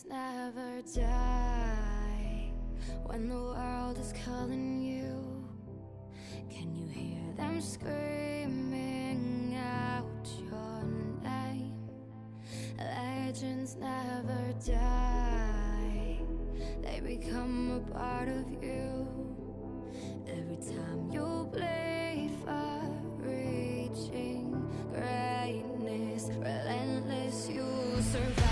Legends never die. When the world is calling you, can you hear them screaming out your name? Legends never die. They become a part of you. Every time you bleed for reaching greatness, relentless, you survive.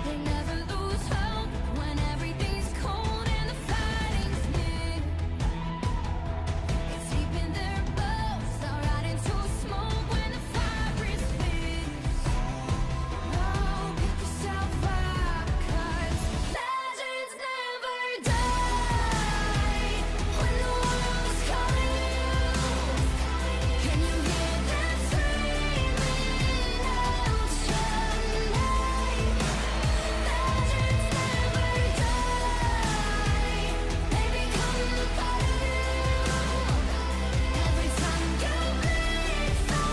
They never lose hope when everything's cold and the fighting's near. It's deep in their bones, they'll ride into smoke when the fire is fierce. Oh, pick yourself up, 'cause legends never die. When the world is calling you, can you hear them screaming out your name? Legends never die. They become a part of you. Every time you bleed for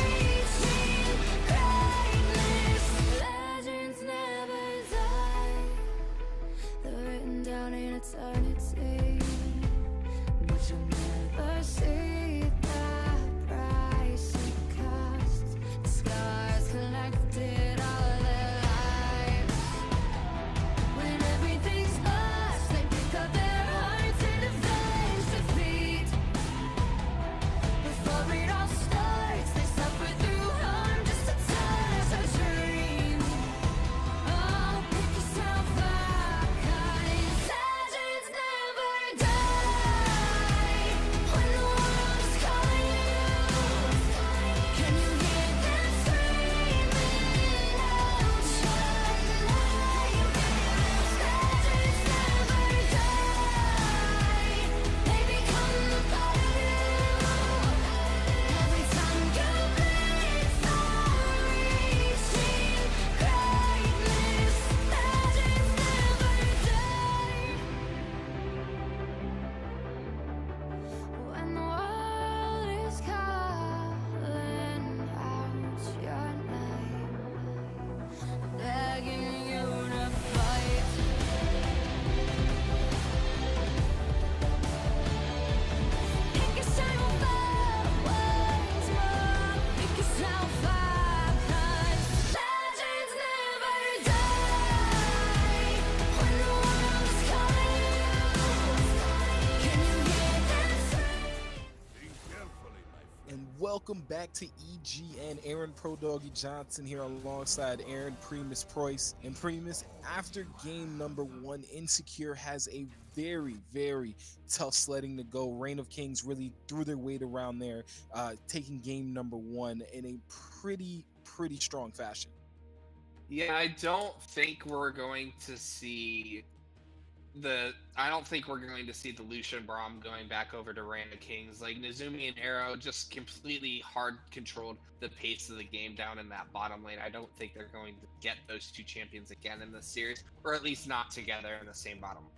reaching greatness, legends never die. They're written down in eternity, but you'll never see the price it costs. The scars collected all their lives. When everything's lost, they pick up their hearts and avenge defeat. Before it all starts, they suffer through harm just to touch a dream. Oh, pick yourself up, 'cause legends never die. When the world is calling you, can you hear them screaming out your name? Legends never die. They become a part of you. Every time you bleed for reaching greatness, legends never die. When the world is calling out your name, begging you to fight. Pick yourself up once more. Pick yourself up, 'cause legends never die. When the world is calling you, can you hear them scream? And welcome back to EGN. Aaron Pro Doggy Johnson here alongside Aaron Primus Preuss. And Primus, after game number 1, Insecure has a very tough sledding to go. Reign of Kings really threw their weight around there, taking game number 1 in a pretty strong fashion. Yeah, I don't think we're going to see the Lucian Braum going back over to Reign of Kings. Like, Nezumi and Arrow just completely hard controlled the pace of the game down in that bottom lane. I don't think they're going to get those two champions again in this series, or at least not together in the same bottom.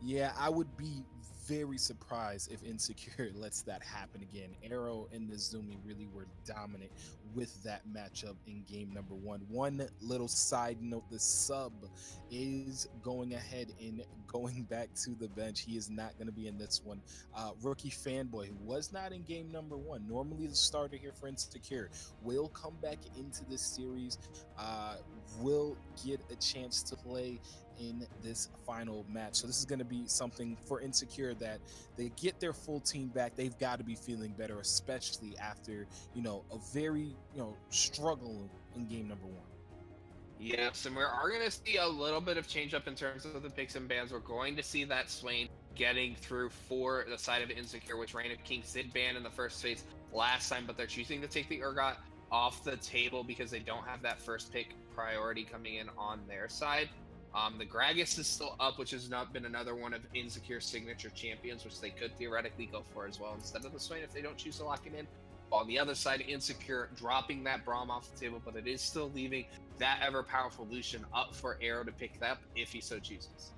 Yeah, I would be very surprised if Insecure lets that happen again. Arrow and Nezumi really were dominant with that matchup in game number 1. One little side note, the sub is going ahead and going back to the bench. He is not going to be in this one. Rookie Fanboy, who was not in game number 1, normally the starter here for Insecure, will come back into this series, will get a chance to play in this final match. So this is going to be something for Insecure that they get their full team back. They've got to be feeling better, especially after, a very, struggle in game number 1. Yes, and we are going to see a little bit of change up in terms of the picks and bans. We're going to see that Swain getting through for the side of Insecure, which Reign of Kings did ban in the first phase last time, but they're choosing to take the Urgot off the table because they don't have that first pick priority coming in on their side. The Gragas is still up, which has not been another one of Insecure's signature champions, which they could theoretically go for as well instead of the Swain if they don't choose to lock him in. On the other side, Insecure dropping that Braum off the table, but it is still leaving that ever-powerful Lucian up for Arrow to pick up if he so chooses.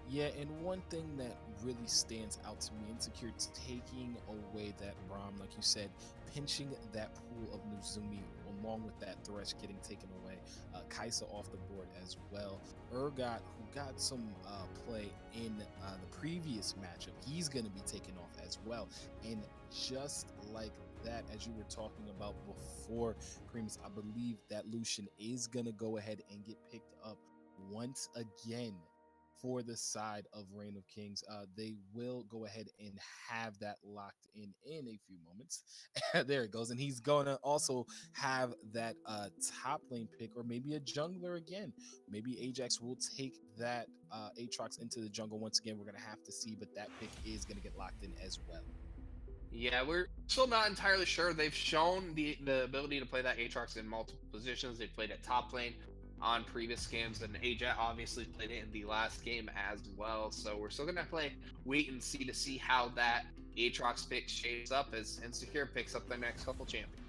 Yeah, and one thing that really stands out to me, Insecure taking away that Braum, like you said, pinching that pool of Nezumi along with that Thresh getting taken away. Kaisa off the board as well. Urgot, who got some play in the previous matchup, he's going to be taken off as well. And just like that, as you were talking about before, Primus, I believe that Lucian is going to go ahead and get picked up once again for the side of Reign of Kings. They will go ahead and have that locked in a few moments. There it goes. And he's going to also have that top lane pick, or maybe a jungler again. Maybe Ajax will take that Aatrox into the jungle once again. We're going to have to see, but that pick is going to get locked in as well. Yeah, we're still not entirely sure. They've shown the ability to play that Aatrox in multiple positions. They played at top lane on previous games, and Ajax obviously played it in the last game as well. So we're still gonna wait and see to see how that Aatrox pick shapes up as Insecure picks up their next couple champions.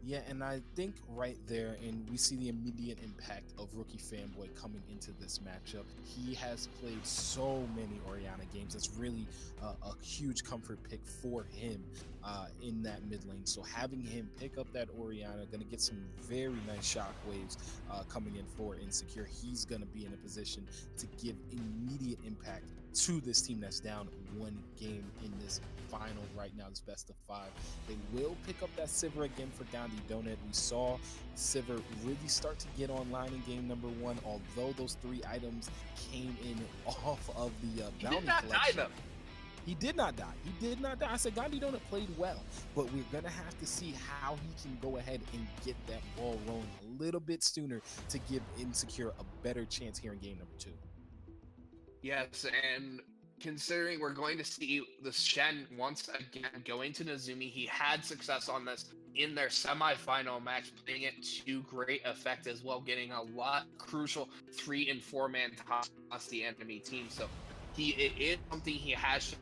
Yeah, and I think right there, and we see the immediate impact of Rookie Fanboy coming into this matchup. He has played so many Orianna games. That's really a huge comfort pick for him in that mid lane. So having him pick up that Orianna, going to get some very nice shockwaves coming in for Insecure. He's going to be in a position to give immediate impact to this team that's down one game in this final right now, this best of 5. They will pick up that Sivir again for Gandhi Donut. We saw Sivir really start to get online in game number 1, although those 3 items came in off of the bounty collection. He did not die. He did not die. I said Gandhi Donut played well, but we're going to have to see how he can go ahead and get that ball rolling a little bit sooner to give Insecure a better chance here in game number 2. Yes, and considering we're going to see the Shen once again going to Nezumi, he had success on this in their semifinal match, playing it to great effect as well, getting a lot crucial 3 and 4 man toss the enemy team. So it is something he has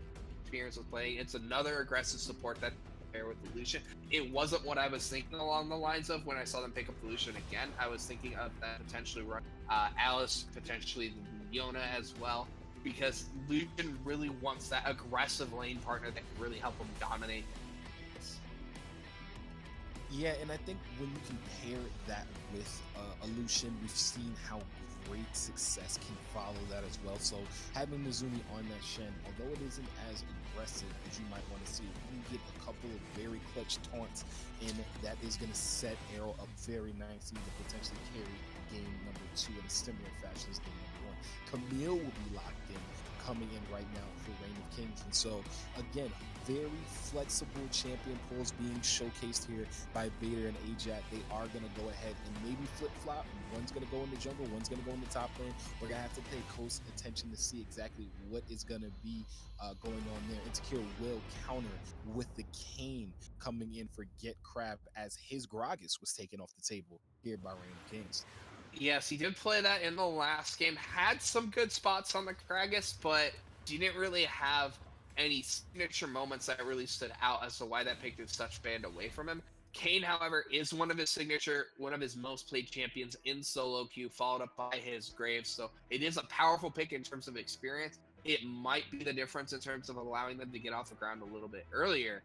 experience with playing. It's another aggressive support that pair with the Lucian. It wasn't what I was thinking along the lines of when I saw them pick up the Lucian again. I was thinking of that potentially run Alice, potentially Leona as well, because Lucian really wants that aggressive lane partner that can really help him dominate. Yeah, and I think when you compare that with a Lucian, we've seen how great success can follow that as well. So having Nezumi on that Shen, although it isn't as aggressive as you might want to see, you can get a couple of very clutch taunts, and that is going to set Arrow up very nicely to potentially carry game number 2 in a similar fashion as game number 1. Camille will be locked in, coming in right now for Reign of Kings. And so, again, very flexible champion pools being showcased here by Vader and Ajax. They are going to go ahead and maybe flip-flop. One's going to go in the jungle, one's going to go in the top lane. We're going to have to pay close attention to see exactly what is going to be going on there. Insecure will counter with the Kane coming in for Get Crab, as his Gragas was taken off the table here by Reign of Kings. Yes, he did play that in the last game. Had some good spots on the Kragus, but didn't really have any signature moments that really stood out as to why that pick did such band away from him. Kane, however, is one of his most played champions in solo queue, followed up by his Graves. So it is a powerful pick in terms of experience. It might be the difference in terms of allowing them to get off the ground a little bit earlier.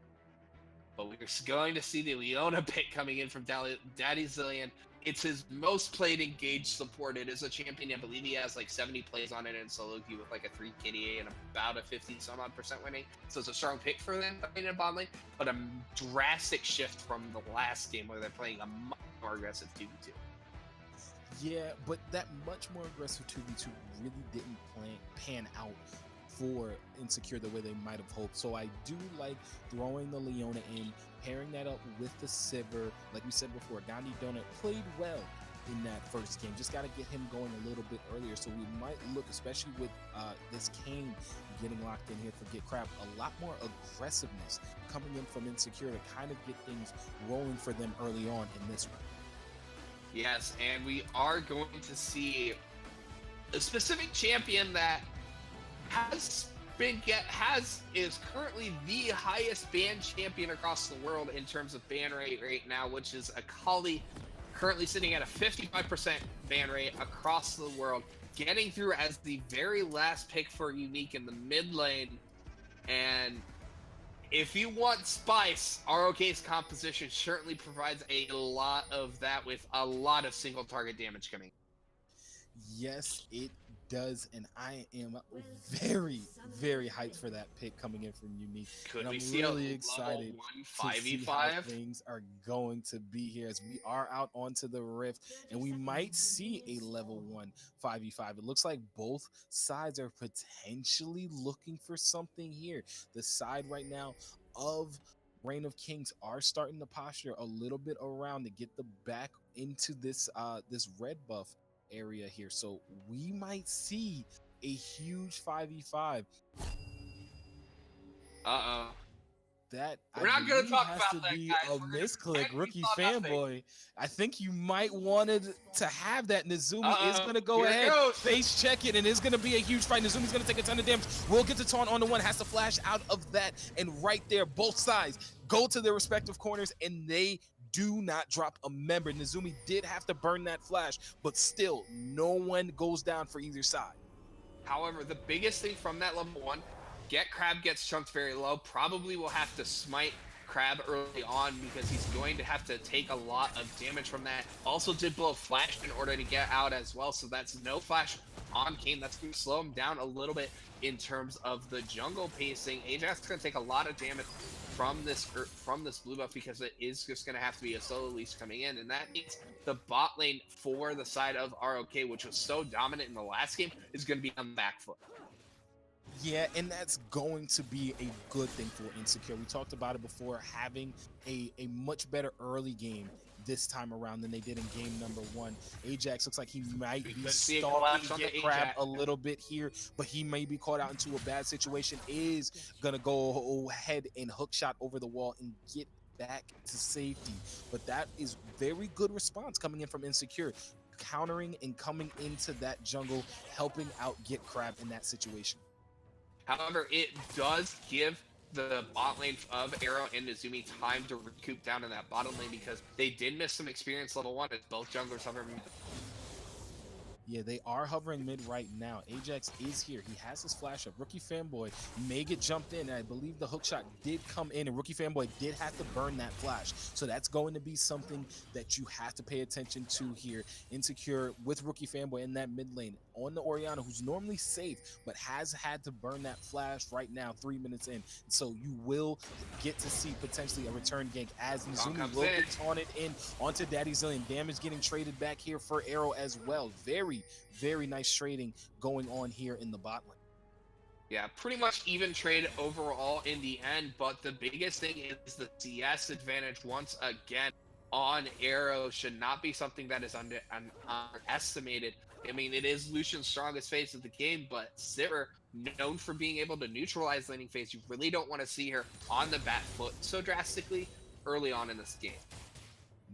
But we're going to see the Leona pick coming in from Daddy Zillion. It's his most played engaged support. It is a champion. I believe he has like 70 plays on it in solo queue with like a 3 KDA and about a 50-some-odd% winning. So it's a strong pick for them in a bot lane, but a drastic shift from the last game where they're playing a much more aggressive 2v2. Yeah, but that much more aggressive 2v2 really didn't pan out for Insecure the way they might have hoped. So I do like throwing the Leona in, pairing that up with the Sivir. Like we said before, Gandhi Donut played well in that first game. Just got to get him going a little bit earlier. So we might look, especially with this Kane getting locked in here for Get Crab, a lot more aggressiveness coming in from Insecure to kind of get things rolling for them early on in this one. Yes, and we are going to see a specific champion that is currently the highest ban champion across the world in terms of ban rate right now, which is Akali, currently sitting at a 55% ban rate across the world, getting through as the very last pick for Unique in the mid lane. And If you want spice, ROK's composition certainly provides a lot of that with a lot of single target damage coming. Yes, it does, and I am very, very hyped for that pick coming in from Unique. Could And we I'm see a really level excited 1 to see how 5v5? things are going to be here as we are out onto the Rift, and we might see a level 1 5v5. It looks like both sides are potentially looking for something here. The side right now of Reign of Kings are starting to posture a little bit around to get the back into this red buff area here. So we might see a huge 5v5 Uh-oh. that I We're not going to believe talk has about to that, be guys. a We're going to misclick. pretend we Rookie saw nothing. fanboy, I think you might wanted to have that. Nezumi is Uh-oh. going to go Here it ahead, goes. face check it, and it's going to be a huge fight. Nezumi's going to take a ton of damage. We'll get the taunt on the one, has to flash out of that, and right there, both sides go to their respective corners, and they do not drop a member. Nezumi did have to burn that flash, but still, no one goes down for either side. However, the biggest thing from that level 1, Crab gets chunked very low. Probably will have to smite Crab early on because he's going to have to take a lot of damage from that. Also did blow flash in order to get out as well, so that's no flash on Kane. That's going to slow him down a little bit in terms of the jungle pacing. Ajax is going to take a lot of damage from this blue buff because it is just going to have to be a solo leash coming in, and that means the bot lane for the side of ROK, which was so dominant in the last game, is going to be on the back foot. Yeah, and that's going to be a good thing for Insecure. We talked about it before, having a much better early game this time around than they did in game number 1. Ajax looks like he might be stalking Get Crab a little bit here, but he may be caught out into a bad situation. Is gonna go ahead and hook shot over the wall and get back to safety. But that is very good response coming in from Insecure, countering and coming into that jungle, helping out Get Crab in that situation. However, it does give the bot lane of Arrow and Nezumi time to recoup down in that bottom lane because they did miss some experience level 1 as both junglers hover mid. Yeah, they are hovering mid right now. Ajax is here. He has his flash up. Rookie Fanboy may get jumped in. And I believe the hook shot did come in, and Rookie Fanboy did have to burn that flash. So that's going to be something that you have to pay attention to here. Insecure with Rookie Fanboy in that mid lane on the Orianna, who's normally safe, but has had to burn that flash right now, 3 minutes in. So you will get to see potentially a return gank as Nezumi will get taunted in onto Daddy Zillion. Damage getting traded back here for Arrow as well. Very, very nice trading going on here in the bot lane. Yeah, pretty much even trade overall in the end, but the biggest thing is the CS advantage once again on Arrow should not be something that is underestimated. I mean, it is Lucian's strongest phase of the game, but Sivir, known for being able to neutralize laning phase, you really don't want to see her on the back foot so drastically early on in this game.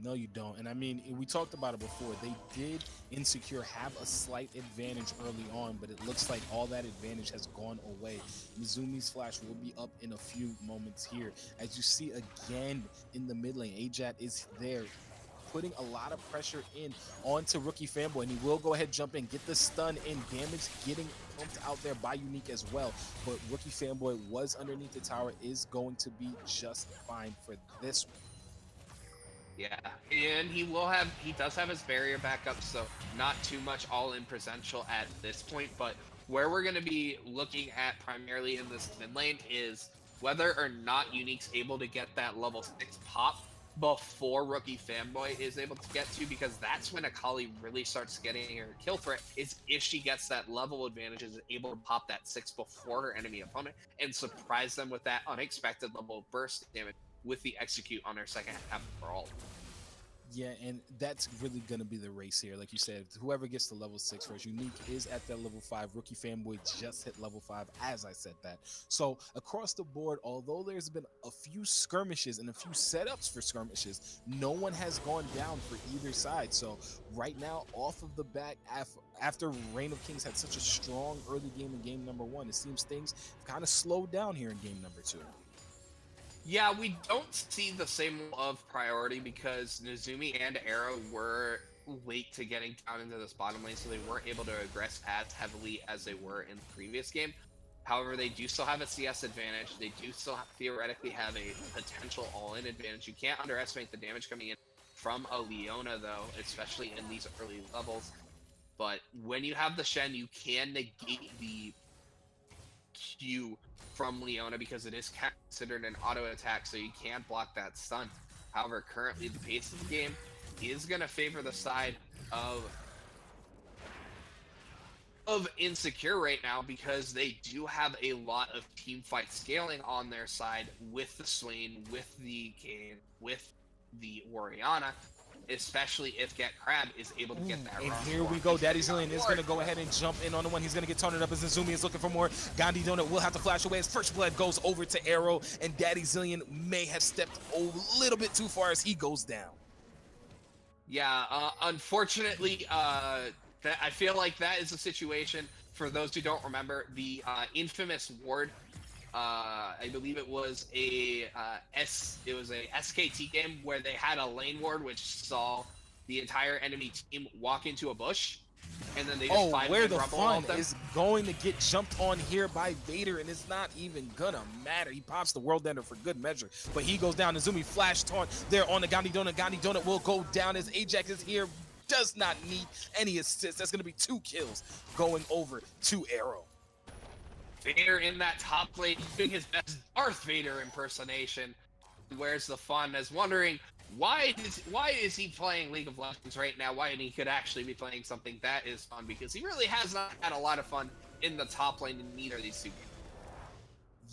No, you don't. And I mean, we talked about it before. They did, Insecure, have a slight advantage early on, but it looks like all that advantage has gone away. Mizumi's flash will be up in a few moments here. As you see again in the mid lane, Ajax is there, putting a lot of pressure in onto Rookie Fanboy, and he will go ahead, jump in, get the stun in, damage getting pumped out there by Unique as well. But Rookie Fanboy was underneath the tower, is going to be just fine for this one. Yeah, and he does have his barrier back up, so not too much all-in potential at this point, but where we're going to be looking at primarily in this mid lane is whether or not Unique's able to get that level 6 pop before Rookie Fanboy is able to get to, because that's when Akali really starts getting her kill threat, is if she gets that level advantage, is able to pop that 6 before her enemy opponent and surprise them with that unexpected level of burst damage with the execute on her second half for all. Yeah, and that's really going to be the race here. Like you said, whoever gets to level 6 first. Unique is at that level 5. Rookie Fanboy just hit level 5, as I said that. So across the board, although there's been a few skirmishes and a few setups for skirmishes, no one has gone down for either side. So right now, off of the back, after Reign of Kings had such a strong early game in game number 1, it seems things have kind of slowed down here in game number 2. Yeah, we don't see the same of priority because Nezumi and Arrow were late to getting down into this bottom lane, so they weren't able to aggress as heavily as they were in the previous game. However, they do still have a CS advantage. They do still theoretically have a potential all-in advantage. You can't underestimate the damage coming in from a Leona, though, especially in these early levels. But when you have the Shen, you can negate the Q from Leona because it is considered an auto attack, so you can block that stun. However, currently the pace of the game is going to favor the side of Insecure right now because they do have a lot of team fight scaling on their side with the Swain, with the Kayn, with the Orianna, especially if Get Crab is able to get that And round here score. we go. Daddy Zillion is going to go ahead and jump in on the one. He's going to get taunted up as Nazumi is looking for more. Gandhi Donut will have to flash away as First Blood goes over to Arrow, and Daddy Zillion may have stepped a little bit too far as he goes down. Yeah, unfortunately, I feel like that is a situation. For those who don't remember, the infamous ward, I believe it was a SKT game where they had a lane ward which saw the entire enemy team walk into a bush, and then they just Where the rumble fun them. is going to get jumped on here by Vader, and it's not even gonna matter. He pops the World Ender for good measure, but he goes down. Nazumi flash taunt there on the Gandhi Donut. Gandhi Donut will go down as Ajax is here. Does not need any assist. That's going to be 2 kills going over to Arrow. Vader in that top lane doing his best Darth Vader impersonation. Where's the fun? As wondering why is he playing League of Legends right now? Why he could actually be playing something that is fun, because he really has not had a lot of fun in the top lane in neither of these two games.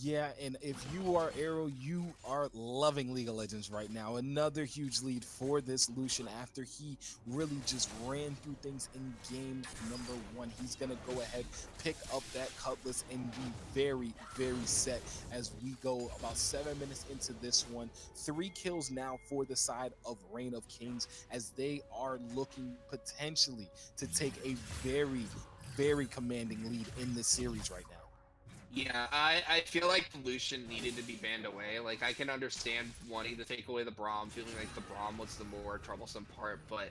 Yeah, and if you are Arrow, you are loving League of Legends right now. Another huge lead for this Lucian after he really just ran through things in game number 1. He's going to go ahead, pick up that Cutlass, and be very, very set as we go about 7 minutes into this one. 3 kills now for the side of Reign of Kings as they are looking potentially to take a very, very commanding lead in this series right now. Yeah, I feel like Lucian needed to be banned away. Like, I can understand wanting to take away the Braum, feeling like the Braum was the more troublesome part, but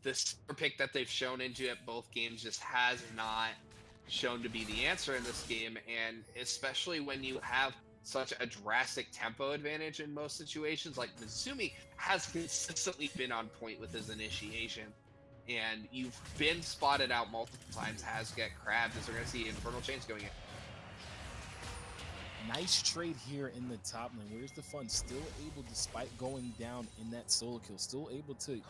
the super pick that they've shown into at both games just has not shown to be the answer in this game, and especially when you have such a drastic tempo advantage in most situations, like Mizumi has consistently been on point with his initiation, and you've been spotted out multiple times as Get Crabbed, as we're going to see Infernal Chains going in. Nice trade here in the top lane. Where's the fun? Still able, despite going down in that solo kill, still able to,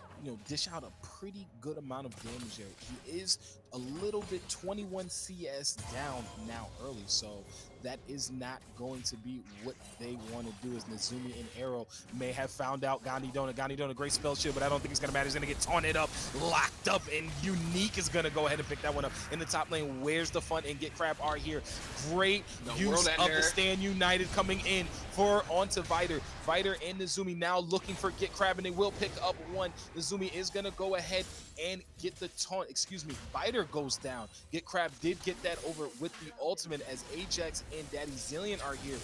dish out a pretty good amount of damage there. He is a little bit 21 CS down now early, so that is not going to be what they want to do, as Nazumi and Arrow may have found out Gandhi Donut. Gandhi Donut, great spell shield, but I don't think it's going to matter. He's going to get taunted up, locked up, and Unique is going to go ahead and pick that one up in the top lane. Where's the fun? And Get Crab are here. Great use of the Stand United coming in for onto Vider. Vider and Nazumi now looking for Get Crab, and they will pick up one. Nazumi is going to go ahead and get the taunt. Excuse me, Vider goes down. Get Crab did get that over with the ultimate as Ajax and Daddy Zillion are here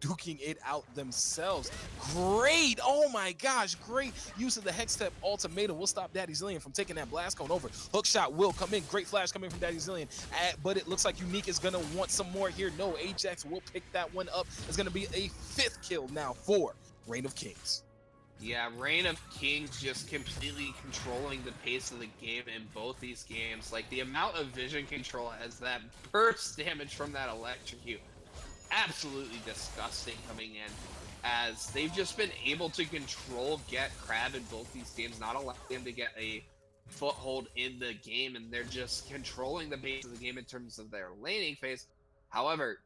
duking it out themselves. Great, oh my gosh, great use of the Hex Step ultimatum. Will stop Daddy Zillion from taking that blast cone over. Hook shot will come in. Great flash coming from Daddy Zillion, but it looks like Unique is gonna want some more here. No, Ajax will pick that one up. It's gonna be a 5th kill now for Reign of Kings. Yeah, Reign of Kings just completely controlling the pace of the game in both these games. Like, the amount of vision control as that burst damage from that electrocute, absolutely disgusting coming in, as they've just been able to control Get Crab in both these games, not allow them to get a foothold in the game, and they're just controlling the pace of the game in terms of their laning phase. However,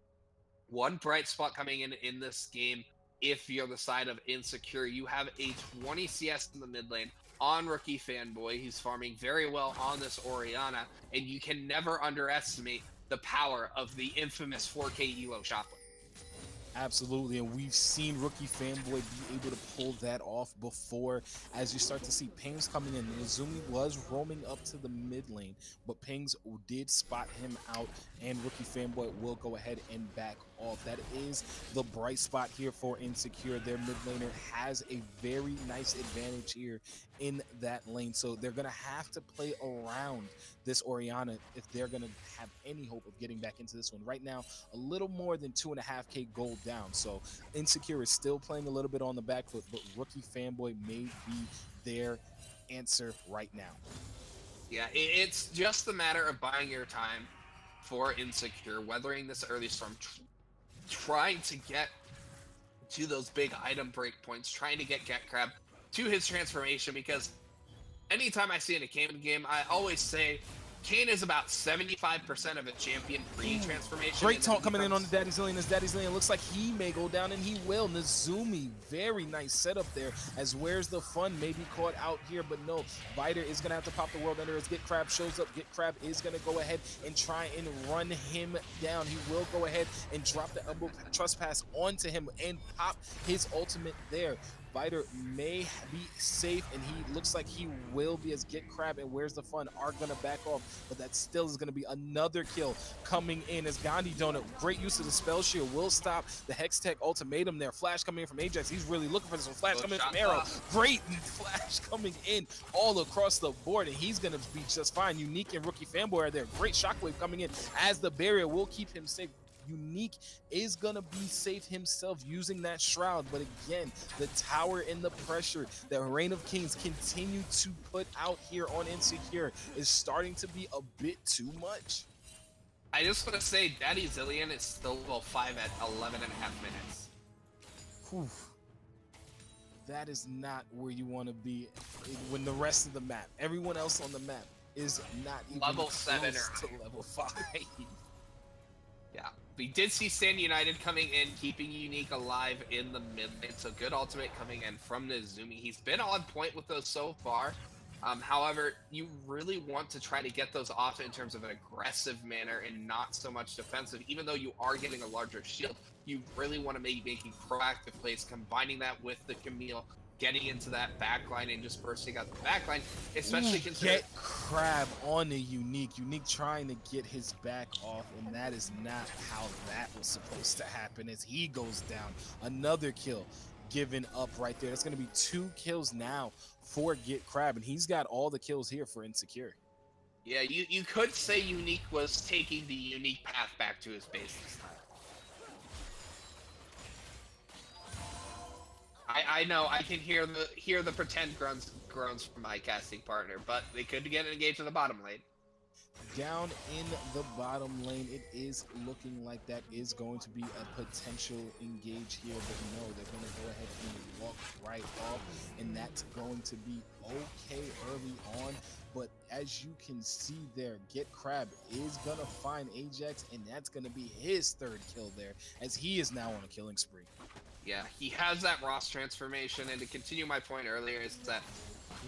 one bright spot coming in this game, if you're the side of Insecure, you have a 20 CS in the mid lane on Rookie Fanboy. He's farming very well on this Orianna, and you can never underestimate the power of the infamous 4K Elo shotgun. Absolutely, and we've seen Rookie Fanboy be able to pull that off before, as you start to see pings coming in. Nazumi was roaming up to the mid lane, but pings did spot him out, and Rookie Fanboy will go ahead and back off. That is the bright spot here for Insecure. Their mid laner has a very nice advantage here in that lane. So they're going to have to play around this Orianna if they're going to have any hope of getting back into this one. Right now, a little more than 2.5k gold down. So Insecure is still playing a little bit on the back foot, but Rookie Fanboy may be their answer right now. Yeah, it's just a matter of buying your time for Insecure, weathering this early storm, trying to get to those big item breakpoints, trying to get Crab to his transformation, because anytime I see in a Kayn game, I always say Kayn is about 75% of a champion pre-transformation. Great taunt coming in on the Daddy Zillion, as Daddy Zillion looks like he may go down, and he will. Nezumi, very nice setup there, as Where's the Fun may be caught out here, but no, Viter is going to have to pop the world under as Get Crab shows up. Get Crab is going to go ahead and try and run him down. He will go ahead and drop the elbow trespass onto him and pop his ultimate there. Viter may be safe, and he looks like he will be, as Get Crab and Where's the Fun are going to back off, but that still is going to be another kill coming in as Gandhi Donut, great use of the spell shield, will stop the Hex Tech ultimatum there. Flash coming in from Ajax, he's really looking for this one. Flash coming in from Arrow, great Flash coming in all across the board, and he's going to be just fine. Unique and Rookie Fanboy are there. Great shockwave coming in as the barrier will keep him safe. Unique is gonna be safe himself using that shroud, but again, the tower and the pressure that Reign of Kings continue to put out here on Insecure is starting to be a bit too much. I just want to say Daddy Zillion is still level 5 at 11 and a half minutes. Whew. That is not where you want to be when the rest of the map, everyone else on the map, is not even Level 7 close or to level 5. Yeah, we did see Stand United coming in, keeping Unique alive in the mid lane. So good ultimate coming in from Nezumi. He's been on point with those so far. However, you really want to try to get those off in terms of an aggressive manner and not so much defensive. Even though you are getting a larger shield, you really want to be making proactive plays, combining that with the Camille, getting into that backline and just bursting out the backline, especially considering... Get Crab on the Unique. Unique trying to get his back off, and that is not how that was supposed to happen as he goes down. Another kill given up right there. That's going to be 2 kills now for Get Crab, and he's got all the kills here for Insecure. Yeah, you could say Unique was taking the Unique path back to his base this time. I know I can hear the pretend groans from my casting partner, but they could get engaged in the bottom lane. Down in the bottom lane, it is looking like that is going to be a potential engage here, but no, they're going to go ahead and walk right off, and that's going to be okay early on. But as you can see there, Get Crab is going to find Ajax, and that's going to be his 3rd kill there, as he is now on a killing spree. Yeah, he has that Ross transformation, and to continue my point earlier is that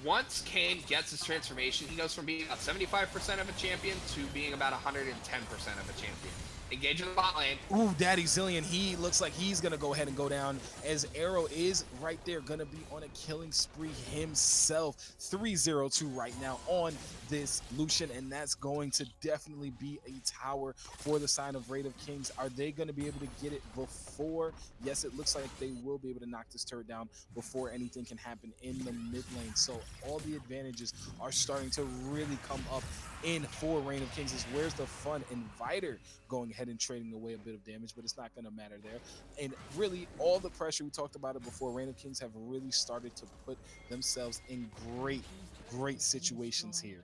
once Kayn gets his transformation, he goes from being about 75% of a champion to being about 110% of a champion. Engage in the bot lane. Ooh, Daddy Zillion, he looks like he's going to go ahead and go down, as Arrow is right there going to be on a killing spree himself. 3-0-2 right now on this Lucian, and that's going to definitely be a tower for the side of Reign of Kings. Are they going to be able to get it before? Yes, it looks like they will be able to knock this turret down before anything can happen in the mid lane. So all the advantages are starting to really come up in for Reign of Kings. Is Where's the Fun and Viter going ahead and trading away a bit of damage, but it's not going to matter there. And really, all the pressure, we talked about it before, Reign of Kings have really started to put themselves in great situations here.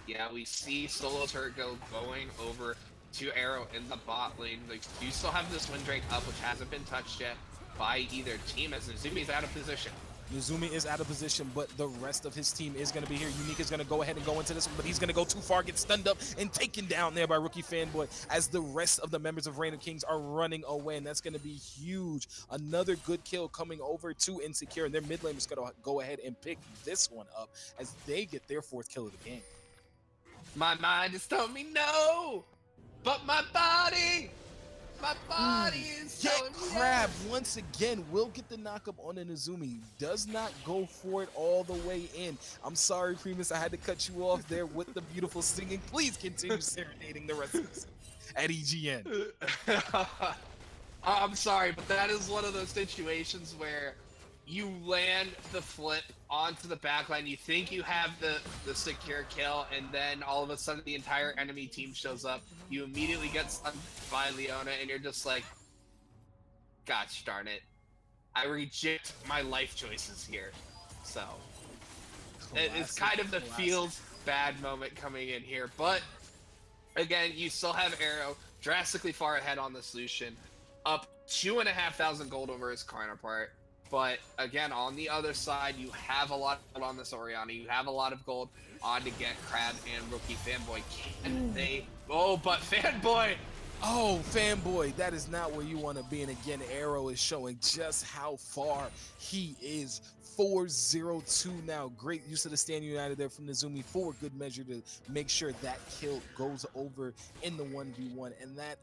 Yeah, we see Solo Turret going over to Arrow in the bot lane. Like, you still have this Windrake up, which hasn't been touched yet by either team, as Nezumi's out of position. Nezumi is out of position, but the rest of his team is going to be here. Unique is going to go ahead and go into this one, but he's going to go too far, get stunned up, and taken down there by Rookie Fanboy, as the rest of the members of Reign of Kings are running away, and that's going to be huge. Another good kill coming over to Insecure, and their mid lane is going to go ahead and pick this one up as they get their 4th kill of the game. My mind is telling me no, but my body is telling Get me Crab yes. once again will get the knockup on the Nezumi. Does not go for it all the way in. I'm sorry, Primus, I had to cut you off there with the beautiful singing. Please continue serenading the rest of us at EGN. I'm sorry, but that is one of those situations where You land the flip onto the backline. You think you have the secure kill, and then all of a sudden the entire enemy team shows up. You immediately get stunned by Leona, and you're just like, gosh darn it. I reject my life choices here. So it's kind of the feels bad moment coming in here. But again, you still have Arrow drastically far ahead on the solution, up 2,500 gold over his counterpart. But again, on the other side, you have a lot of gold on this Orianna. You have a lot of gold on to get Crab and Rookie Fanboy. Can they? Oh, but Fanboy! Oh, Fanboy, that is not where you want to be. And again, Arrow is showing just how far he is. 4-0-2 now. Great use of the Stand United there from Nezumi for good measure to make sure that kill goes over in the 1v1. And that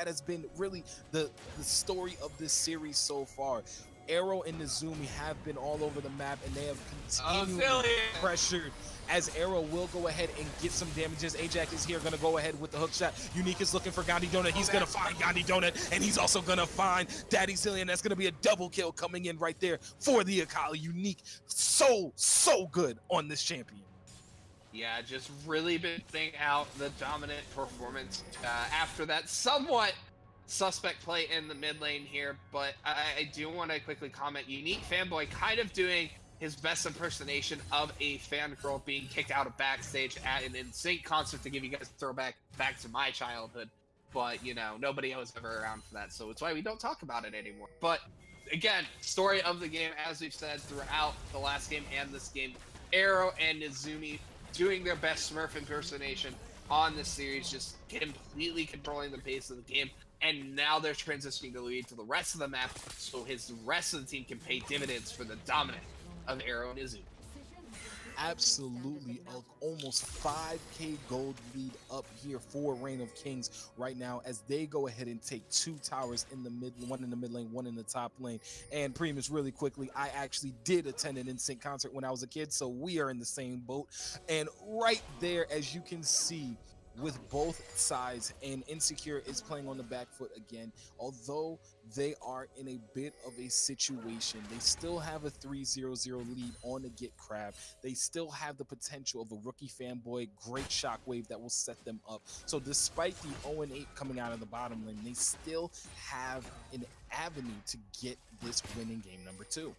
has been really the story of this series so far. Arrow and Nezumi have been all over the map, and they have continually pressured as Arrow will go ahead and get some damages. Ajax is here, going to go ahead with the hook shot. Unique is looking for Gandhi Donut. He's going to find Gandhi Donut, and he's also going to find Daddy Zillion. That's going to be a double kill coming in right there for the Akali. Unique, so good on this champion. Yeah, just really been putting out the dominant performance after that somewhat suspect play in the mid lane here, but I do want to quickly comment. Unique Fanboy kind of doing his best impersonation of a fangirl being kicked out of backstage at an NSYNC concert, to give you guys a throwback back to my childhood. But, you know, nobody was ever around for that, so it's why we don't talk about it anymore. But, again, story of the game, as we've said throughout the last game and this game, Arrow and Nezumi doing their best Smurf impersonation on this series, just completely controlling the pace of the game. And now they're transitioning the lead to the rest of the map, so his rest of the team can pay dividends for the dominance of Arrow and Nezumi. Absolutely, almost 5k gold lead up here for Reign of Kings right now as they go ahead and take 2 towers in the mid, one in the mid lane, one in the top lane. And Primus, really quickly, I actually did attend an NSYNC concert when I was a kid, so we are in the same boat. And right there, as you can see, with both sides, and Insecure is playing on the back foot again. Although they are in a bit of a situation, they still have a 3-0-0 lead on the Get Crab. They still have the potential of a Rookie Fanboy great shockwave that will set them up. So despite the 0-8 coming out of the bottom lane, they still have an avenue to get this winning game number 2.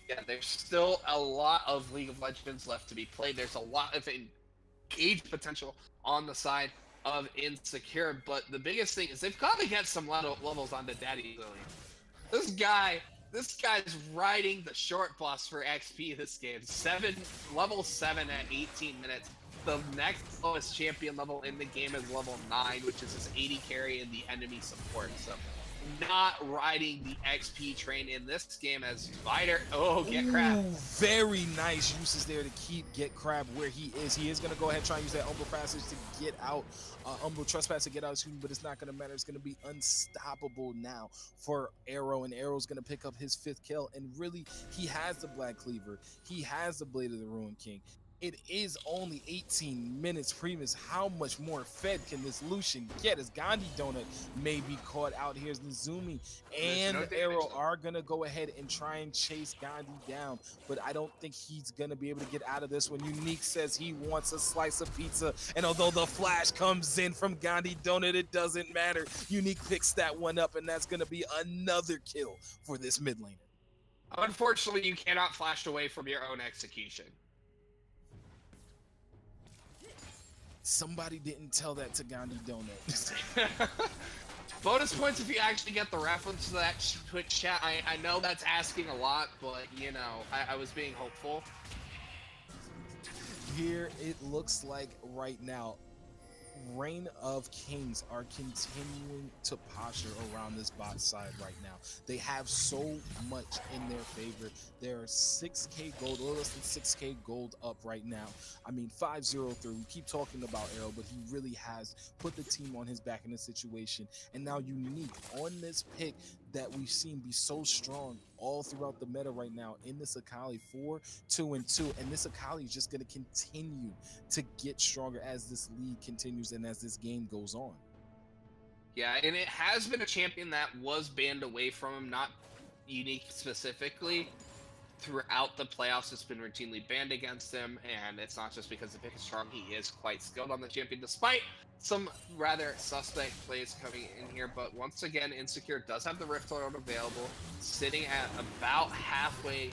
Yeah, there's still a lot of League of Legends left to be played. There's a lot of age potential on the side of Insecure, but the biggest thing is they've got to get some levels on the Daddy Zillion. This guy's riding the short bus for XP this game. Level 7 at 18 minutes. The next lowest champion level in the game is level 9, which is his 80 carry and the enemy support. So not riding the XP train in this game as Spider. Oh, Get Crab. Ooh, very nice uses there to keep Get Crab where he is. He is going to go ahead and try and use that Umbral Passage to get out, Umbral Trespass to get out, but it's not going to matter. It's going to be unstoppable now for Arrow, and Arrow's going to pick up his 5th kill. And really, he has the Black Cleaver. He has the Blade of the Ruined King. It is only 18 minutes. Primus, how much more fed can this Lucian get as Gandhi Donut may be caught out? Here's Nezumi and Arrow are going to go ahead and try and chase Gandhi down, but I don't think he's going to be able to get out of this one. Unique says he wants a slice of pizza, and although the flash comes in from Gandhi Donut, it doesn't matter. Unique picks that one up, and that's going to be another kill for this mid laner. Unfortunately, you cannot flash away from your own execution. Somebody didn't tell that to Gandhi Donut. Bonus points if you actually get the reference to that Twitch chat. I know that's asking a lot, but, you know, I was being hopeful. Here it looks like right now, Reign of Kings are continuing to posture around this bot side right now. They have so much in their favor. There are 6k gold, or less than 6k gold up right now. I mean, 5-0-3. We keep talking about Arrow, but he really has put the team on his back in this situation. And now Unique on this pick that we've seen be so strong all throughout the meta right now in this Akali 4-2-2, and this Akali is just going to continue to get stronger as this league continues and as this game goes on. Yeah, and it has been a champion that was banned away from him, not Unique specifically, throughout the playoffs, it's been routinely banned against him, and it's not just because the pick is strong. He is quite skilled on the champion, despite some rather suspect plays coming in here. But once again, Insecure does have the Rift Herald available, sitting at about halfway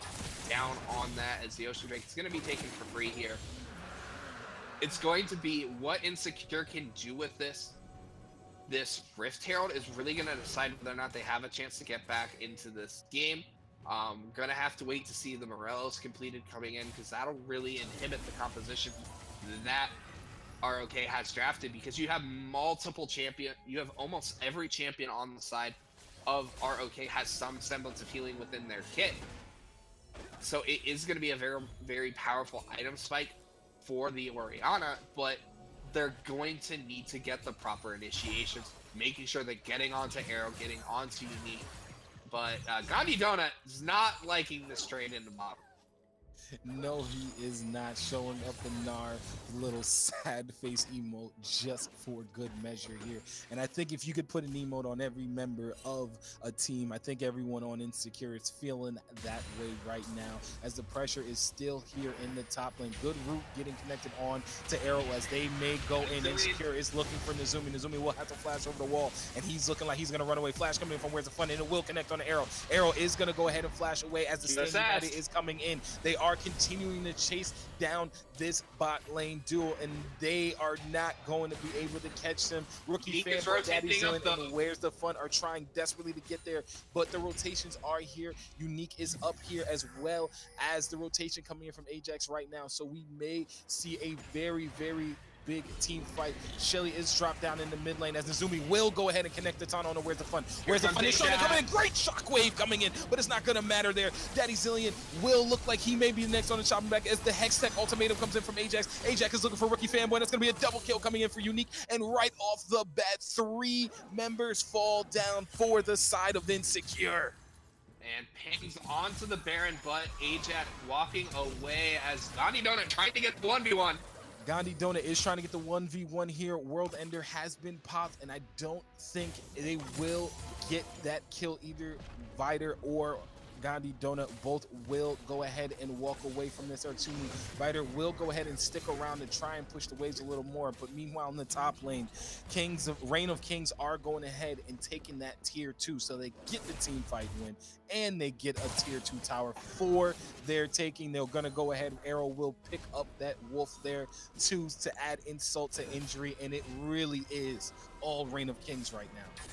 down on that, as the Ocean Drake is going to be taken for free here. It's going to be what Insecure can do with this. This Rift Herald is really going to decide whether or not they have a chance to get back into this game. Gonna have to wait to see the Morellos completed coming in, because that'll really inhibit the composition that ROK has drafted, because you have multiple champion, you have almost every champion on the side of ROK has some semblance of healing within their kit. So it is going to be a very, very powerful item spike for the Orianna, but they're going to need to get the proper initiations, making sure they're getting onto Arrow, getting onto Unique. But Gandhi Donut is not liking this trade in the bottom. No, he is not, showing up the Gnar little sad face emote just for good measure here. And I think if you could put an emote on every member of a team, I think everyone on Insecure is feeling that way right now, as the pressure is still here in the top lane. Good root getting connected on to Arrow as they may go in. Insecure is looking for Nezumi. Nezumi will have to flash over the wall, and he's looking like he's going to run away. Flash coming in from Where's the Fun, and it will connect on the Arrow. Arrow is going to go ahead and flash away as the standing body is coming in. They are continuing to chase down this bot lane duel, and they are not going to be able to catch them. Rookie Fan, Daddy Zillion, and Where's the Fun are trying desperately to get there, but the rotations are here. Unique is up here, as well as the rotation coming in from Ajax right now, so we may see a very, very big team fight. Shelly is dropped down in the mid lane as Nezumi will go ahead and connect the ton on Where's the Fun. Where's the Fun is trying to come in. Great shockwave coming in, but it's not going to matter there. Daddy Zillion will look like he may be next on the chopping back as the Hex Tech ultimatum comes in from Ajax. Ajax is looking for Rookie Fanboy. That's going to be a double kill coming in for Unique, and right off the bat, 3 members fall down for the side of Insecure. And pings onto the Baron, but Ajax walking away as Gandhi Donut trying to get the 1v1. Gandhi Donut is trying to get the 1v1 here. World Ender has been popped, and I don't think they will get that kill. Either Vider or Gandhi Donut both will go ahead and walk away from this. Or two, Vider will go ahead and stick around and try and push the waves a little more. But meanwhile, in the top lane, Reign of Kings are going ahead and taking that tier 2. So they get the team fight win, and they get a tier 2 tower for their taking. They're going to go ahead. Arrow will pick up that wolf there too, to add insult to injury. And it really is all Reign of Kings right now.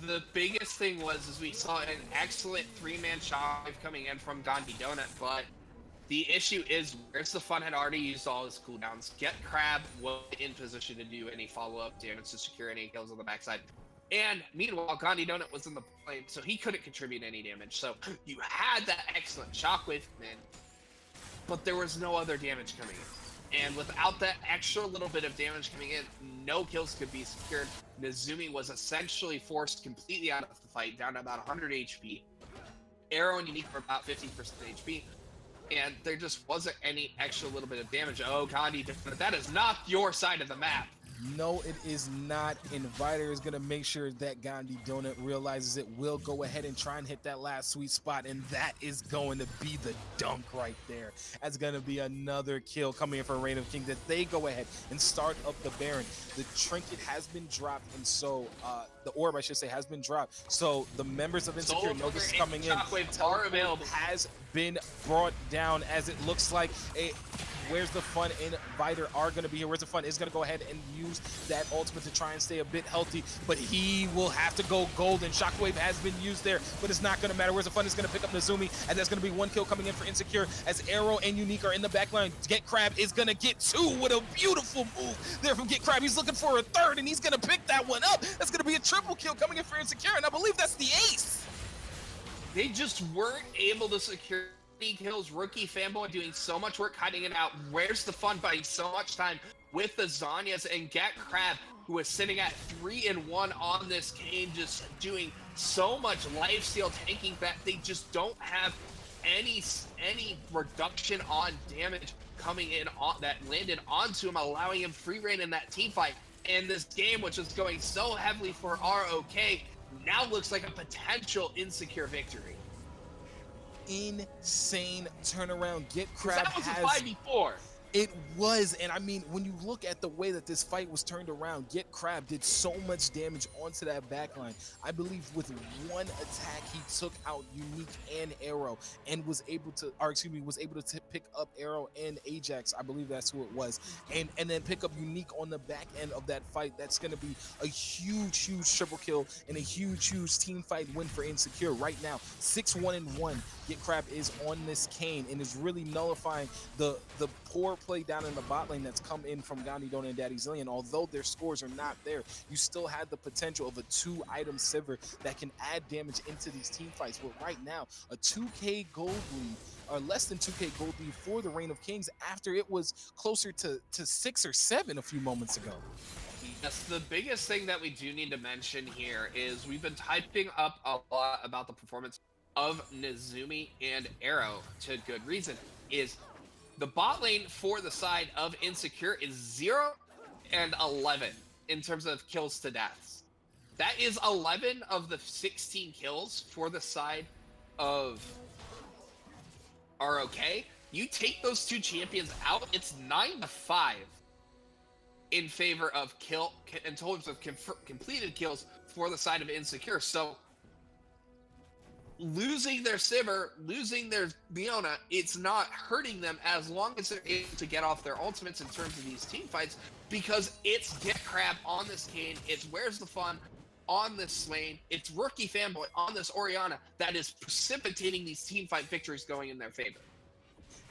The biggest thing was we saw an excellent 3-man shot coming in from Gandhi Donut, but the issue is Where's the Fun had already used all his cooldowns. Get Crab was in position to do any follow-up damage to secure any kills on the backside. And meanwhile, Gandhi Donut was in the plane, so he couldn't contribute any damage. So you had that excellent shockwave come in, but there was no other damage coming in. And without that extra little bit of damage coming in, no kills could be secured. Nezumi was essentially forced completely out of the fight, down to about 100 HP. Arrow and Unique were about 50% HP. And there just wasn't any extra little bit of damage. Oh, Gandhi, that is not your side of the map. No, it is not. Inviter is going to make sure that Gandhi Donut realizes it, will go ahead and try and hit that last sweet spot, and that is going to be the dunk right there. That's going to be another kill coming in for Reign of Kings, that they go ahead and start up the Baron. The trinket has been dropped, and so the orb, I should say, has been dropped. So the members of Insecure know this is coming in. Available. Has been brought down, as it looks like a Where's the Fun and Vider are going to be here. Where's the Fun is going to go ahead and use that ultimate to try and stay a bit healthy, but he will have to go golden. Shockwave has been used there, but it's not going to matter. Where's the Fun is going to pick up Nezumi, and that's going to be 1 kill coming in for Insecure, as Arrow and Unique are in the back line. Get Crab is going to get 2 with a beautiful move there from Get Crab. He's looking for a 3rd, and he's going to pick that one up. That's going to be a triple kill coming in for Insecure, and I believe that's the ace. They just weren't able to secure kills. Rookie Fanboy doing so much work hiding it out. Where's the Fun buying so much time with the Zanyas, and Get Crab, who was sitting at 3-1 on this game, just doing so much lifesteal tanking that they just don't have any reduction on damage coming in on that landed onto him, allowing him free reign in that team fight. And this game, which is going so heavily for ROK, now looks like a potential Insecure victory. insane turnaround. Get 'Cause Crab that was a has 5v4. It was, and I mean, when you look at the way that this fight was turned around, Get Crab did so much damage onto that backline. I believe with one attack, he took out Unique and Arrow, and was able to, pick up Arrow and Ajax. I believe that's who it was, and then pick up Unique on the back end of that fight. That's going to be a huge triple kill and a huge team fight win for Insecure. Right now, 6-1-1. Get Crab is on this cane and is really nullifying the poor play down in the bot lane that's come in from Gandhi Dona and Daddy Zillion. Although their scores are not there, you still had the potential of a 2-item Sivir that can add damage into these team fights. But right now, a 2k gold lead, or less than 2k gold lead for the Reign of Kings after it was closer to 6 or 7 a few moments ago. Yes, the biggest thing that we do need to mention here is we've been typing up a lot about the performance of Nezumi and Arrow to good reason. Is the bot lane for the side of Insecure is 0 and 11 in terms of kills to deaths. That is 11 of the 16 kills for the side of ROK. You take those two champions out, it's 9-5 in favor of in terms of completed kills for the side of Insecure. So losing their Sivir, losing their Leona, it's not hurting them as long as they're able to get off their ultimates in terms of these team fights, because it's Get Crab on this Kane, it's Where's the Fun on this Swain, it's Rookie Fanboy on this Orianna that is precipitating these team fight victories going in their favor.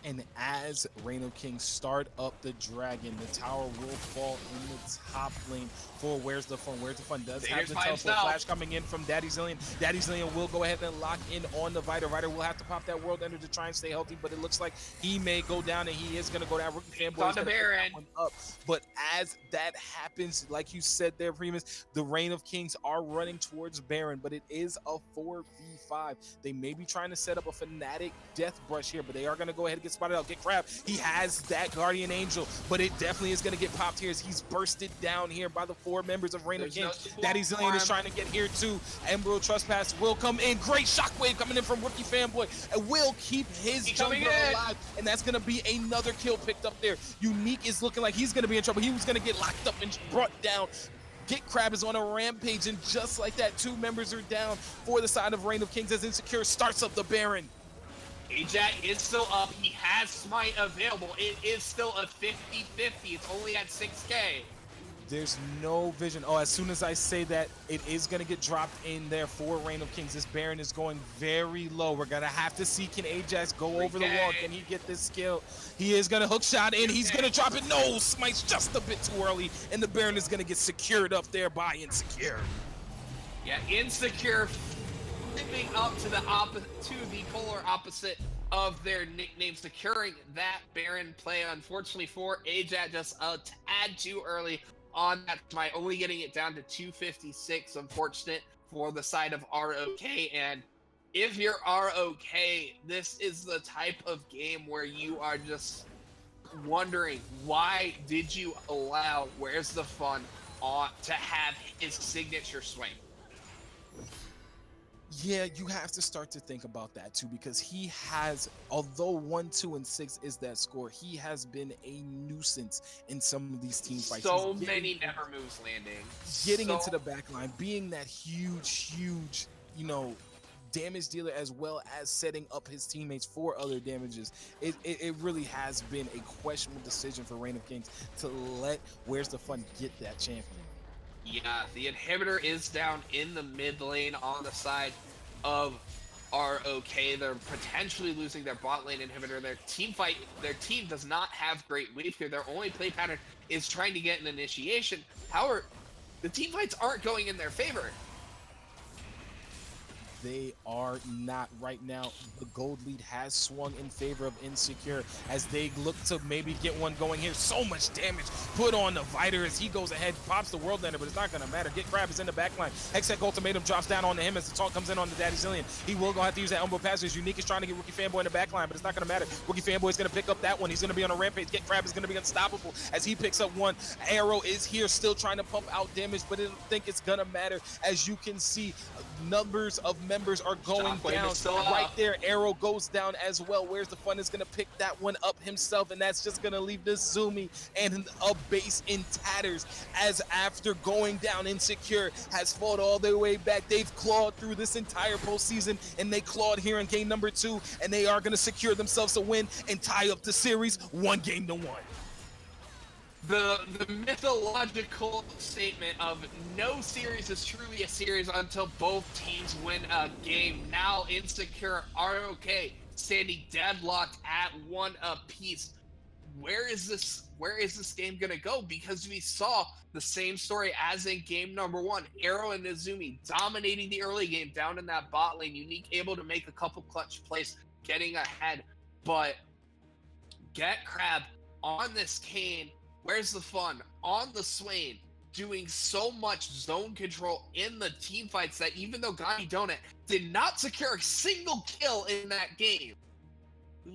And as Reign of Kings start up the dragon, the tower will fall in the top lane for Where's the Fun. Where's the Fun does have the teleport flash coming in from Daddy Zillion. Daddy Zillion will go ahead and lock in on the Viter. Viter will have to pop that World Ender to try and stay healthy, but it looks like he may go down, and he is going to go down. Rookie Fanboy is going to pick that one up. But as that happens, like you said there, Primus, the Reign of Kings are running towards Baron, but it is a 4v5. They may be trying to set up a Fnatic Death Brush here, but they are going to go ahead and get spotted out. Get Crab, he has that Guardian Angel, but it definitely is going to get popped here as he's bursted down here by the 4 members of Reign of Kings. Daddy Zillion is trying to get here too. Emerald Trespass will come in. Great shockwave coming in from Rookie Fanboy, and will keep his jungler alive, and that's going to be another kill picked up there. Unique is looking like he's going to be in trouble. He was going to get locked up and brought down. Get Crab is on a rampage, and just like that, 2 members are down for the side of Reign of Kings as Insecure starts up the Baron. Ajax is still up. He has Smite available. It is still a 50-50. It's only at 6k. There's no vision. Oh, as soon as I say that, it is going to get dropped in there for Reign of Kings. This Baron is going very low. We're going to have to see, can Ajax go over the wall? Can he get this skill? He is going to hook shot in. He's going to drop it. No, Smite's just a bit too early, and the Baron is going to get secured up there by Insecure. Yeah, Insecure flipping up to the polar opposite of their nickname, securing that Baron play. Unfortunately for Ajax, just a tad too early on that Smite, only getting it down to 256. Unfortunate for the side of ROK. And if you're ROK, this is the type of game where you are just wondering, why did you allow Where's the Fun to have his signature swing? Yeah, you have to start to think about that too, because he has, although 1, 2, and 6 is that score, he has been a nuisance in some of these team fights. So many never moves landing. Getting into the back line, being that huge, damage dealer, as well as setting up his teammates for other damages. It really has been a questionable decision for Reign of Kings to let Where's the Fun get that champion. Yeah, the inhibitor is down in the mid lane on the side of ROK. They're potentially losing their bot lane inhibitor. Their team does not have great wave clear. Their only play pattern is trying to get an initiation. However, the team fights aren't going in their favor. They are not right now. The gold lead has swung in favor of Insecure as they look to maybe get one going here. So much damage put on the Viter as he goes ahead, pops the World Ender, but it's not going to matter. Get Crab is in the backline. Hextech Ultimatum drops down onto him as the talk comes in on the Daddy Zillion. He will go have to use that elbow pass. Unique is trying to get Rookie Fanboy in the backline, but it's not going to matter. Rookie Fanboy is going to pick up that one. He's going to be on a rampage. Get Crab is going to be unstoppable as he picks up one. Arrow is here still trying to pump out damage, but I don't think it's going to matter. As you can see, numbers of members are going Shockwave down. is still Right up. there, Arrow goes down as well. Where's the Fun is going to pick that one up himself, and that's just going to leave Nezumi and a base in tatters, as after going down, Insecure has fought all their way back. They've clawed through this entire postseason, and they clawed here in game number 2, and they are going to secure themselves a win and tie up the series 1-1. The mythological statement of no series is truly a series until both teams win a game. Now Insecure are okay, standing deadlocked at 1 apiece. Where is this game gonna go? Because we saw the same story as in game number 1. Arrow and Nezumi dominating the early game down in that bot lane. Unique able to make a couple clutch plays, getting ahead. But Get Crab on this Kane. Where's the Fun? On the Swain, doing so much zone control in the team fights that even though Gandhi Donut did not secure a single kill in that game,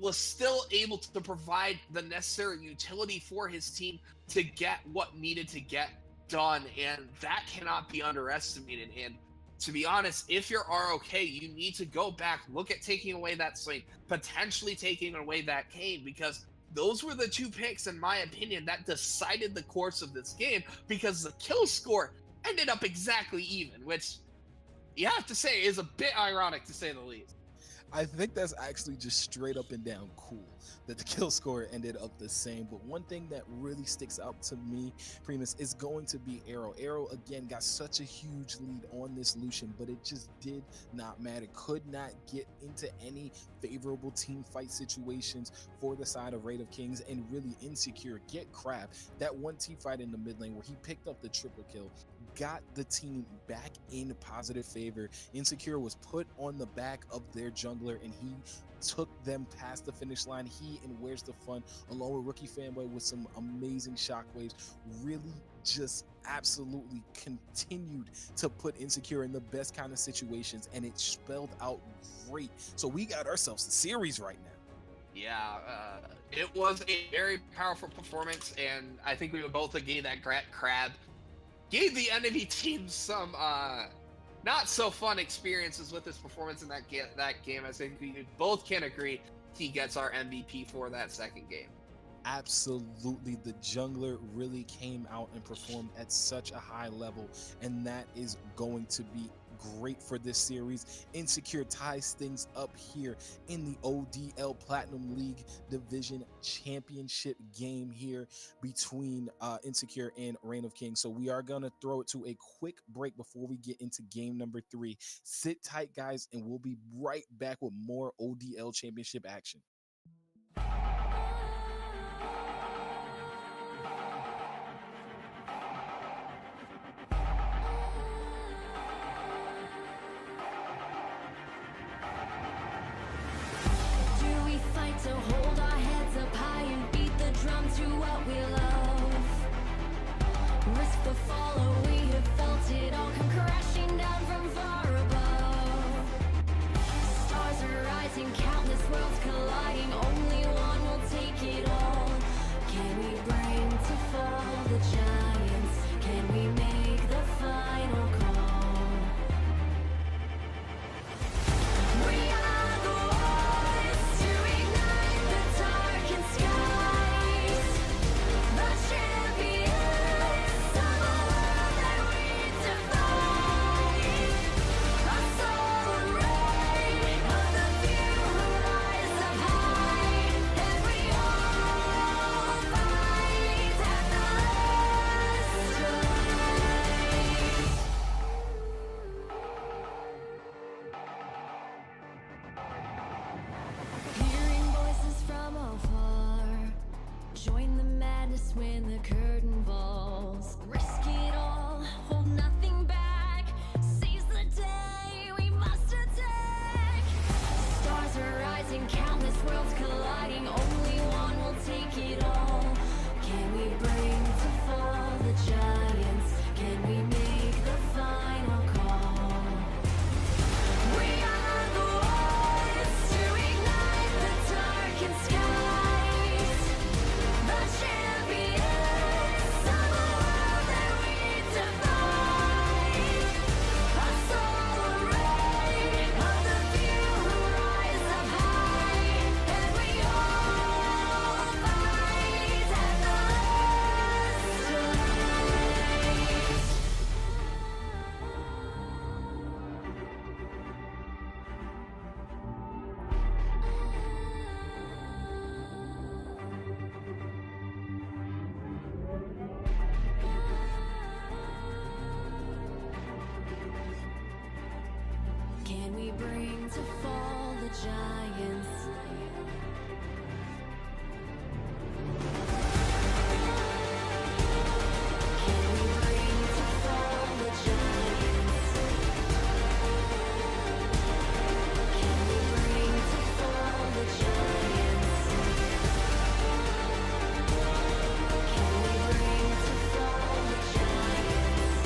was still able to provide the necessary utility for his team to get what needed to get done, and that cannot be underestimated. And to be honest, if you're ROK, you need to go back, look at taking away that Swain, potentially taking away that Kane, because those were the 2 picks, in my opinion, that decided the course of this game, because the kill score ended up exactly even, which you have to say is a bit ironic, to say the least. I think that's actually just straight up and down cool that the kill score ended up the same. But one thing that really sticks out to me, Primus, is going to be Arrow. Arrow, again, got such a huge lead on this Lucian, but it just did not matter. Could not get into any favorable team fight situations for the side of Raid of Kings, and really Insecure, Get Crab. That one team fight in the mid lane where he picked up the triple kill, got the team back in positive favor. Insecure was put on the back of their jungler, and he took them past the finish line. He and Where's the Fun, along with Rookie Fanboy, with some amazing shockwaves, really just absolutely continued to put Insecure in the best kind of situations, and it spelled out great. So we got ourselves a series right now. Yeah, it was a very powerful performance, and I think we would both agree that Crab gave the enemy team some not so fun experiences with his performance in that game. I think we both can agree he gets our MVP for that second game. Absolutely, the jungler really came out and performed at such a high level, and that is going to be great for this series. Insecure ties things up here in the ODL Platinum League Division Championship game here between Insecure and Reign of Kings. So we are going to throw it to a quick break before we get into game number 3. Sit tight, guys, and we'll be right back with more ODL Championship action. To hold our heads up high and beat the drum to what we love. Risk the fall, oh, we have felt it all come crashing down from far above. Stars are rising, countless worlds colliding. giants. Can we bring to fall the giants? Can we bring to fall the giants? Can we bring to fall the giants?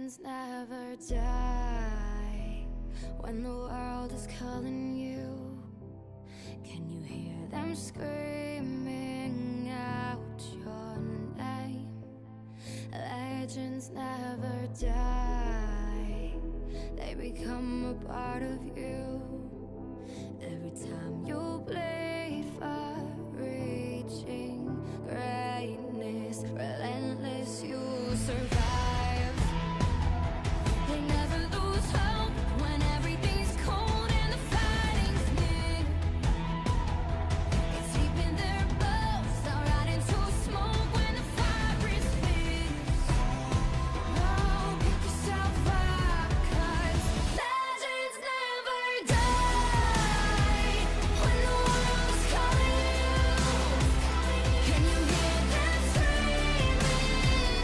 Legends never die. When the world is calling you, can you hear them screaming out your name? Legends never die. They become a part of you. Every time you bleed for reaching greatness, relentless, you survive. They never lose hope when everything's cold and the fighting's near. It's deep in their bones, they'll rot into smoke when the fire is fierce. Oh, pick yourself up, 'cause legends never die. When the world's calling you, can you hear them screaming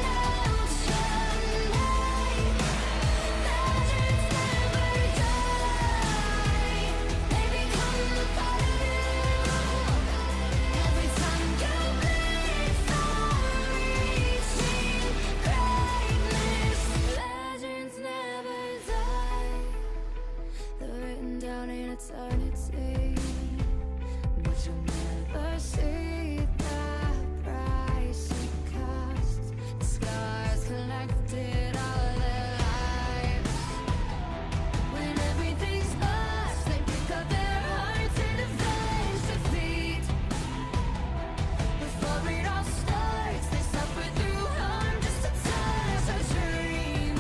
out your name? Legends never die. They become a part of you. Every time you bleed for reaching greatness, legends never die. They're written down in eternity, but you'll never see the price it costs. The scars collected all their lives. When everything's lost, they pick up their hearts and avenge defeat. Before it all starts, they suffer through harm just to touch a dream.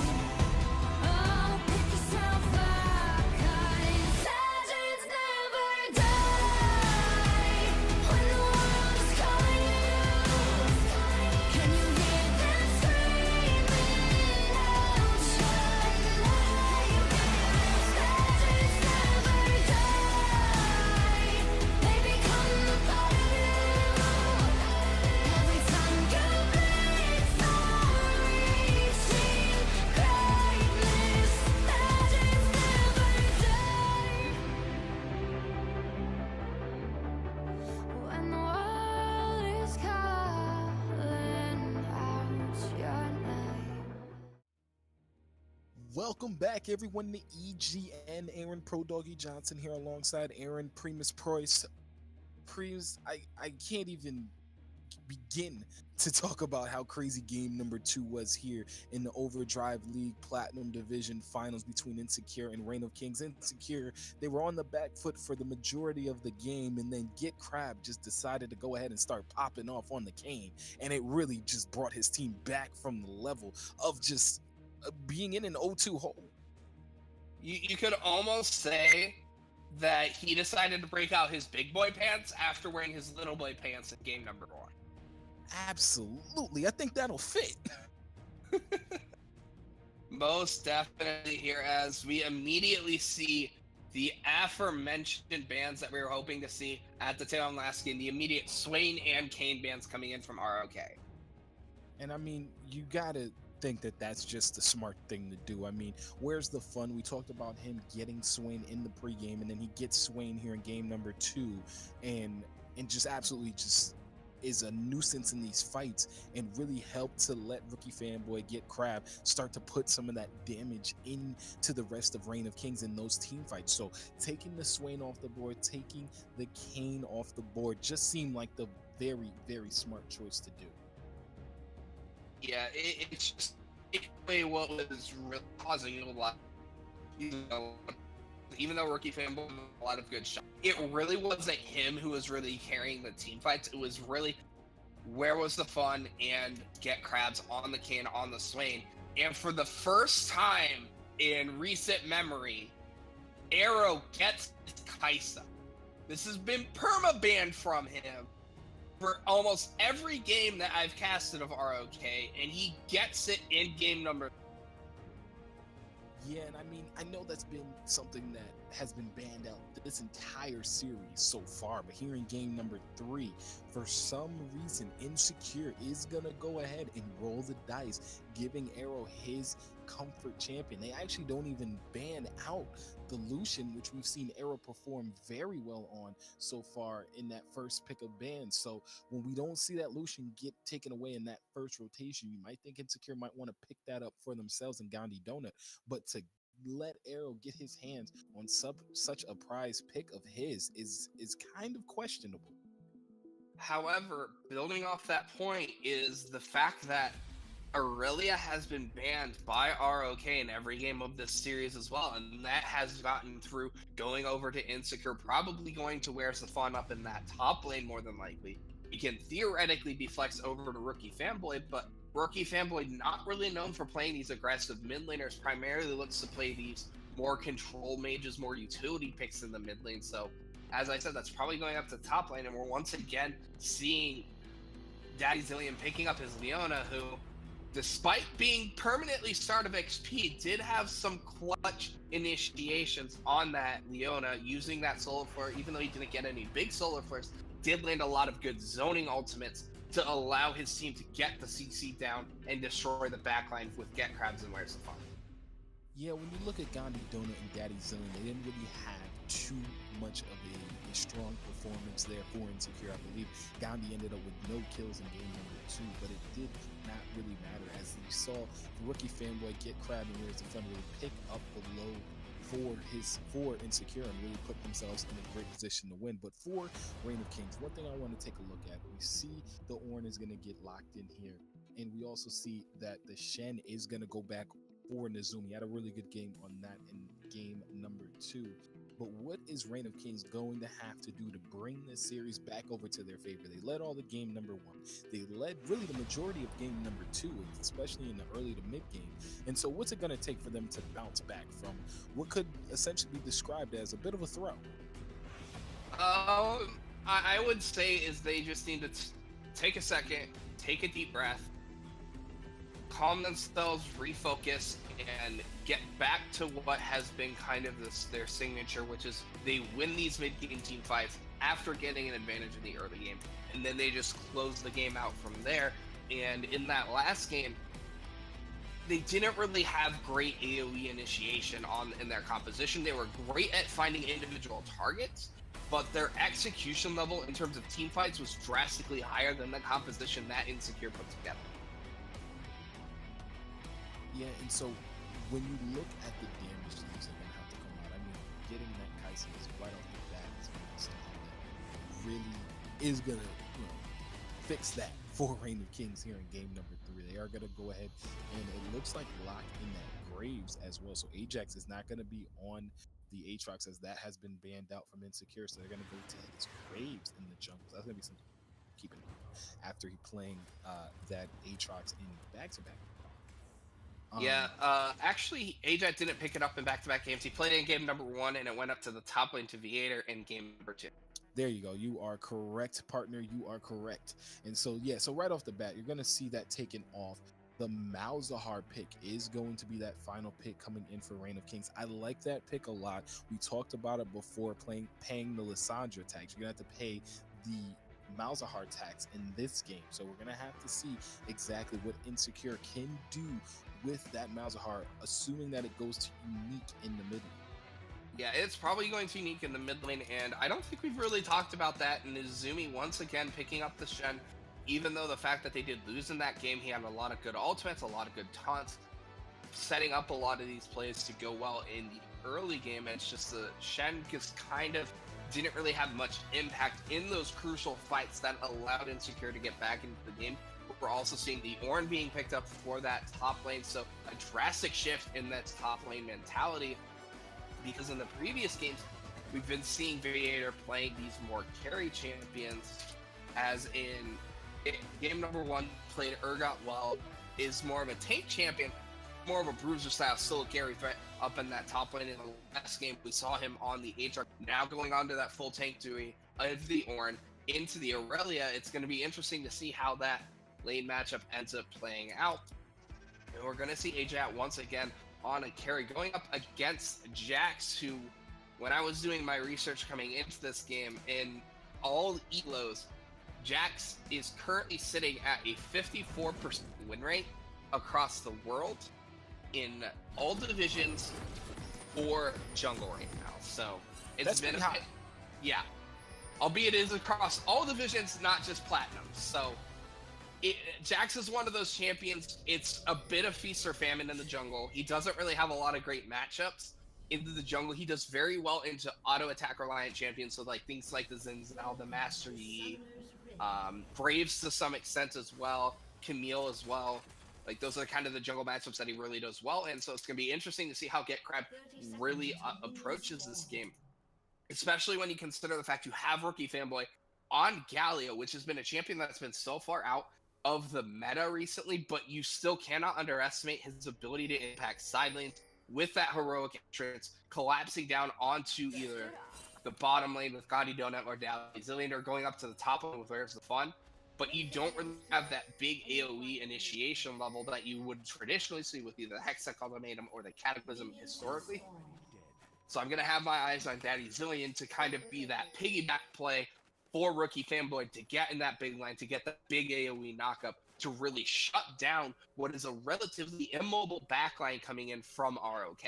Oh, pick yourself up, 'cause legends never die. When the world is calling you, can you hear them screaming out your name? Legends never die. They become a part of you. Every time you bleed for reaching greatness, legends never die. When the world is calling out your name. Welcome back, everyone, to EGN. Aaron Pro Doggy Johnson here alongside Aaron Primus Preuss. I can't even begin to talk about how crazy game number 2 was here in the Overdrive League Platinum Division Finals between Insecure and Reign of Kings. Insecure, they were on the back foot for the majority of the game, and then Get Crab just decided to go ahead and start popping off on the cane, and it really just brought his team back from the level of just being in an 0-2 hole. You could almost say that he decided to break out his big boy pants after wearing his little boy pants in game number 1. Absolutely, I think that'll fit. Most definitely here, as we immediately see the aforementioned bands that we were hoping to see at the tail end last game, the immediate Swain and Kane bands coming in from ROK. And I mean, you gotta think that that's just the smart thing to do. I mean, where's the fun? We talked about him getting Swain in the pregame, and then he gets Swain here in game number 2, and just absolutely just is a nuisance in these fights, and really helped to let Rookie Fanboy Get Crab start to put some of that damage into the rest of Reign of Kings in those team fights. So taking the Swain off the board, taking the Kane off the board, just seemed like the very, very smart choice to do. Yeah, it's just what was really causing a lot. Even though Rookie Fanboy had a lot of good shots, it really wasn't him who was really carrying the team fights. It was really where was the fun and Get Crabs on the Kane, on the Swain. And for the first time in recent memory, Arrow gets Kaisa. This has been perma-banned from him for almost every game that I've casted of ROK, and he gets it in game number. Yeah, and I mean, I know that's been something that has been banned out this entire series so far, but here in game number 3, for some reason, Insecure is gonna go ahead and roll the dice, giving Arrow his comfort champion. They actually don't even ban out the Lucian, which we've seen Arrow perform very well on so far in that first pick of bans. So when we don't see that Lucian get taken away in that first rotation, you might think Insecure might want to pick that up for themselves in Gandhi Donut, but to let Arrow get his hands on such a prize pick of his is kind of questionable. However, building off that point is the fact that Aurelia has been banned by ROK in every game of this series as well, and that has gotten through going over to Insecure, probably going to wear Safon up in that top lane more than likely. He can theoretically be flexed over to Rookie Fanboy, but Rookie Fanboy not really known for playing these aggressive mid laners, primarily looks to play these more control mages, more utility picks in the mid lane. So, as I said, that's probably going up to top lane, and we're once again seeing Daddy Zillion picking up his Leona, who, despite being permanently start of XP, did have some clutch initiations on that Leona using that solar flare. Even though he didn't get any big solar flares, did land a lot of good zoning ultimates to allow his team to get the CC down and destroy the backline with Get Crabs and Where's the Fun. Yeah, when you look at Gandhi Donut and Daddy Zillion, they didn't really have too much of a strong performance there for Insecure. I believe Gandhi ended up with no kills in game number 2, but it did not really matter, as you saw the Rookie Fanboy Get Crab and Where's the Fun really pick up the low for Insecure and really put themselves in a great position to win. But for Reign of Kings, one thing I want to take a look at, we see the Ornn is going to get locked in here, and we also see that the Shen is going to go back for Nezumi. He had a really good game on that in game number 2. But what is Reign of Kings going to have to do to bring this series back over to their favor? They led all the game number 1. They led really the majority of game number 2, especially in the early to mid game. And so what's it going to take for them to bounce back from what could essentially be described as a bit of a throw? I would say is they just need to take a second, take a deep breath, calm themselves, refocus, and get back to what has been kind of their signature, which is they win these mid-game team fights after getting an advantage in the early game, and then they just close the game out from there. And in that last game, they didn't really have great AoE initiation in their composition. They were great at finding individual targets, but their execution level in terms of team fights was drastically higher than the composition that Insecure put together. Yeah, and so when you look at the damage teams that are going to have to come out, I mean, getting that Kaisen is right off the bat is going to be something that really is going to, fix that for Reign of Kings here in game number 3. They are going to go ahead, and it looks like lock in that Graves as well. So Ajax is not going to be on the Aatrox, as that has been banned out from Insecure. So they're going to go to his Graves in the jungle. That's going to be something to keep in mind after he playing that Aatrox in back-to-back. Actually, Ajax didn't pick it up in back-to-back games. He played it in game number 1, and it went up to the top lane to Viator in game number 2. There you go. You are correct, partner. You are correct. And so, yeah, so right off the bat, you're going to see that taken off. The Malzahar pick is going to be that final pick coming in for Reign of Kings. I like that pick a lot. We talked about it before, paying the Lissandra tax. You're going to have to pay the Malzahar tax in this game. So we're going to have to see exactly what Insecure can do with that Malzahar, assuming that it goes to unique in the mid lane. Yeah, it's probably going to be unique in the mid lane, and I don't think we've really talked about that. And Izumi once again picking up the Shen, even though the fact that they did lose in that game, he had a lot of good ultimates, a lot of good taunts, setting up a lot of these plays to go well in the early game. And it's just the Shen just kind of didn't really have much impact in those crucial fights that allowed Insecure to get back into the game. We're also seeing the Ornn being picked up for that top lane, so a drastic shift in that top lane mentality, because in the previous games, we've been seeing Viator playing these more carry champions, as in game number 1, played Urgot well, is more of a tank champion, more of a bruiser style, still a carry threat up in that top lane. In the last game, we saw him on the Aatrox, now going on to that full tank duty of the Ornn into the Aurelia. It's going to be interesting to see how that lane matchup ends up playing out. And we're going to see Ajax once again on a carry going up against Jax, who, when I was doing my research coming into this game, in all elos, Jax is currently sitting at a 54% win rate across the world. in all divisions for jungle right now. So it's That's been pretty high. yeah. Albeit it is across all divisions, not just platinum. So Jax is one of those champions. It's a bit of feast or famine in the jungle. He doesn't really have a lot of great matchups into the jungle. He does very well into auto attack reliant champions, so like things like the Zinzao, the Master Yi, Braves to some extent as well, Camille as well. Like those are kind of the jungle matchups that he really does well in. So it's gonna be interesting to see how Get Crab really approaches this game, especially when you consider the fact you have Rookie Fanboy on Galio, which has been a champion that's been so far out of the meta recently, but you still cannot underestimate his ability to impact side lanes with that heroic entrance, collapsing down onto either the bottom lane with Gotti Donut or Dally Zillion, or going up to the top lane with Where's the Fun. But you don't really have that big AoE initiation level that you would traditionally see with either the Hextech Ultimatum or the Cataclysm historically. So I'm going to have my eyes on Daddy Zillion to kind of be that piggyback play for Rookie Fanboy to get in that big line, to get that big AoE knockup, to really shut down what is a relatively immobile backline coming in from ROK.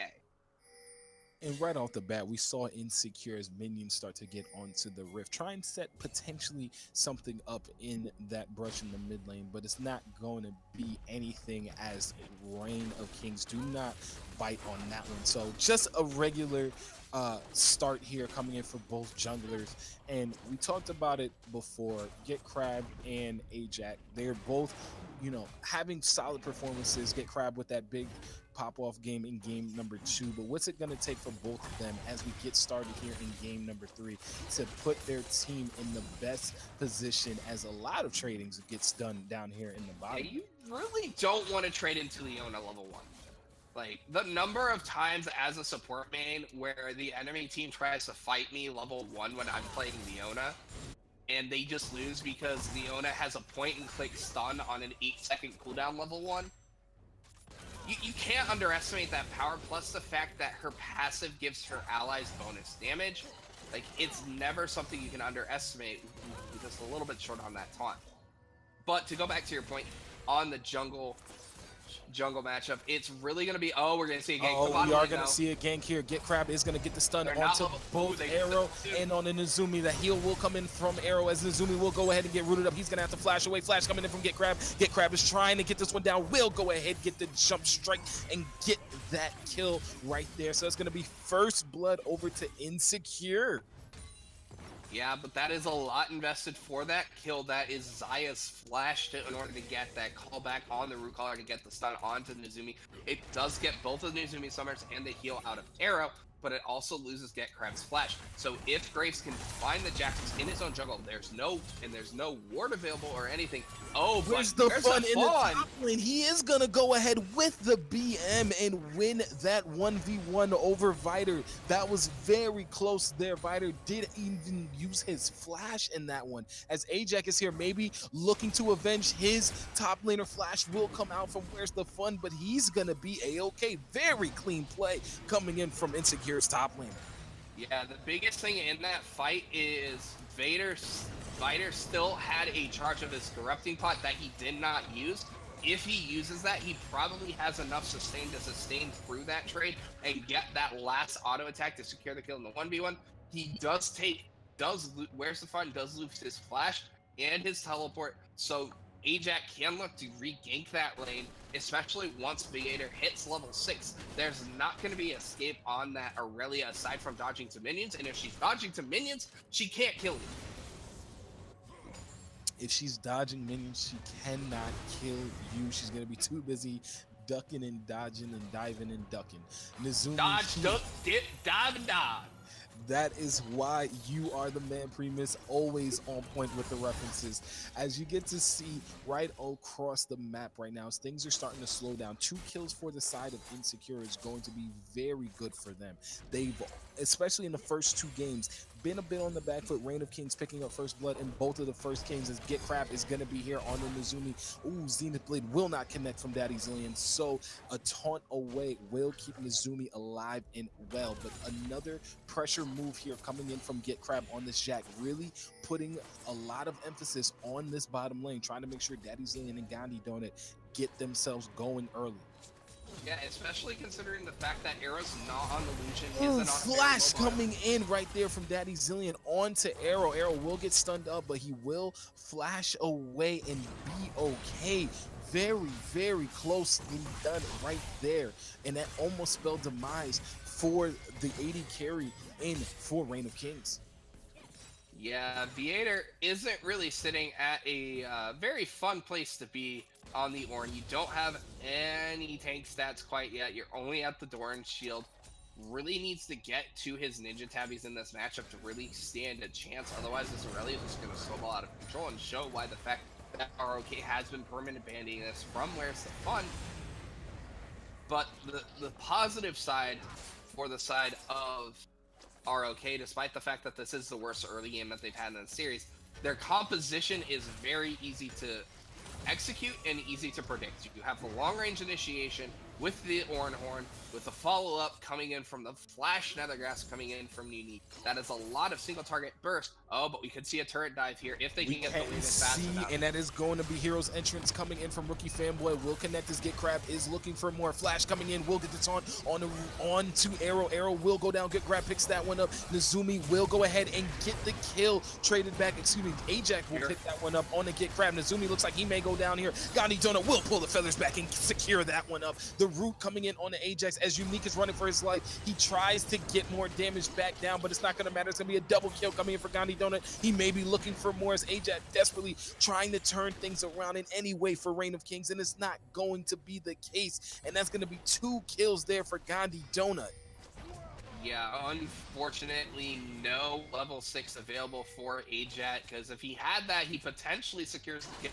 And right off the bat, we saw Insecure's minions start to get onto the rift, try and set potentially something up in that brush in the mid lane, but it's not going to be anything as Reign of Kings do not bite on that one. So just a regular start here coming in for both junglers. And we talked about it before, Get Crab and Ajax, they're both, you know, having solid performances. Get Crab with that big pop-off game in game number 2, but what's it going to take for both of them as we get started here in game number 3 to put their team in the best position, as a lot of tradings gets done down here in the bottom? Yeah, you really don't want to trade into Leona level 1. Like, the number of times as a support main where the enemy team tries to fight me level 1 when I'm playing Leona, and they just lose because Leona has a point-and-click stun on an 8-second cooldown level 1. You can't underestimate that power, plus the fact that her passive gives her allies bonus damage. Like, it's never something you can underestimate. We're just a little bit short on that taunt. But to go back to your point on the jungle matchup, it's really going to be, we're going to see a gank. Oh, we are going to see a gank here. Get Crab is going to get the stun onto both Arrow and on the Nezumi. The heal will come in from Arrow as Nezumi will go ahead and get rooted up. He's going to have to flash away. Flash coming in from Get Crab. Get Crab is trying to get this one down. Will go ahead, get the jump strike, and get that kill right there. So it's going to be first blood over to Insecure. Yeah, but that is a lot invested for that kill. That is Zaya's flash in order to get that callback on the root caller to get the stun onto Nezumi. It does get both of the Nezumi summers and the heal out of Arrow, but it also loses Get Crab's flash. So if Graves can find the Jaxus in his own jungle, there's no ward available or anything. Oh, where's the fun in the top lane? He is gonna go ahead with the BM and win that 1v1 over Vider. That was very close there. Vider did even use his flash in that one. As Ajax is here, maybe looking to avenge his top laner. Flash will come out from Where's the Fun, but he's gonna be a-okay. Very clean play coming in from Insecure's top laner. Yeah, the biggest thing in that fight is Vider still had a charge of his Corrupting Pot that he did not use. If he uses that, he probably has enough sustain to sustain through that trade and get that last auto attack to secure the kill in the 1v1. He Where's the Fun does lose his flash and his teleport, so Ajax can look to re-gank that lane, especially once Vader hits level 6. There's not going to be escape on that Aurelia aside from dodging to minions, and if she's dodging to minions, she can't kill you. If she's dodging minions, she cannot kill you. She's going to be too busy ducking and dodging and diving and ducking. Nezumi, dodge, duck, dip, dive, and dodge. That is why you are the man, Primus, always on point with the references. As you get to see right across the map right now, as things are starting to slow down. 2 kills for the side of Insecure is going to be very good for them. They've, especially in the first 2 games, been a bit on the back foot. Reign of Kings picking up first blood in both of the first games, as Get Crab is going to be here on the Nezumi. Ooh, Zenith Blade will not connect from Daddy Zillion, so a taunt away will keep Nezumi alive and well. But another pressure move here coming in from Get Crab on this Jack, really putting a lot of emphasis on this bottom lane, trying to make sure Daddy Zillion and Gandhi Donut get themselves going early. Yeah, especially considering the fact that Arrow's not on the Legion, Ooh, isn't on flash Mobile. coming in right there from Daddy Zillion onto Arrow. Arrow will get stunned up, but he will flash away and be okay. Very, very closely done right there. And that almost spelled demise for the 80 carry in for Reign of Kings. Yeah, Viator isn't really sitting at a very fun place to be on the Ornn. You don't have any tank stats quite yet. You're only at the Doran shield. Really needs to get to his Ninja Tabbies in this matchup to really stand a chance. Otherwise, this Aurelia is just going to snowball out of control and show why the fact that ROK has been permanent banning this from Where's the Fun. But the positive side for the side of ROK, despite the fact that this is the worst early game that they've had in the series, their composition is very easy to execute and easy to predict. You have the long range initiation with the Ornn Horn, with the follow-up coming in from the Flash Nethergrass coming in from Unique. That is a lot of single target burst. Oh, but we could see a turret dive here if they can get the lead in fast enough. And that is going to be Hero's entrance coming in from Rookie Fanboy. Will connect his Get Crab, is looking for more. Flash coming in, will get this on to Arrow. Arrow will go down, Get Crab picks that one up. Nazumi will go ahead and get the kill. Traded back, excuse me, Ajax will pick that one up on the Get Crab. Nazumi looks like he may go down here. Gandhi Donut will pull the feathers back and secure that one up. The root coming in on the Ajax as Unique is running for his life. He tries to get more damage back down, but it's not going to matter. It's going to be a double kill coming in for Gandhi Donut. He may be looking for more as Ajax desperately trying to turn things around in any way for Reign of Kings, and it's not going to be the case. And that's going to be 2 kills there for Gandhi Donut. Yeah, unfortunately, no level 6 available for Ajax, because if he had that, he potentially secures the get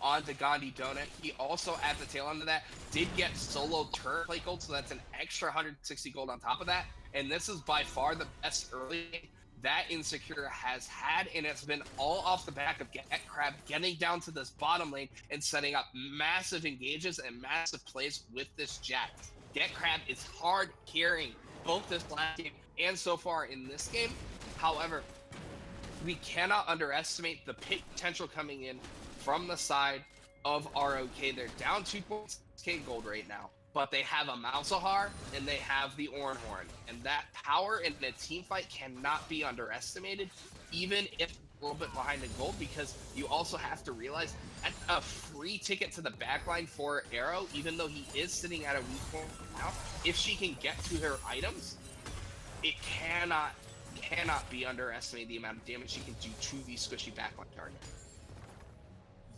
onto Gandhi Donut. He also, at the tail end of that, did get solo turret plate gold, so that's an extra 160 gold on top of that. And this is by far the best early that Insecure has had, and it's been all off the back of Get Crab getting down to this bottom lane and setting up massive engages and massive plays with this Jack. Get Crab is hard carrying both this last game and so far in this game. However, we cannot underestimate the pick potential coming in from the side of ROK. They're down 2.6k gold right now, but they have a Malzahar and they have the Ornn Horn, and that power in a team fight cannot be underestimated, even if a little bit behind in gold, because you also have to realize that's a free ticket to the backline for Arrow. Even though he is sitting at a weak point now, if she can get to her items, it cannot be underestimated the amount of damage she can do to the squishy backline target.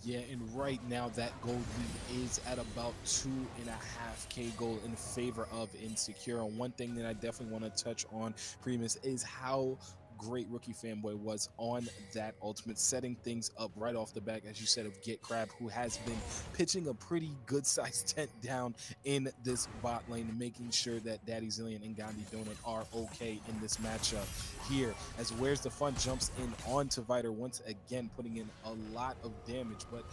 Yeah, and right now that gold lead is at about 2.5k gold in favor of Insecure. And one thing that I definitely want to touch on, Primus, is how great Rookie Fanboy was on that ultimate, setting things up right off the back, as you said, of Get Crab, who has been pitching a pretty good sized tent down in this bot lane, making sure that Daddy Zillion and Gandhi Donut are okay in this matchup here, as Where's the Fun jumps in onto Viter, once again putting in a lot of damage. But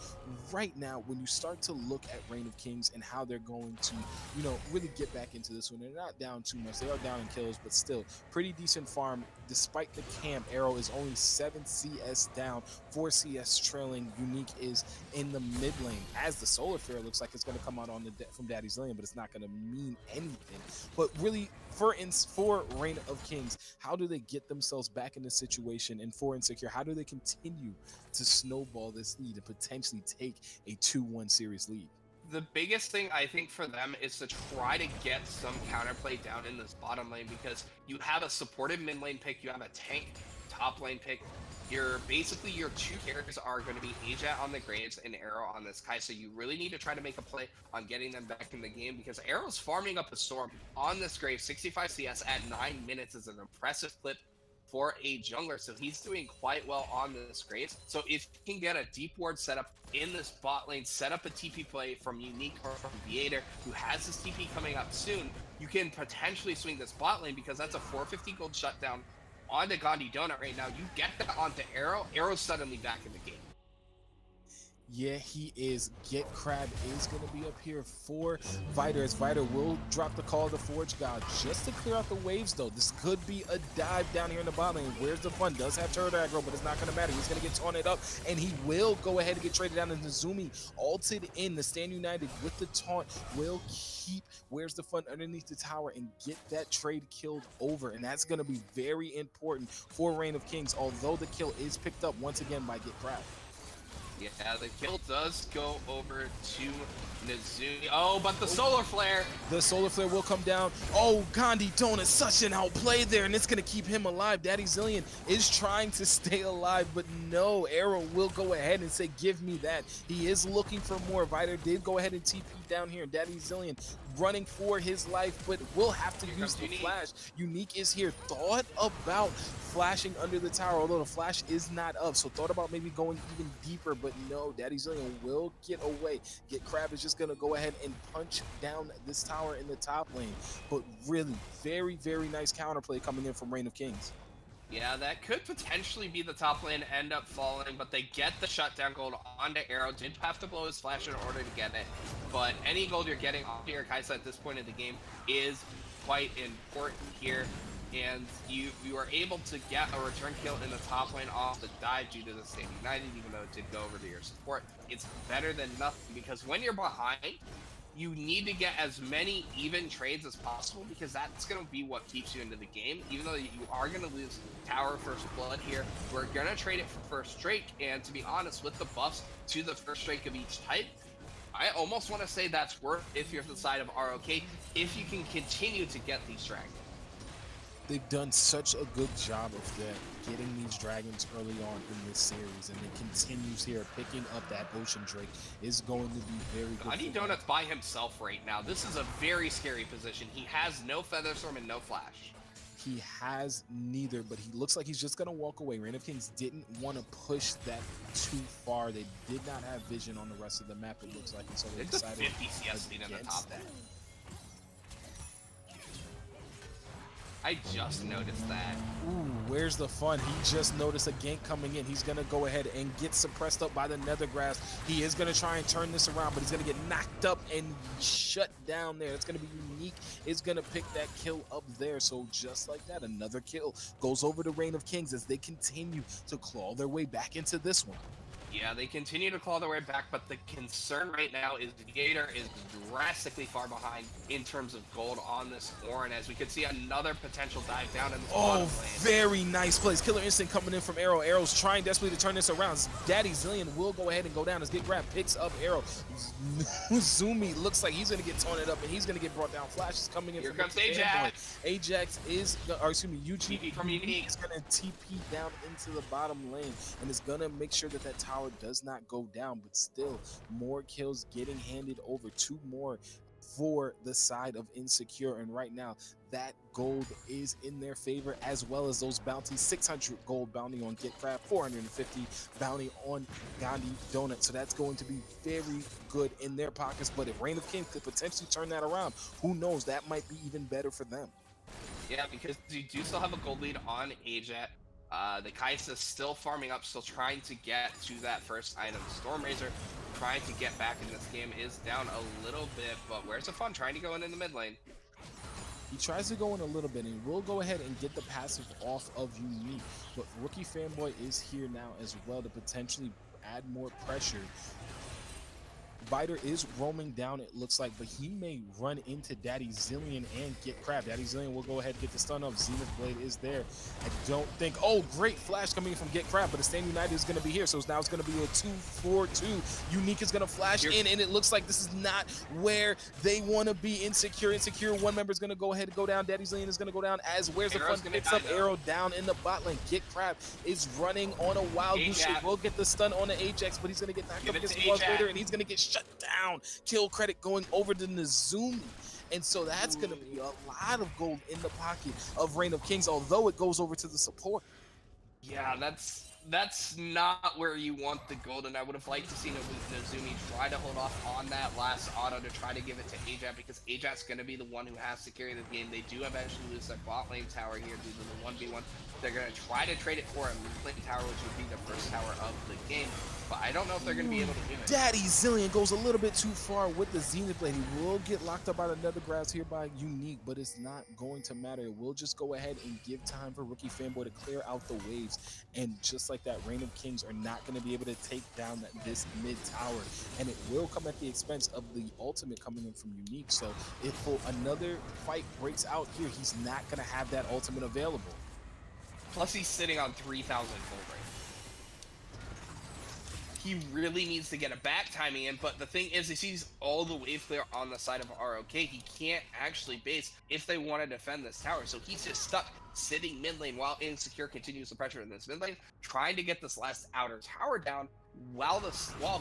right now, when you start to look at Reign of Kings and how they're going to, you know, really get back into this one, they're not down too much. They are down in kills, but still pretty decent farm. Despite the camp, Arrow is only 7 CS down, 4 CS trailing. Unique is in the mid lane, as the Solar Flare looks like it's going to come out on the from Daddy Zillion, but it's not going to mean anything. But really, for Reign of Kings, how do they get themselves back in this situation? And for Insecure, how do they continue to snowball this lead and potentially take a 2-1 series lead? The biggest thing I think for them is to try to get some counterplay down in this bottom lane, because you have a supportive mid lane pick, you have a tank top lane pick. Basically your 2 characters are going to be Aja on the Graves and Arrow on this Kai, so you really need to try to make a play on getting them back in the game, because Arrow's farming up a Storm on this Graves. 65 CS at 9 minutes is an impressive clip for a jungler, so he's doing quite well on this Graves. So if you can get a deep ward setup in this bot lane, set up a TP play from Unique or from Viator, who has this TP coming up soon, you can potentially swing this bot lane, because that's a 450 gold shutdown onto Gandhi Donut right now. You get that onto Arrow, Arrow's suddenly back in the game. Yeah, he is. Get Crab is going to be up here for Viter, as Viter will drop the Call of the Forge God just to clear out the waves, though. This could be a dive down here in the bot lane. Where's the fun? Does have turret aggro, but it's not going to matter. He's going to get taunted up, and he will go ahead and get traded down. And Nazumi ulted in. The Stand United with the taunt will keep Where's the Fun underneath the tower and get that trade killed over. And that's going to be very important for Reign of Kings, although the kill is picked up once again by Get Crab. Yeah, the kill does go over to Nazumi. Oh, but the solar flare. The solar flare will come down. Oh, Gandhi Donut, such an outplay there, and it's going to keep him alive. Daddy Zillion is trying to stay alive, but no, Arrow will go ahead and say, give me that. He is looking for more. Viter did go ahead and TP down here, and Daddy Zillion running for his life, but will have to use the flash. Unique is here. Thought about flashing under the tower, although the flash is not up, so thought about maybe going even deeper, but no, Daddy Zillion will get away. Get Crab is just gonna go ahead and punch down this tower in the top lane, but really very, very nice counterplay coming in from Reign of Kings. Yeah, that could potentially be the top lane, end up falling, but they get the shutdown gold onto Arrow. Did have to blow his flash in order to get it, but any gold you're getting onto your Kaisa at this point in the game is quite important here. And you are able to get a return kill in the top lane off the dive due to the Stand United, even though it did go over to your support. It's better than nothing, because when you're behind, you need to get as many even trades as possible, because that's going to be what keeps you into the game. Even though you are going to lose tower first blood here, we're going to trade it for first strike, and to be honest, with the buffs to the first strike of each type, I almost want to say that's worth if you're the side of ROK, if you can continue to get these dragons. They've done such a good job of getting these dragons early on in this series, and it continues here. Picking up that Ocean Drake is going to be very good. Gandhi Donut's by himself right now. This is a very scary position. He has no Feather Storm and no Flash. He has neither, but he looks like he's just going to walk away. Reign of Kings didn't want to push that too far. They did not have vision on the rest of the map, it looks like, and so they decided a 50 CS lead in the top that. I just noticed that. Ooh, where's the fun? He just noticed a gank coming in. He's going to go ahead and get suppressed up by the Nethergrass. He is going to try and turn this around, but he's going to get knocked up and shut down there. It's going to be Unique. It's going to pick that kill up there. So just like that, another kill goes over to Reign of Kings as they continue to claw their way back into this one. Yeah, they continue to claw their way back, but the concern right now is Gator is drastically far behind in terms of gold on this Orin, as we could see another potential dive down in the bottom lane. Very nice plays. Killer Instinct coming in from Arrow. Arrow's trying desperately to turn this around. Daddy Zillion will go ahead and go down as Get Grab picks up Arrow. Zumi looks like he's going to get taunted up, and he's going to get brought down. Flash is coming in. Here from comes Ajax. Ajax is, or excuse me, Eugene from Unique is going to TP down into the bottom lane, and is going to make sure that that tower does not go down, but still more kills getting handed over. 2 more for the side of Insecure, and right now that gold is in their favor, as well as those bounties. 600 gold bounty on Get Crab, 450 bounty on Gandhi Donut, so that's going to be very good in their pockets. But if Reign of Kings could potentially turn that around, who knows, that might be even better for them. Yeah, because you do still have a gold lead on Ajax. The Kaisa still farming up, still trying to get to that first item. Stormrazor trying to get back in this game is down a little bit, but where's the fun? Trying to go in the mid lane. He tries to go in a little bit, and we'll go ahead and get the passive off of Unique. But Rookie Fanboy is here now as well to potentially add more pressure. Viter is roaming down, it looks like, but he may run into Daddy Zillion and Get Crab. Daddy Zillion will go ahead and get the stun up. Zenith Blade is there. I don't think... Oh, great flash coming in from Get Crab, but the Stand United is going to be here, so now it's going to be a 2-4-2. Unique is going to flash in, and it looks like this is not where they want to be. Insecure, one member is going to go ahead and go down. Daddy Zillion is going to go down as Where's the Fun picks up Arrow down in the bot lane. Get Crab is running on a wild goose chase. Will get the stun on the Ajax, but he's going to get knocked up against the Walls later, and he's going to get shut down. Kill credit going over to Nazumi. And so that's going to be a lot of gold in the pocket of Reign of Kings, although it goes over to the support. Yeah, that's that's not where you want the gold, and I would have liked to see Nozumi try to hold off on that last auto to try to give it to Ajat, because Ajat's going to be the one who has to carry the game. They do eventually lose their bot lane tower here due to the 1v1. They're going to try to trade it for a mid lane tower, which would be the first tower of the game, but I don't know if they're going to be able to do it. Daddy Zillion goes a little bit too far with the Zenith Blade. He will get locked up by another grabs here by Unique, but it's not going to matter. It will just go ahead and give time for Rookie Fanboy to clear out the waves. And just like that, Reign of Kings are not going to be able to take down this mid tower. And it will come at the expense of the ultimate coming in from Unique. So if another fight breaks out here, he's not going to have that ultimate available. Plus, he's sitting on 3,000 gold right now. He really needs to get a back timing in, but the thing is he sees all the wave clear on the side of ROK. He can't actually base if they want to defend this tower, so he's just stuck sitting mid lane while Insecure continues the pressure in this mid lane, trying to get this last outer tower down while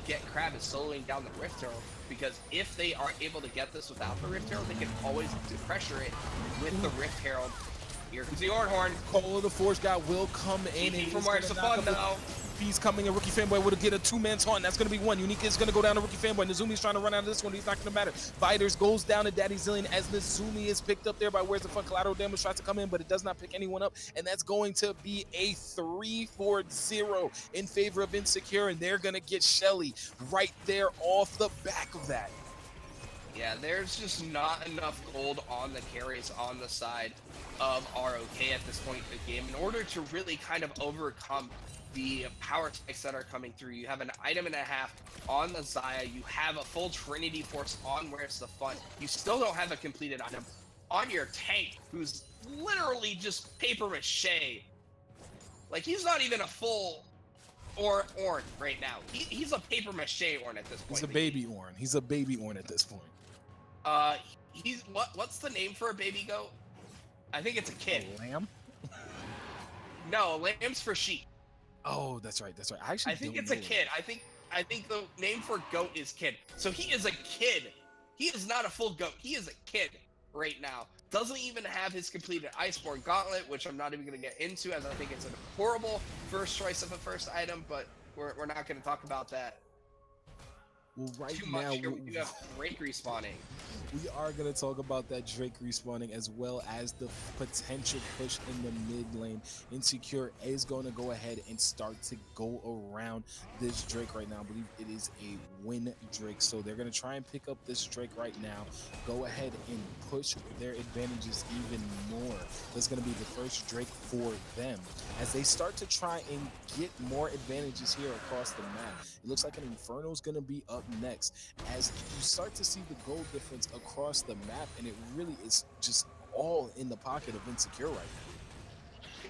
Get Crab is soloing down the Rift Herald, because if they are able to get this without the Rift Herald, they can always pressure it with the Rift Herald. Here comes the Ornhorn. Call of the Forge God will come in. And from where it's fun though. He's coming in. Rookie Fanboy would get a two-man taunt. That's going to be one. Unique is going to go down to Rookie Fanboy. Nazumi's trying to run out of this one. He's not going to matter. Viters goes down to Daddy Zillion as Nazumi is picked up there by Where's the Fun. Collateral Damage tries to come in, but it does not pick anyone up. And that's going to be a 3-4-0 in favor of Insecure. And they're going to get Shelly right there off the back of that. Yeah, there's just not enough gold on the carries on the side of ROK at this point in the game in order to really kind of overcome the power attacks that are coming through. You have an item and a half on the Xayah. You have a full Trinity Force on Where's the Fun. You still don't have a completed item on your tank, who's literally just paper mache. Like, he's not even a full Ornn right now. He's a paper mache Ornn at this point. He's a baby Ornn. He's a baby Ornn at this point. He's what's the name for a baby goat? I think it's a kid. A lamb? No, lamb's for sheep. Oh, that's right. That's right. I think it's a kid. I think the name for goat is kid. So he is a kid. He is not a full goat. He is a kid right now. Doesn't even have his completed Iceborne Gauntlet, which I'm not even going to get into, as I think it's a horrible first choice of a first item, but we're not going to talk about that. Well, right Too now, much here. We have Drake respawning. We are going to talk about that Drake respawning as well as the potential push in the mid lane. Insecure is going to go ahead and start to go around this Drake right now. I believe it is a win Drake. So they're going to try and pick up this Drake right now. Go ahead and push their advantages even more. That's going to be the first Drake for them as they start to try and get more advantages here across the map. It looks like an Inferno is going to be up next as you start to see the gold difference across the map, and it really is just all in the pocket of Insecure right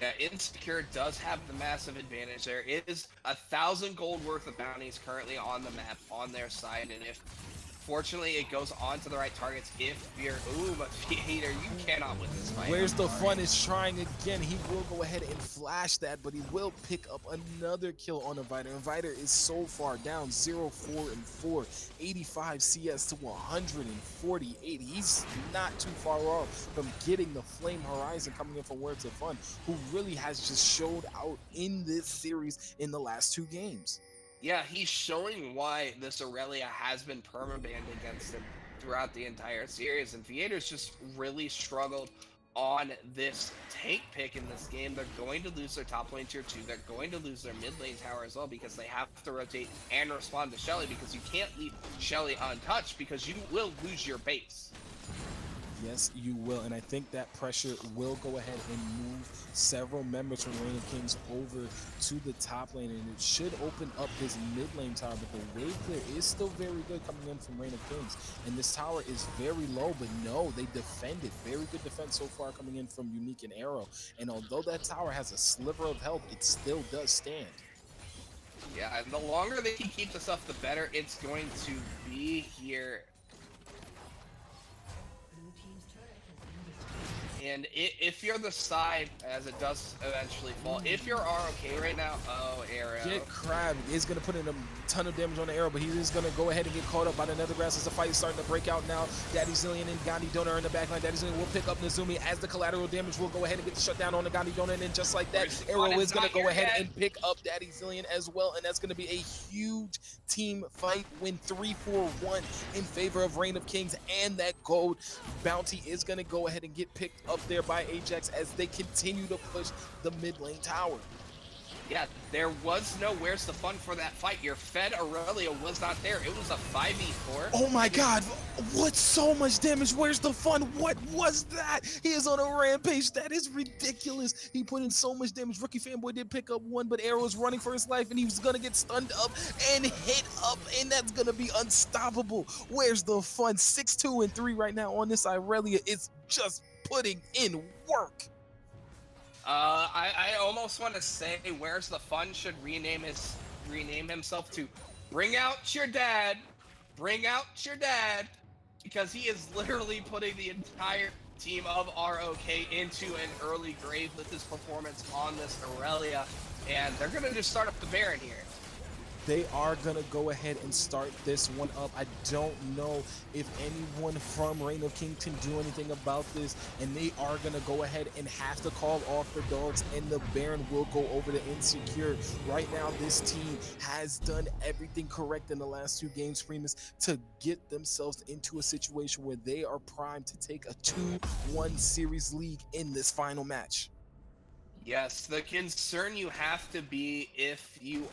now. Yeah, Insecure does have the massive advantage. There is 1,000 gold worth of bounties currently on the map on their side, and if fortunately it goes on to the right targets, if you're but Hater, you cannot win this fight. Where's the Fun is trying again. He will go ahead and flash that, but he will pick up another kill on Inviter. Inviter is so far down, 0-4-4, 85 CS to 148. He's not too far off from getting the Flame Horizon coming in from Where's the Fun, who really has just showed out in this series in the last 2 games. Yeah, he's showing why this Aurelia has been permabanned against him throughout the entire series, and Viator's just really struggled on this tank pick in this game. They're going to lose their top lane tier 2. They're going to lose their mid lane tower as well, because they have to rotate and respond to Shelly, because you can't leave Shelly untouched, because you will lose your base. Yes, you will, and I think that pressure will go ahead and move several members from Reign of Kings over to the top lane, and it should open up this mid lane tower, but the wave clear is still very good coming in from Reign of Kings, and this tower is very low, but no, they defended. Very good defense so far coming in from Unique and Arrow, and although that tower has a sliver of health, it still does stand. Yeah, and the longer they keep this up, the better it's going to be here. And if you're the side, as it does eventually fall, if you're ROK right now, oh, Arrow. Get Crab is going to put in a ton of damage on the Arrow, but he is going to go ahead and get caught up by the Nethergrass as the fight is starting to break out now. Daddy Zillion and Gandhi Donut are in the backline. Daddy Zillion will pick up Nezumi as the collateral damage will go ahead and get the shutdown on the Gandhi Donut, and just like that, Arrow is going to go ahead and pick up Daddy Zillion as well, and that's going to be a huge team fight win, 3-4-1 in favor of Reign of Kings, and that gold bounty is going to go ahead and get picked up there by Ajax as they continue to push the mid lane tower. Yeah, there was no where's the fun for that fight. Your Fed Aurelia was not there. It was a 5v4. Oh my god, what so much damage? Where's the fun? What was that? He is on a rampage. That is ridiculous. He put in so much damage. Rookie Fanboy did pick up one, but Arrow was running for his life and he was gonna get stunned up and hit up, and that's gonna be unstoppable. Where's the fun? 6-2 and 3 right now on this Aurelia. It's just putting in work. I almost want to say where's the fun should rename himself to Bring Out Your Dad. Bring Out Your Dad, because he is literally putting the entire team of ROK into an early grave with his performance on this Aurelia, and they're gonna just start up the Baron here. They are going to go ahead and start this one up. I don't know if anyone from Reign of King can do anything about this, and they are going to go ahead and have to call off the dogs, and the Baron will go over to Insecure. Right now, this team has done everything correct in the last 2 games, Primus, to get themselves into a situation where they are primed to take a 2-1 series lead in this final match. Yes, the concern you have to be if you're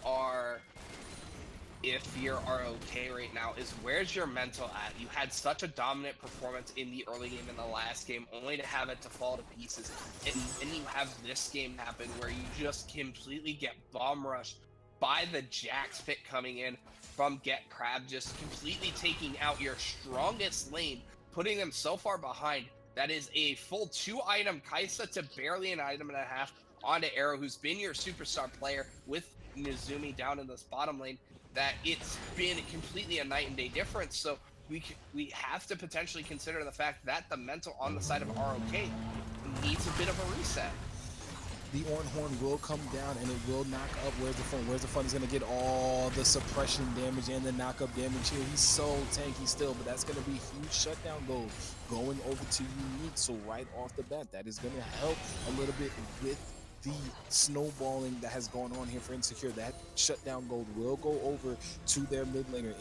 ROK right now is where's your mental at? You had such a dominant performance in the early game in the last game, only to have it to fall to pieces. And then you have this game happen where you just completely get bomb rushed by the Jax pick coming in from Get Crab, just completely taking out your strongest lane, putting them so far behind. That is a full 2-item Kaisa to barely an item and a half onto Arrow, who's been your superstar player with Nezumi down in this bottom lane, that it's been completely a night and day difference. So we have to potentially consider the fact that the mental on the side of ROK needs a bit of a reset. The Orange Horn will come down and it will knock up Where's the Fun. Where's the Fun is going to get all the suppression damage and the knockup damage here. He's so tanky still, but that's going to be huge shutdown gold going over to Unique. So right off the bat, that is going to help a little bit with the snowballing that has gone on here for Insecure. That shutdown gold will go over to their mid laner.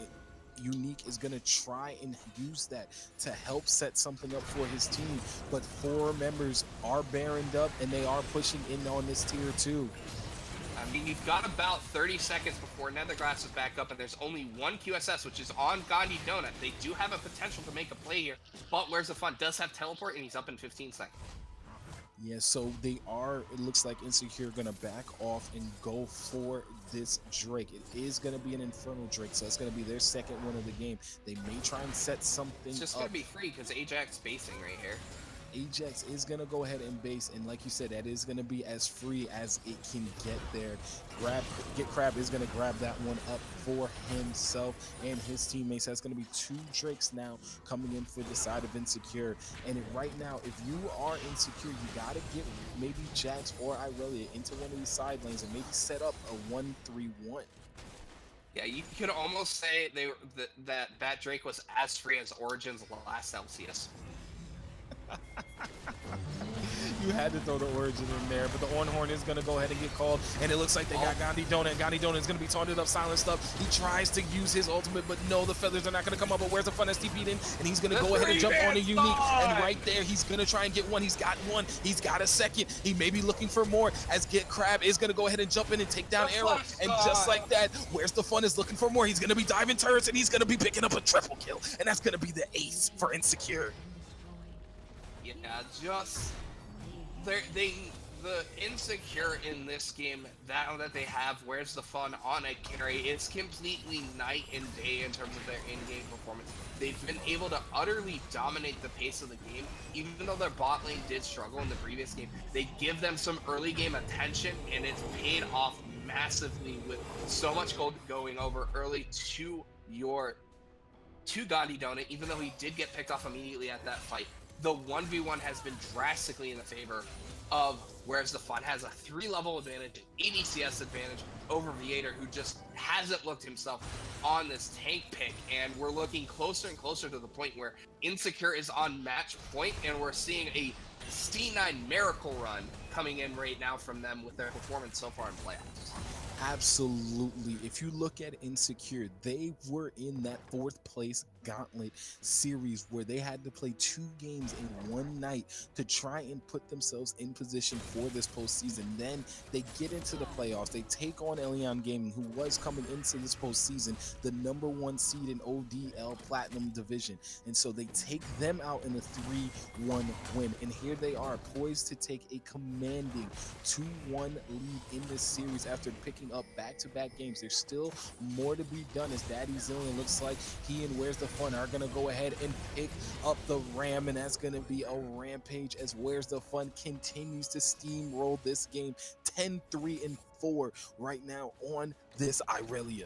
Unique is going to try and use that to help set something up for his team, but 4 members are baroned up and they are pushing in on this tier 2. I mean, you've got about 30 seconds before Nethergrass is back up, and there's only 1 QSS, which is on Gandhi Donut. They do have a potential to make a play here, but Where's the Fun does have teleport, and he's up in 15 seconds. Yeah, so they are, it looks like Insecure gonna back off and go for this Drake. It is gonna be an Infernal Drake, so that's gonna be their second win of the game. They may try and set something It's just up. gonna be free because Ajax basing right here. Ajax is going to go ahead and base, and like you said, that is going to be as free as it can get there. Get Crab is going to grab that one up for himself and his teammates. That's going to be 2 Drakes now coming in for the side of Insecure. And right now, if you are Insecure, you got to get maybe Jax or Irelia into one of these side lanes and maybe set up a 1-3-1. Yeah, you could almost say that Bat Drake was as free as Origin's last LCS. You had to throw the Origin in there, but the Ornhorn is going to go ahead and get called, and it looks like they got Gandhi Donut. Gandhi Donut is going to be taunted up, silenced up. He tries to use his ultimate, but no, the feathers are not going to come up, but Where's the Fun as TP'd in, and he's going to go ahead and jump on a Unique, and right there, he's going to try and get one. He's got one. He's got a second. He may be looking for more, as Get Crab is going to go ahead and jump in and take down Arrow, and just like that, Where's the Fun is looking for more. He's going to be diving turrets, and he's going to be picking up a triple kill, and that's going to be the ace for Insecure. Yeah, just the Insecure in this game, now that they have Where's the Fun on a carry, it's completely night and day in terms of their in-game performance. They've been able to utterly dominate the pace of the game, even though their bot lane did struggle in the previous game. They give them some early game attention, and it's paid off massively with so much gold going over early to Gandhi Donut, even though he did get picked off immediately at that fight. the 1v1 has been drastically in the favor of Where's the Fun. Has a 3-level advantage, ADCS advantage over Viator, who just hasn't looked himself on this tank pick. And we're looking closer and closer to the point where Insecure is on match point, and we're seeing a C9 miracle run coming in right now from them with their performance so far in playoffs. Absolutely. If you look at Insecure, they were in that 4th place gauntlet series where they had to play 2 games in one night to try and put themselves in position for this postseason. Then they get into the playoffs. They take on Elion Gaming, who was coming into this postseason the #1 seed in ODL Platinum Division. And so they take them out in a 3-1 win. And here they are, poised to take a commanding 2-1 lead in this series after picking up back-to-back games. There's still more to be done, as Daddy Zillion looks like he and Where's the Fun are going to go ahead and pick up the Ram, and that's going to be a rampage as Where's the Fun continues to steamroll this game 10-3-4 right now on this Irelia.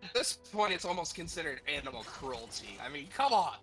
At this point, it's almost considered animal cruelty. I mean, come on.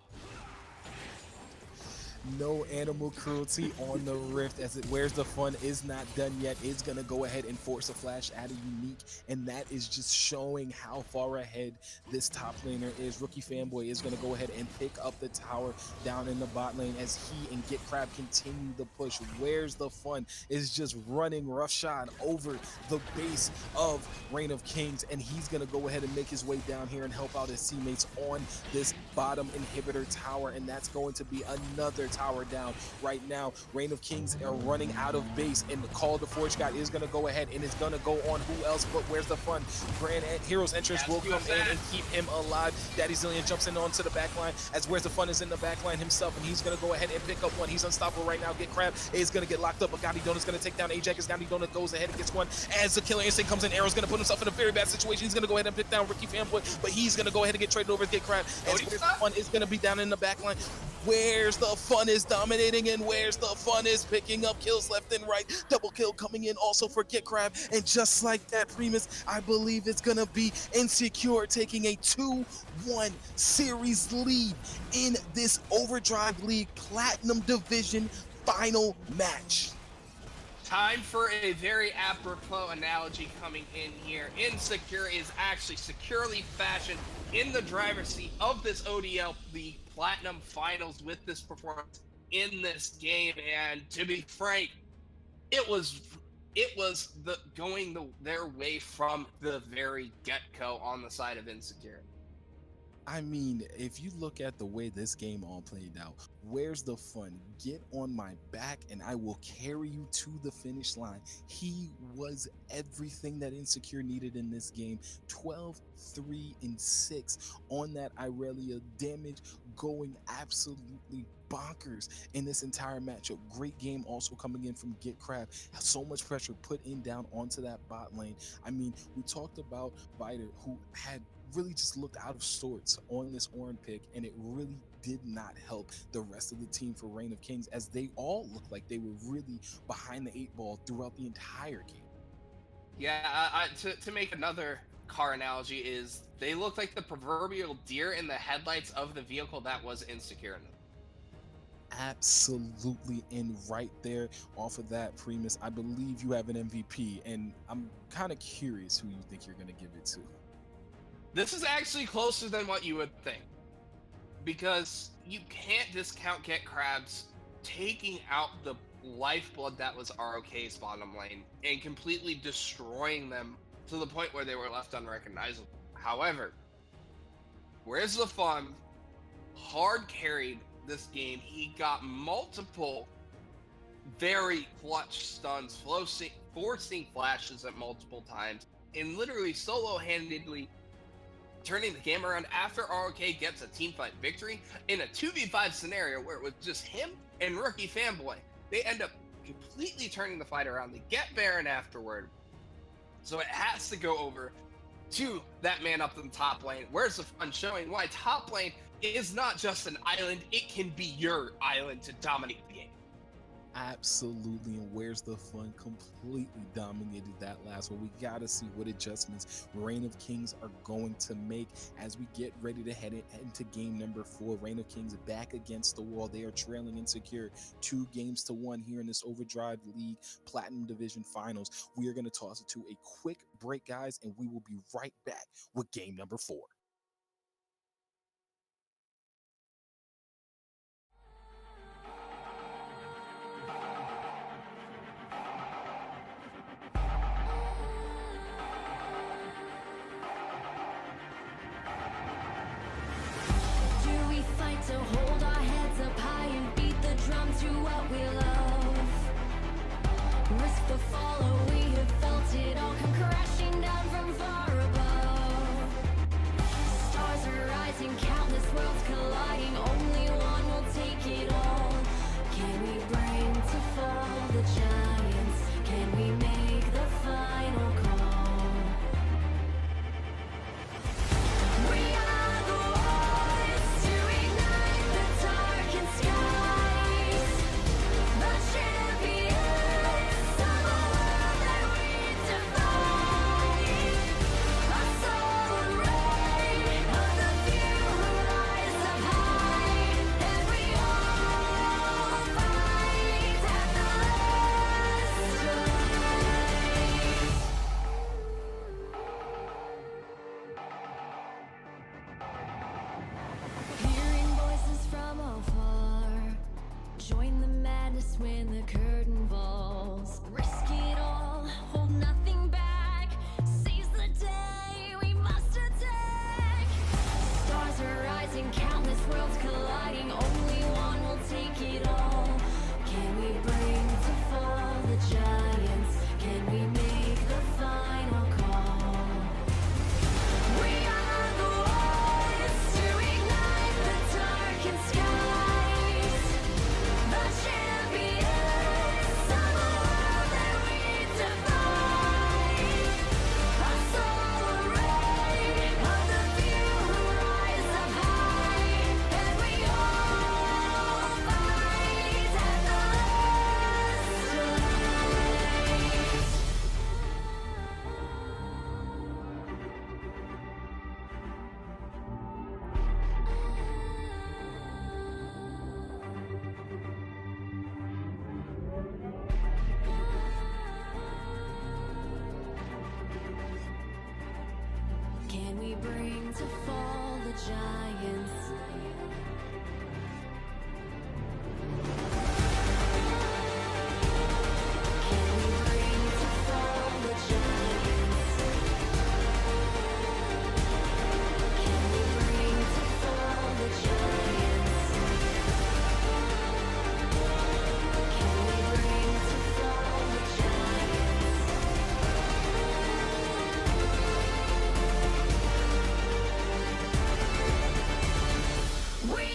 No animal cruelty on the Rift, as it Where's the Fun is not done yet. It's going to go ahead and force a flash at a Unique, and that is just showing how far ahead this top laner is. Rookie Fanboy is going to go ahead and pick up the tower down in the bot lane as he and Get Crab continue the push. Where's the Fun is just running roughshod over the base of Reign of Kings, and he's going to go ahead and make his way down here and help out his teammates on this bottom inhibitor tower, and that's going to be another tower down right now. Reign of Kings are running out of base, and the Call of the Forge God is going to go ahead and it's going to go on who else but Where's the Fun. Grand Hero's Entrance will come in and keep him alive. Daddy Zillion jumps in onto the back line as Where's the Fun is in the back line himself, and he's going to go ahead and pick up one. He's unstoppable right now. Get Crab is going to get locked up, but Gandhi Donut's going to take down Ajax as Gandhi Donut goes ahead and gets one. As the Killer Instinct comes in, Arrow's going to put himself in a very bad situation. He's going to go ahead and pick down Rookie Fanboy, but he's going to go ahead and get traded over to Get Crab as Where's the Fun is going to be down in the back line. Where's the Fun is dominating, and Where's the Fun is picking up kills left and right. Double kill coming in also for Get Crab, and just like that, Primus, I believe it's gonna be Insecure taking a 2-1 series lead in this Overdrive League Platinum Division final match. Time for a very apropos analogy coming in here. Insecure is actually securely fashioned in the driver's seat of this ODL, the Platinum Finals, with this performance in this game. And to be frank, it was their way from the very get-go on the side of Insecure. I mean, if you look at the way this game all played out, Where's the Fun? Get on my back and I will carry you to the finish line. He was everything that Insecure needed in this game. 12, 3, and 6 on that Irelia. Damage going absolutely bonkers in this entire matchup. Great game also coming in from Get Crab. So much pressure put in down onto that bot lane. I mean, we talked about Viator, who had really just looked out of sorts on this Orin pick, and it really did not help the rest of the team for Reign of Kings, as they all looked like they were really behind the 8 ball throughout the entire game. Yeah, to make another car analogy, is they look like the proverbial deer in the headlights of the vehicle that was Insecure. Absolutely, and right there off of that, Primus, I believe you have an MVP, and I'm kind of curious who you think you're going to give it to. This is actually closer than what you would think, because you can't discount Get Crab's taking out the lifeblood that was ROK's bottom lane and completely destroying them to the point where they were left unrecognizable. However, Where's the Fun hard carried this game. He got multiple very clutch stuns, forcing flashes at multiple times, and literally solo-handedly turning the game around after ROK gets a teamfight victory in a 2v5 scenario where it was just him and Rookie Fanboy. They end up completely turning the fight around. They get Baron afterward. So it has to go over to that man up in top lane. Where's the Fun showing why top lane is not just an island, it can be your island to dominate the game. Absolutely, and where's the fun? Completely dominated that last one. We gotta see what adjustments Reign of Kings are going to make as we get ready to head into game number 4. Reign of Kings back against the wall. They are trailing Insecure 2-1 here in this Overdrive League Platinum Division Finals. We are going to toss it to a quick break, guys, and we will be right back with game number 4. Do we fight to hold our heads up high and beat the drum to what we love? Risk the fall, oh, we have felt it all come crashing down from far above. Stars are rising, countless worlds colliding, only one will take it all. Can we bring to fall the giants? Can we make the final call? We are the ones to ignite the darkened skies, the champions of a world that we defy. A soul ray of the few who rise up high, and we all fight at the last rise. Hearing voices from afar, join the madness when the curtain falls. Risk it all, hold nothing back. Seize the day, we must attack. Stars are rising, countless worlds colliding, only one will take it all. Can we bring to fall the giants? Can we make the final call? We are the ones to ignite the darkened skies, the champions of a world that we defy. A soul ray of the few who rise up high, and we all fight at the last rise. Can we bring to fall the giants? Can we bring to fall the giants? Can we bring to fall the giants? Can we bring to fall the giants? We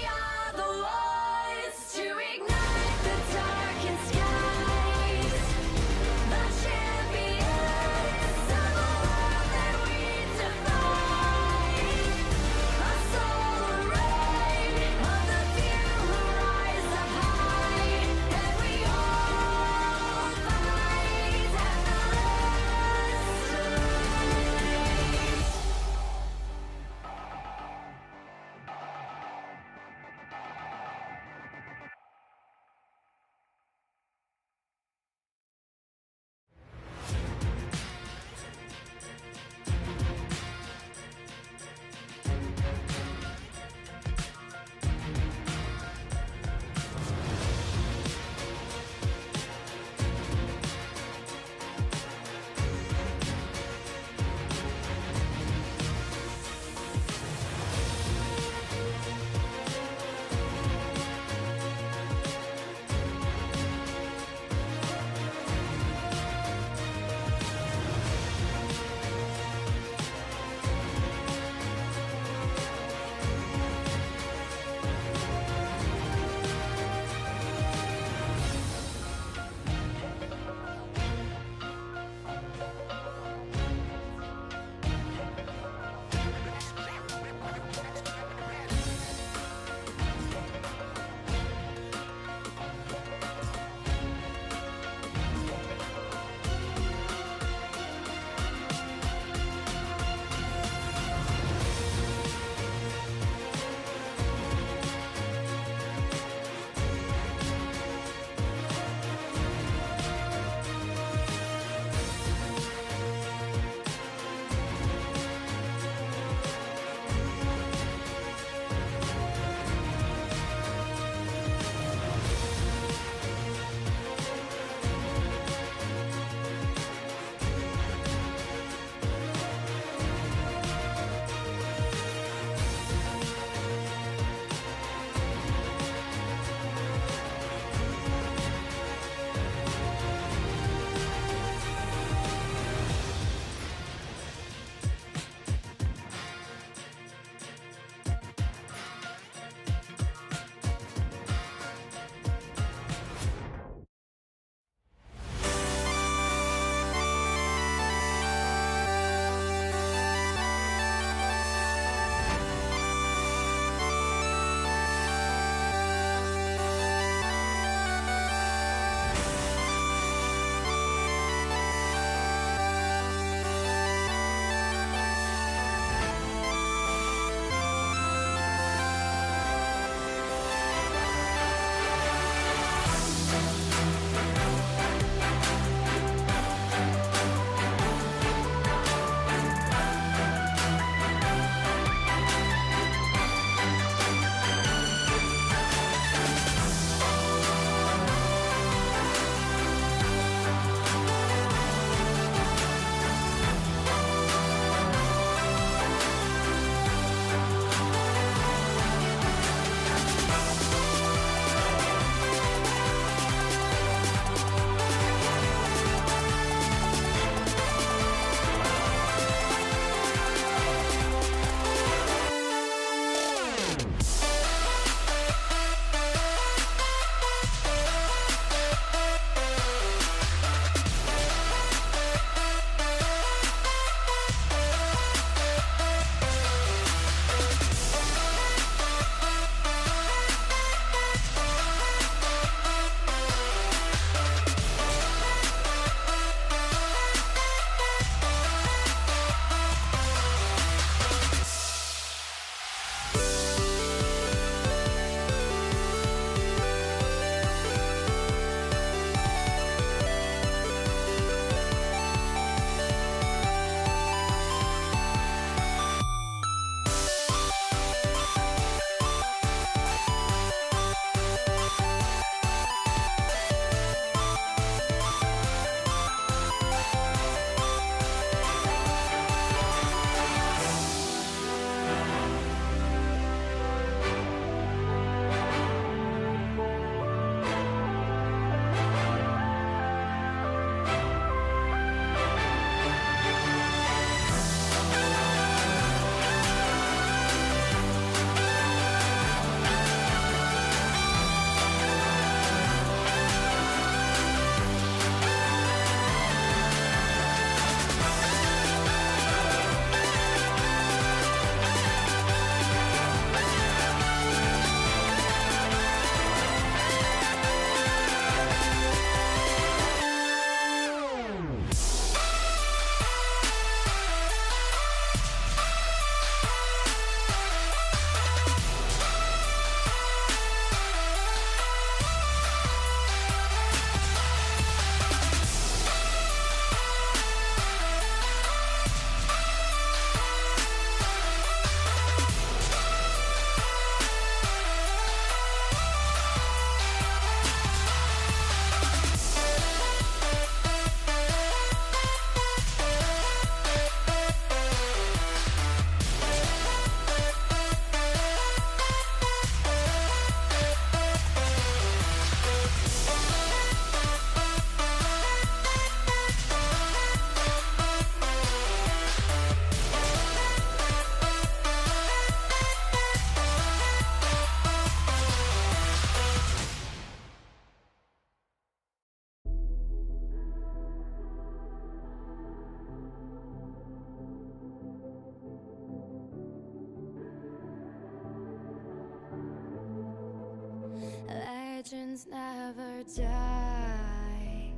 never die.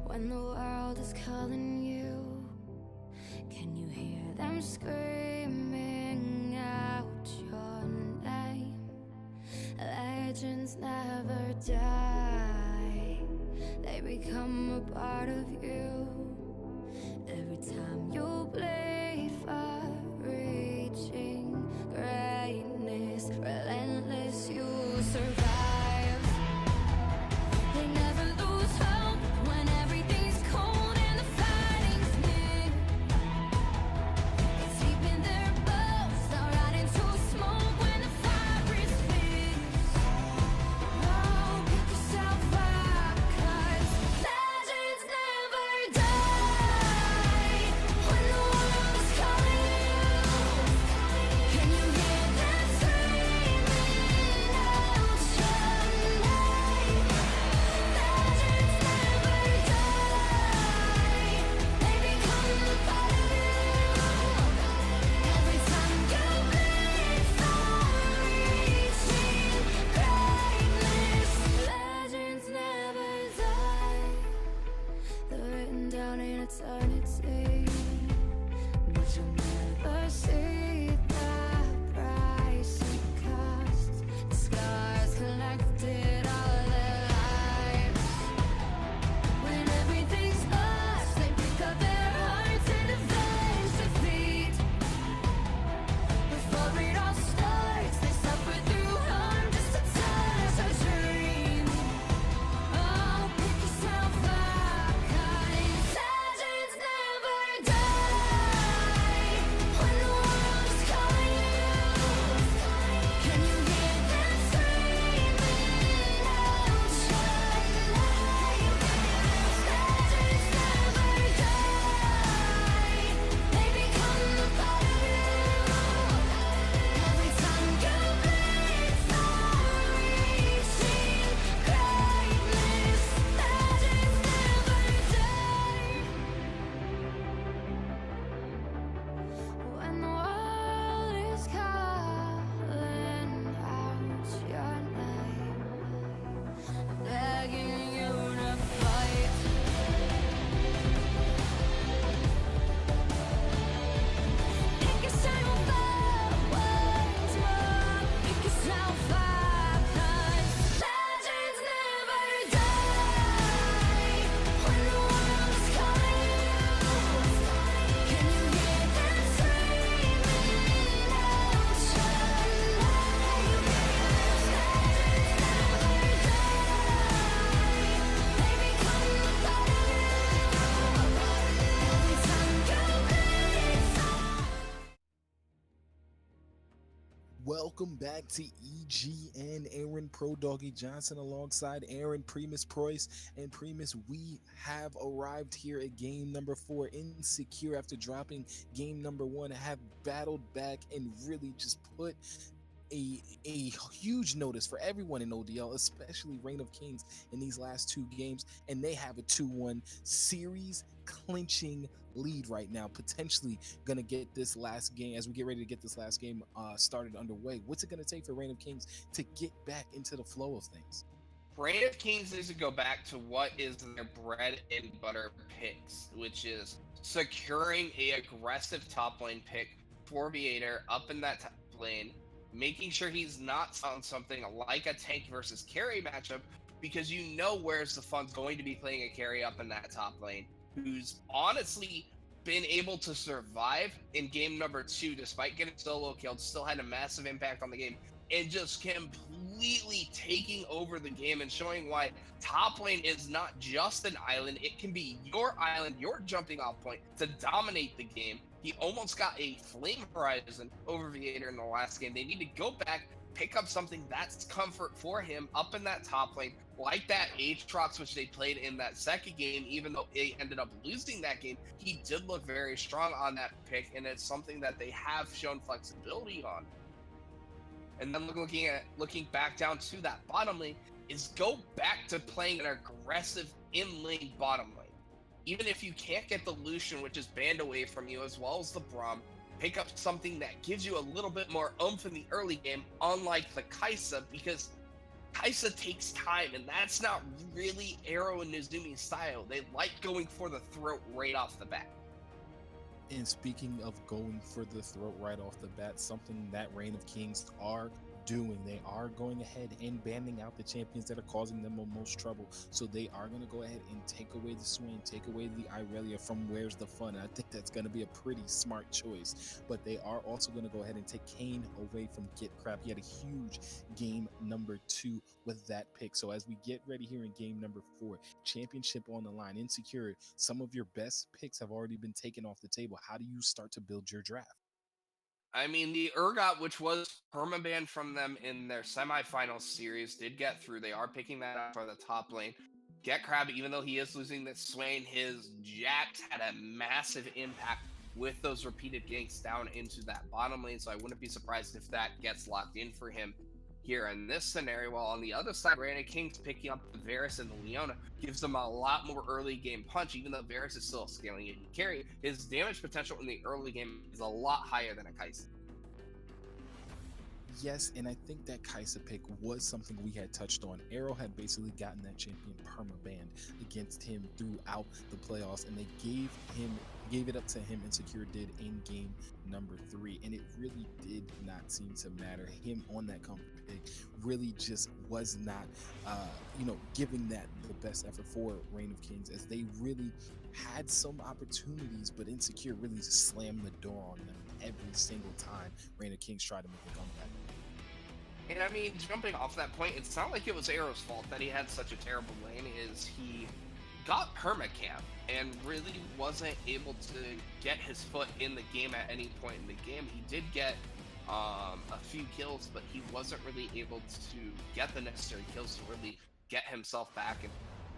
When the world is calling you, can you hear them screaming out your name? Legends never die, they become a part of you. Every time you bleed for reaching greatness, relentless, you survive. They never lose hope when everything's cold and the fighting's near. It's deep in their bones, they'll rot into smoke when the fire is fierce. Oh, pick yourself up, 'cause legends never die. When the world is calling you, can you hear them screaming out your name? Legends never die, they become a part of you. Every time you bleed for reaching greatness, legends never die. They're written down in eternity, but you'll never see the price it cost. The scars collected all their lives. When everything's lost, they pick up their hearts and avenge defeat. Before it all starts, they suffer through harm just to touch a dream. Oh, pick yourself up, 'cause legends never die. When the world is calling you, can you hear them screaming out your name? Legends never die, they become a part of you. Every time you bleed for reaching greatness, legends never die. When the world is calling out your name, begging you to fight. Pick yourself up once more. Pick yourself up, 'cause legends never die. When the world is calling you, can you hear them screaming out your name? Legends never die, they become a part of you. Every time you bleed for. Welcome back to EGN. Aaron Pro Doggy Johnson alongside Aaron Primus Preuss. And Primus, we have arrived here at game number 4. Insecure, after dropping game number 1, have battled back and really just put a huge notice for everyone in ODL, especially Reign of Kings in these last 2 games, and they have a 2-1 series clinching lead right now, potentially gonna get this last game, as we get ready to get this last game started underway. What's it gonna take for Reign of Kings to get back into the flow of things? Reign of Kings needs to go back to what is their bread and butter picks, which is securing a aggressive top lane pick for Viator up in that top lane, making sure he's not on something like a tank versus carry matchup, because you know where's the fun's going to be playing a carry up in that top lane, who's honestly been able to survive in game number 2 despite getting solo killed, still had a massive impact on the game, and just completely taking over the game and showing why top lane is not just an island. It can be your island, your jumping off point to dominate the game. He almost got a flame horizon over Viator in the last game. They need to go back, pick up something that's comfort for him up in that top lane, like that Aatrox, which they played in that second game. Even though they ended up losing that game, he did look very strong on that pick, and it's something that they have shown flexibility on. And then looking back down to that bottom lane is go back to playing an aggressive in-lane bottom lane. Even if you can't get the Lucian, which is banned away from you, as well as the Braum, pick up something that gives you a little bit more oomph in the early game, unlike the Kai'Sa, because Kaisa takes time, and that's not really Arrow and Nozumi's style. They like going for the throat right off the bat. And speaking of going for the throat right off the bat, something that Reign of Kings are doing, they are going ahead and banning out the champions that are causing them the most trouble. So they are going to go ahead and take away the Swain, take away the Irelia from Where's the Fun. And I think that's going to be a pretty smart choice. But they are also going to go ahead and take Kane away from Get Crab. He had a huge game number 2 with that pick. So as we get ready here in game number 4, championship on the line, Insecure, some of your best picks have already been taken off the table. How do you start to build your draft? I mean, the Urgot, which was permabanned from them in their semifinal series, did get through. They are picking that up for the top lane. Get Crab, even though he is losing this Swain, his Jax had a massive impact with those repeated ganks down into that bottom lane, so I wouldn't be surprised if that gets locked in for him here in this scenario. While on the other side, Reign of Kings picking up the Varus and the Leona gives them a lot more early game punch. Even though Varus is still scaling it carry, his damage potential in the early game is a lot higher than a Kaisa. Yes, and I think that Kaisa pick was something we had touched on. Arrow had basically gotten that champion perma-banned against him throughout the playoffs, and they gave it up to him. Insecure did in game number 3, and it really did not seem to matter. Him on that comfort pick really just was not, giving that the best effort for Reign of Kings, as they really had some opportunities, but Insecure really just slammed the door on them every single time Reign of Kings tried to make a comeback. And I mean, jumping off that point, it's not like it was Arrow's fault that he had such a terrible lane. Is he got permacamp and really wasn't able to get his foot in the game at any point in the game. He did get a few kills, but he wasn't really able to get the necessary kills to really get himself back in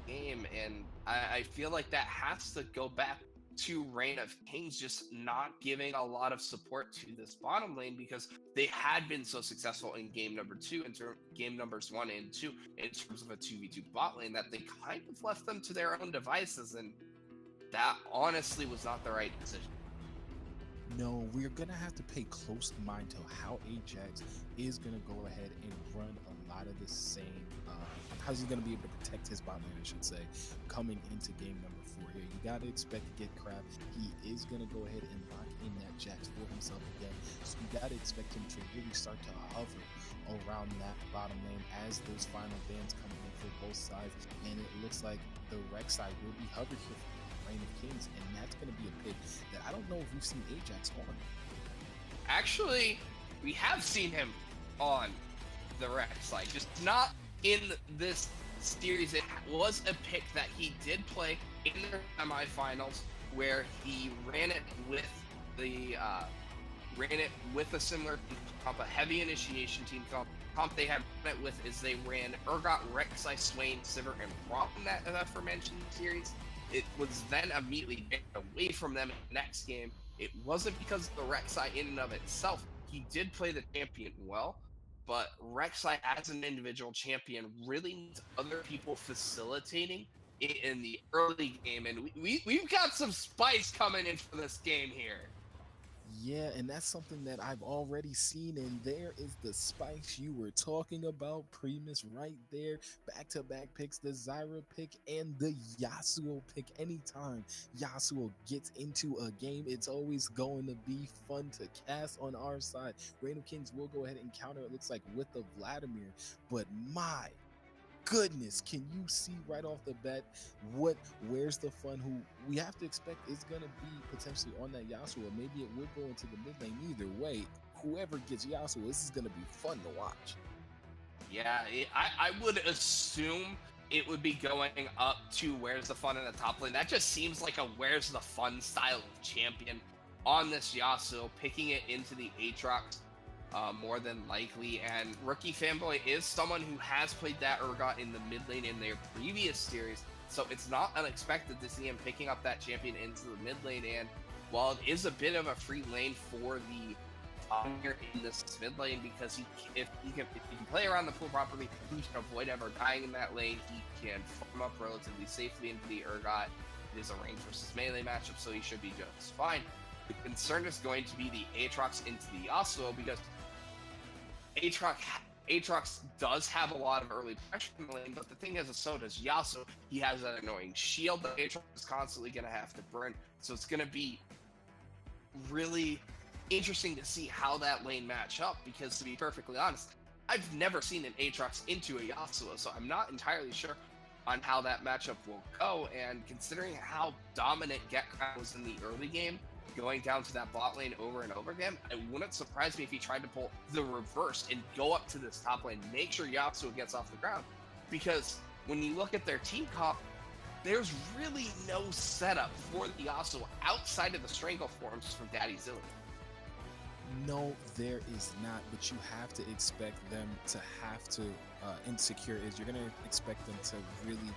the game. And I feel like that has to go back to Reign of Kings just not giving a lot of support to this bottom lane, because they had been so successful in game number 2 and game numbers 1 and 2 in terms of a 2v2 bot lane, that they kind of left them to their own devices, and that honestly was not the right decision. No, we're gonna have to pay close mind to how Ajax is gonna go ahead and run a lot of the same. How's he gonna be able to protect his bot lane, I should say, coming into game number 4 here? You gotta expect to get Crab. He is gonna go ahead and lock in that Jax for himself again. So you gotta expect him to really start to hover around that bottom lane as those final bans come in for both sides. And it looks like the Rex side will be hovered here for Reign of Kings, and that's gonna be a pick that I don't know if we've seen Ajax on. Actually, we have seen him on the Rex side, just not in this series. It was a pick that he did play in their semifinals, where he ran it with a similar comp, a heavy initiation team comp they had run it with is they ran Urgot, Rek'Sai, Swain, Sivir, and Prop in that aforementioned series. It was then immediately banned away from them in the next game. It wasn't because of the Rek'Sai in and of itself. He did play the champion well, but Rek'Sai as an individual champion really needs other people facilitating it in the early game, and we've got some spice coming in for this game here. Yeah, and that's something that I've already seen, and there is the spice you were talking about, Primus, right there. Back-to-back picks, the Zyra pick and the Yasuo pick. Anytime Yasuo gets into a game, it's always going to be fun to cast on our side. Reign of Kings will go ahead and counter, it looks like, with the Vladimir, but my goodness, can you see right off the bat where's the fun, who we have to expect is going to be potentially on that Yasuo? Maybe it will go into the mid lane. Either way, whoever gets Yasuo, this is going to be fun to watch. Yeah, I would assume it would be going up to Where's the Fun in the top lane. That just seems like a Where's the Fun style of champion on this Yasuo, picking it into the Aatrox. More than likely, and Rookie Fanboy is someone who has played that Urgot in the mid lane in their previous series, so it's not unexpected to see him picking up that champion into the mid lane. And while it is a bit of a free lane for the here in this mid lane, because if he can play around the pool properly, he can avoid ever dying in that lane. He can farm up relatively safely into the Urgot. It is a range versus melee matchup, so he should be just fine. The concern is going to be the Aatrox into the Yasuo, because Aatrox does have a lot of early pressure in the lane, but the thing is, so does Yasuo. He has that annoying shield that Aatrox is constantly going to have to burn, so it's going to be really interesting to see how that lane match up, because to be perfectly honest, I've never seen an Aatrox into a Yasuo, so I'm not entirely sure on how that matchup will go. And considering how dominant Gekkai was in the early game, going down to that bot lane over and over again, it wouldn't surprise me if he tried to pull the reverse and go up to this top lane, make sure Yasuo gets off the ground. Because when you look at their team comp, there's really no setup for the Yasuo outside of the Strangle forms from Daddy Zillion. No, there is not, but you have to expect them to have to, Insecure is, you're going to expect them to really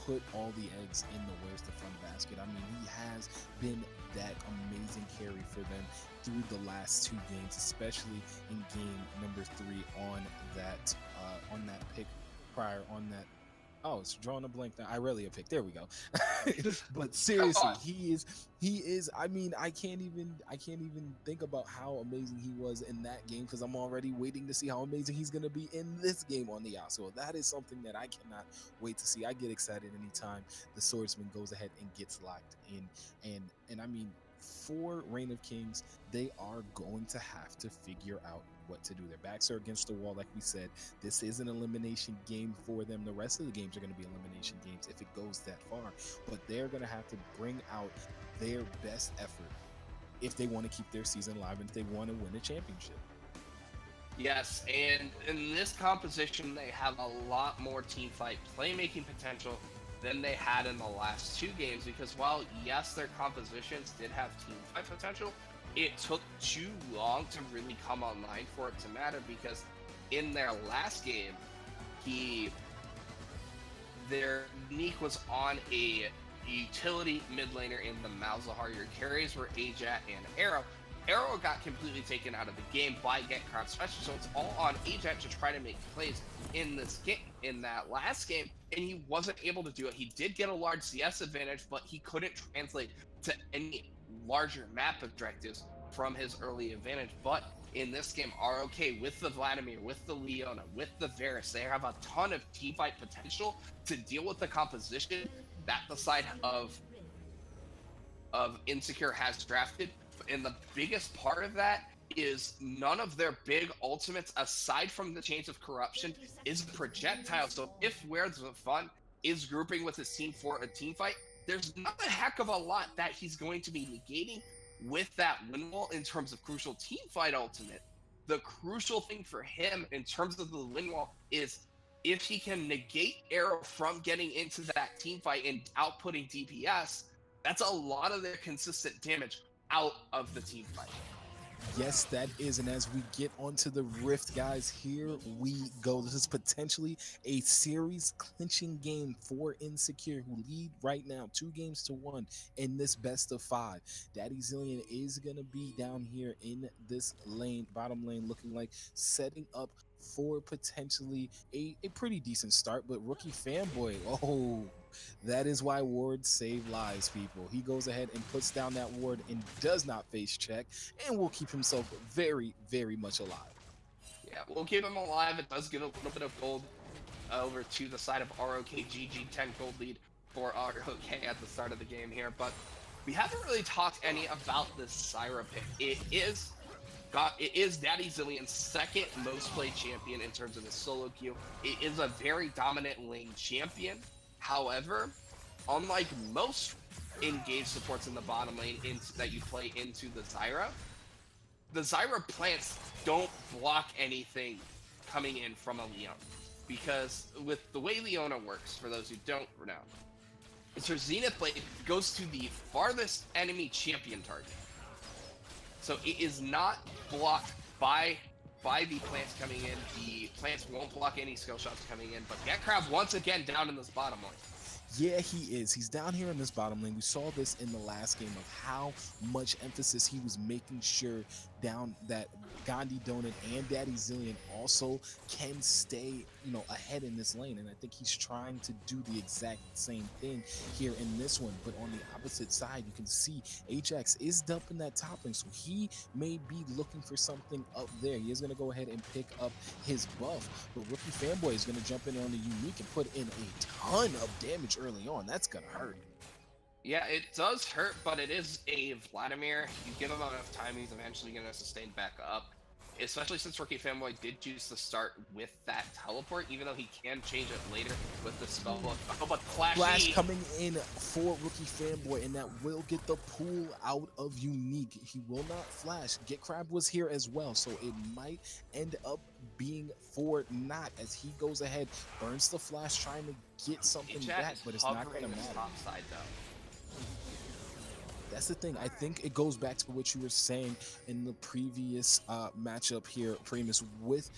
put all the eggs in the where's the fun basket. I mean, he has been that amazing carry for them through the last 2 games, especially in game number 3 on that pick prior on that. Oh, it's drawing a blank now. Irelia pick. There we go. But seriously, he is. I mean, I can't even think about how amazing he was in that game, because I'm already waiting to see how amazing he's gonna be in this game on the Yasuo. That is something that I cannot wait to see. I get excited anytime the swordsman goes ahead and gets locked in. And I mean, for Reign of Kings, they are going to have to figure out what to do. Their backs are against the wall, like we said. This is an elimination game for them. The rest of the games are going to be elimination games if it goes that far, but they're going to have to bring out their best effort if they want to keep their season alive and if they want to win a championship. Yes, and in this composition, they have a lot more team fight playmaking potential than they had in the last 2 games, because while yes, their compositions did have team fight potential, it took too long to really come online for it to matter, because in their last game, their unique was on a utility mid laner in the Malzahar. Your carries were Ajat and Arrow. Arrow got completely taken out of the game by Gekkai Special, so it's all on Ajat to try to make plays in this game. In that last game, and he wasn't able to do it. He did get a large CS advantage, but he couldn't translate to any larger map objectives from his early advantage. But in this game, ROK with the Vladimir, with the Leona, with the Varus, they have a ton of team fight potential to deal with the composition that the side of Insecure has drafted. And the biggest part of that is none of their big ultimates, aside from the Chains of Corruption, is projectile. So if Where's the Fun is grouping with his team for a team fight, there's not a heck of a lot that he's going to be negating with that win wall in terms of crucial team fight ultimate. The crucial thing for him in terms of the win wall is if he can negate Arrow from getting into that team fight and outputting DPS, that's a lot of their consistent damage out of the team fight. Yes, that is. And as we get onto the Rift, guys, here we go. This is potentially a series clinching game for Insecure, who lead right now 2-1 in this best of 5. Daddy Zillion is going to be down here in this lane, bottom lane, looking like setting up for potentially a pretty decent start. But Rookie Fanboy, oh, that is why wards save lives, people. He goes ahead and puts down that ward and does not face check, and will keep himself very, very much alive. Yeah, we'll keep him alive. It does get a little bit of gold over to the side of ROK. GG 10 gold lead for ROK at the start of the game here, but we haven't really talked any about this Zyra pick. It is Daddy Zillion's second most played champion in terms of the solo queue. It is a very dominant lane champion. However, unlike most engaged supports in the bottom lane that you play into the Zyra plants don't block anything coming in from a Leona. Because with the way Leona works, for those who don't know, is her Zenith Blade goes to the farthest enemy champion target. So it is not blocked by the plants coming in. The plants won't block any skill shots coming in, but Gekkai once again down in this bottom lane. Yeah, he is. He's down here in this bottom lane. We saw this in the last game of how much emphasis he was making sure down that Gandhi Donut and Daddy Zillion also can stay, ahead in this lane. And I think he's trying to do the exact same thing here in this one. But on the opposite side, you can see Ajax is dumping that top lane. So he may be looking for something up there. He is going to go ahead and pick up his buff. But Rookie Fanboy is going to jump in on the Unique and put in a ton of damage early on. That's going to hurt. Yeah, it does hurt, but it is a Vladimir. You give him enough time, he's eventually going to sustain back up. Especially since Rookie Fanboy did choose to start with that teleport, even though he can change it later with the spell book. Oh, but Flash coming in for Rookie Fanboy, and that will get the pool out of Unique. He will not flash. Get Crab was here as well, so it might end up being for not as he goes ahead, burns the flash, trying to get something back, but it's not going to matter. Top side, though. That's the thing. I think it goes back to what you were saying in the previous matchup here, Primus, with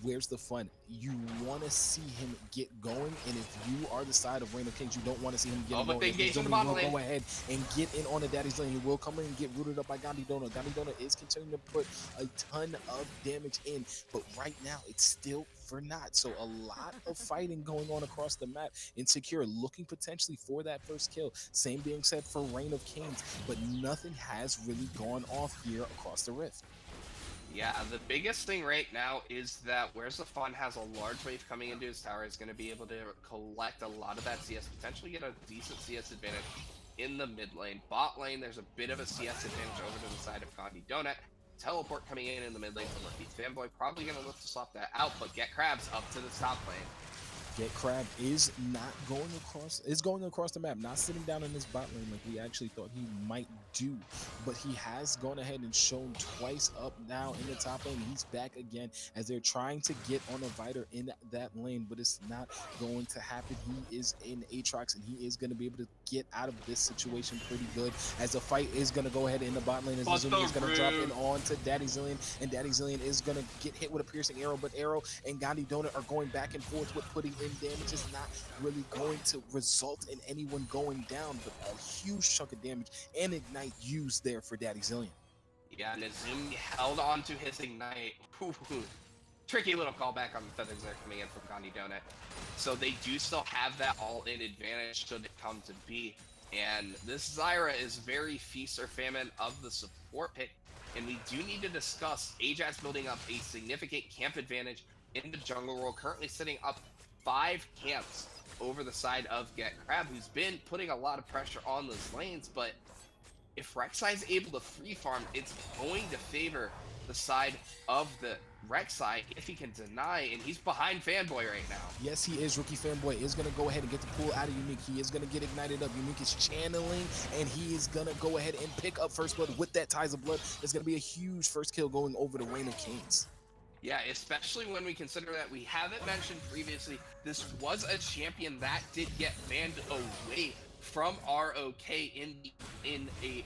where's the fun? You want to see him get going, and if you are the side of Reign of Kings, you don't want to see him get going. He will go ahead and get in on the Daddy's lane. He will come in and get rooted up by Gandhi Donut. Gandhi Donut is continuing to put a ton of damage in, but right now it's still for naught. So a lot of fighting going on across the map. Insecure looking potentially for that first kill. Same being said for Reign of Kings, but nothing has really gone off here across the rift. Yeah, the biggest thing right now is that Where's the Fun has a large wave coming into his tower. Is going to be able to collect a lot of that CS, potentially get a decent CS advantage in the mid lane. Bot lane, there's a bit of a CS advantage over to the side of Gandhi Donut. Teleport coming in the mid lane from Rookie Fanboy, probably going to look to swap that out, but Get Crabs up to the top lane. Get Crab is not going across, is going across the map, not sitting down in this bot lane like we actually thought he might do, but he has gone ahead and shown twice up now in the top lane. He's back again as they're trying to get on a Viter in that lane, but it's not going to happen. He is in Aatrox, and he is going to be able to get out of this situation pretty good, as the fight is going to go ahead in the bot lane as Zumi is going to drop in on to Daddy Zillion, and Daddy Zillion is going to get hit with a piercing arrow, but Arrow and Gandhi Donut are going back and forth with putting in damage. Is not really going to result in anyone going down, but a huge chunk of damage and Ignite used there for Daddy Zillion. Yeah, and Izumi held on to his Ignite. Tricky little callback on the feathers there coming in from Gandhi Donut. So they do still have that all-in advantage should it come to be. And this Zyra is very feast or famine of the support pick, and we do need to discuss Ajax building up a significant camp advantage in the jungle world, currently sitting up 5 camps over the side of Get Crab, who's been putting a lot of pressure on those lanes. But if Rek'Sai is able to free farm, it's going to favor the side of the Rek'Sai if he can deny, and he's behind Fanboy right now. Yes, he is. Rookie Fanboy is going to go ahead and get the pool out of Unique. He is going to get ignited up. Unique is channeling, and he is going to go ahead and pick up first blood with that Ties of Blood. It's going to be a huge first kill going over the Reign of Kings. Yeah, especially when we consider that we haven't mentioned previously, this was a champion that did get banned away from ROK in the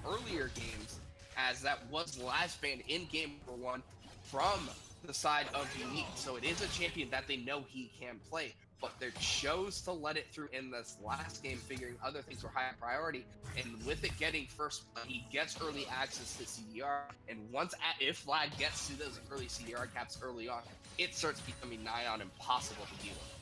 earlier games, as that was last banned in game number 1 from the side of Unique. So it is a champion that they know he can play, but they chose to let it through in this last game, figuring other things were higher priority. And with it getting first, he gets early access to CDR. And if Vlad gets to those early CDR caps early on, it starts becoming nigh on impossible to deal with.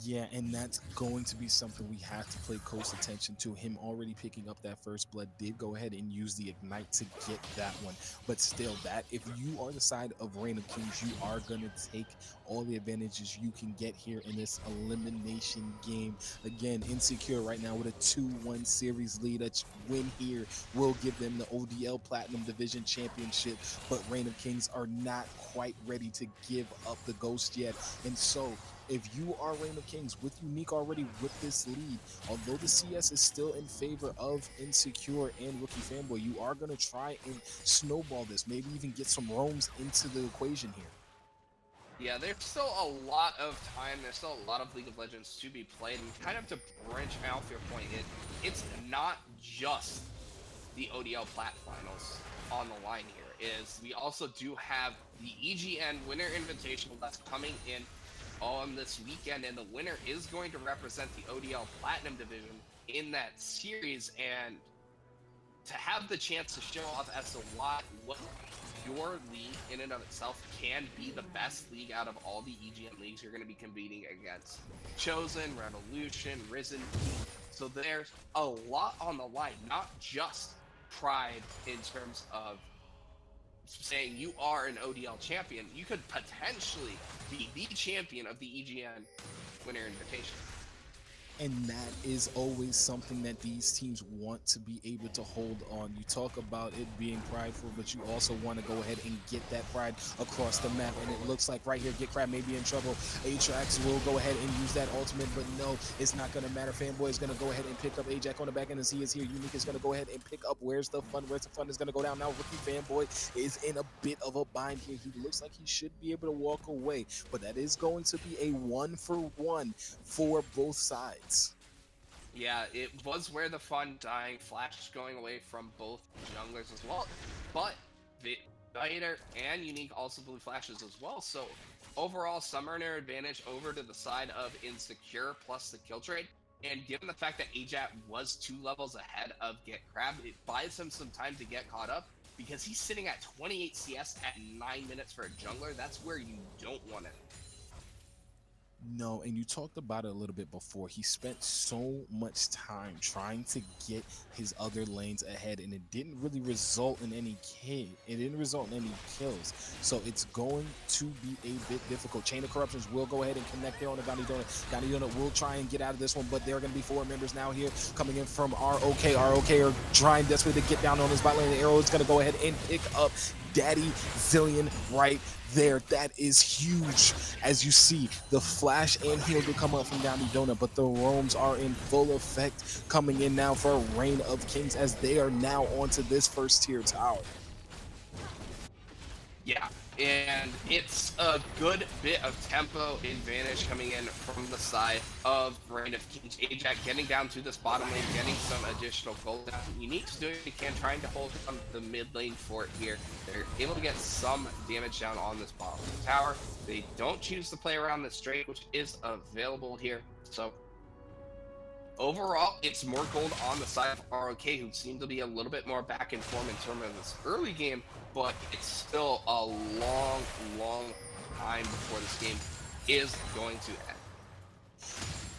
Yeah, and that's going to be something we have to pay close attention to. Him already picking up that first blood did go ahead and use the Ignite to get that one. But still, that if you are the side of Reign of Kings, you are going to take all the advantages you can get here in this elimination game. Again, Insecure right now with a 2-1 series lead. A win here will give them the ODL Platinum Division Championship, but Reign of Kings are not quite ready to give up the ghost yet. And so, if you are Reign of Kings with Unique already with this lead, although the CS is still in favor of Insecure and Rookie Fanboy, you are going to try and snowball this, maybe even get some roams into the equation here. Yeah, there's still a lot of time, there's still a lot of League of Legends to be played, and kind of to branch out your point, it's not just the ODL Plat Finals on the line here, is we also do have the EGN Winter Invitational that's coming in on this weekend, and the winner is going to represent the ODL Platinum Division in that series. And to have the chance to show off as to what your league in and of itself can be the best league out of all the EGM leagues you're going to be competing against. Chosen, Revolution, Risen. So there's a lot on the line, not just pride in terms of saying you are an ODL champion. You could potentially be the champion of the EGN Winter Invitation. And that is always something that these teams want to be able to hold on. You talk about it being prideful, but you also want to go ahead and get that pride across the map. And it looks like right here, Get Crab may be in trouble. Atrax will go ahead and use that ultimate, but no, it's not going to matter. Fanboy is going to go ahead and pick up Ajax on the back end as he is here. Unique is going to go ahead and pick up Where's the Fun. Where's the Fun is going to go down now. Rookie Fanboy is in a bit of a bind here. He looks like he should be able to walk away, but that is going to be a 1-for-1 for both sides. Yeah, it was Where the Fun dying, Flash going away from both junglers as well, but the Fighter and Unique also blew flashes as well, so overall Summoner advantage over to the side of Insecure plus the kill trade, and given the fact that Ajat was 2 levels ahead of Get Crab, it buys him some time to get caught up, because he's sitting at 28 CS at 9 minutes for a jungler. That's where you don't want it. No, and you talked about it a little bit before. He spent so much time trying to get his other lanes ahead, and it didn't really result in any kills. So it's going to be a bit difficult. Chain of Corruptions will go ahead and connect there on the Gandhi Donut. Gandhi Donut will try and get out of this one, but there are going to be 4 members now here coming in from ROK. ROK are trying desperately to get down on his bot lane. The Arrow is going to go ahead and pick up Daddy Zillion right there. That is huge. As you see, the flash and heal to come up from Gandhi Donut, but the roams are in full effect, coming in now for Reign of Kings as they are now onto this first tier tower. Yeah, and it's a good bit of tempo advantage coming in from the side of Reign of Kings. Ajax getting down to this bottom lane, getting some additional gold down. Unique's doing what he can, trying to hold on the mid lane fort here. They're able to get some damage down on this bottom tower. They don't choose to play around this Drake, which is available here. So overall, it's more gold on the side of ROK, who seem to be a little bit more back in form in terms of this early game, but it's still a long, long time before this game is going to end.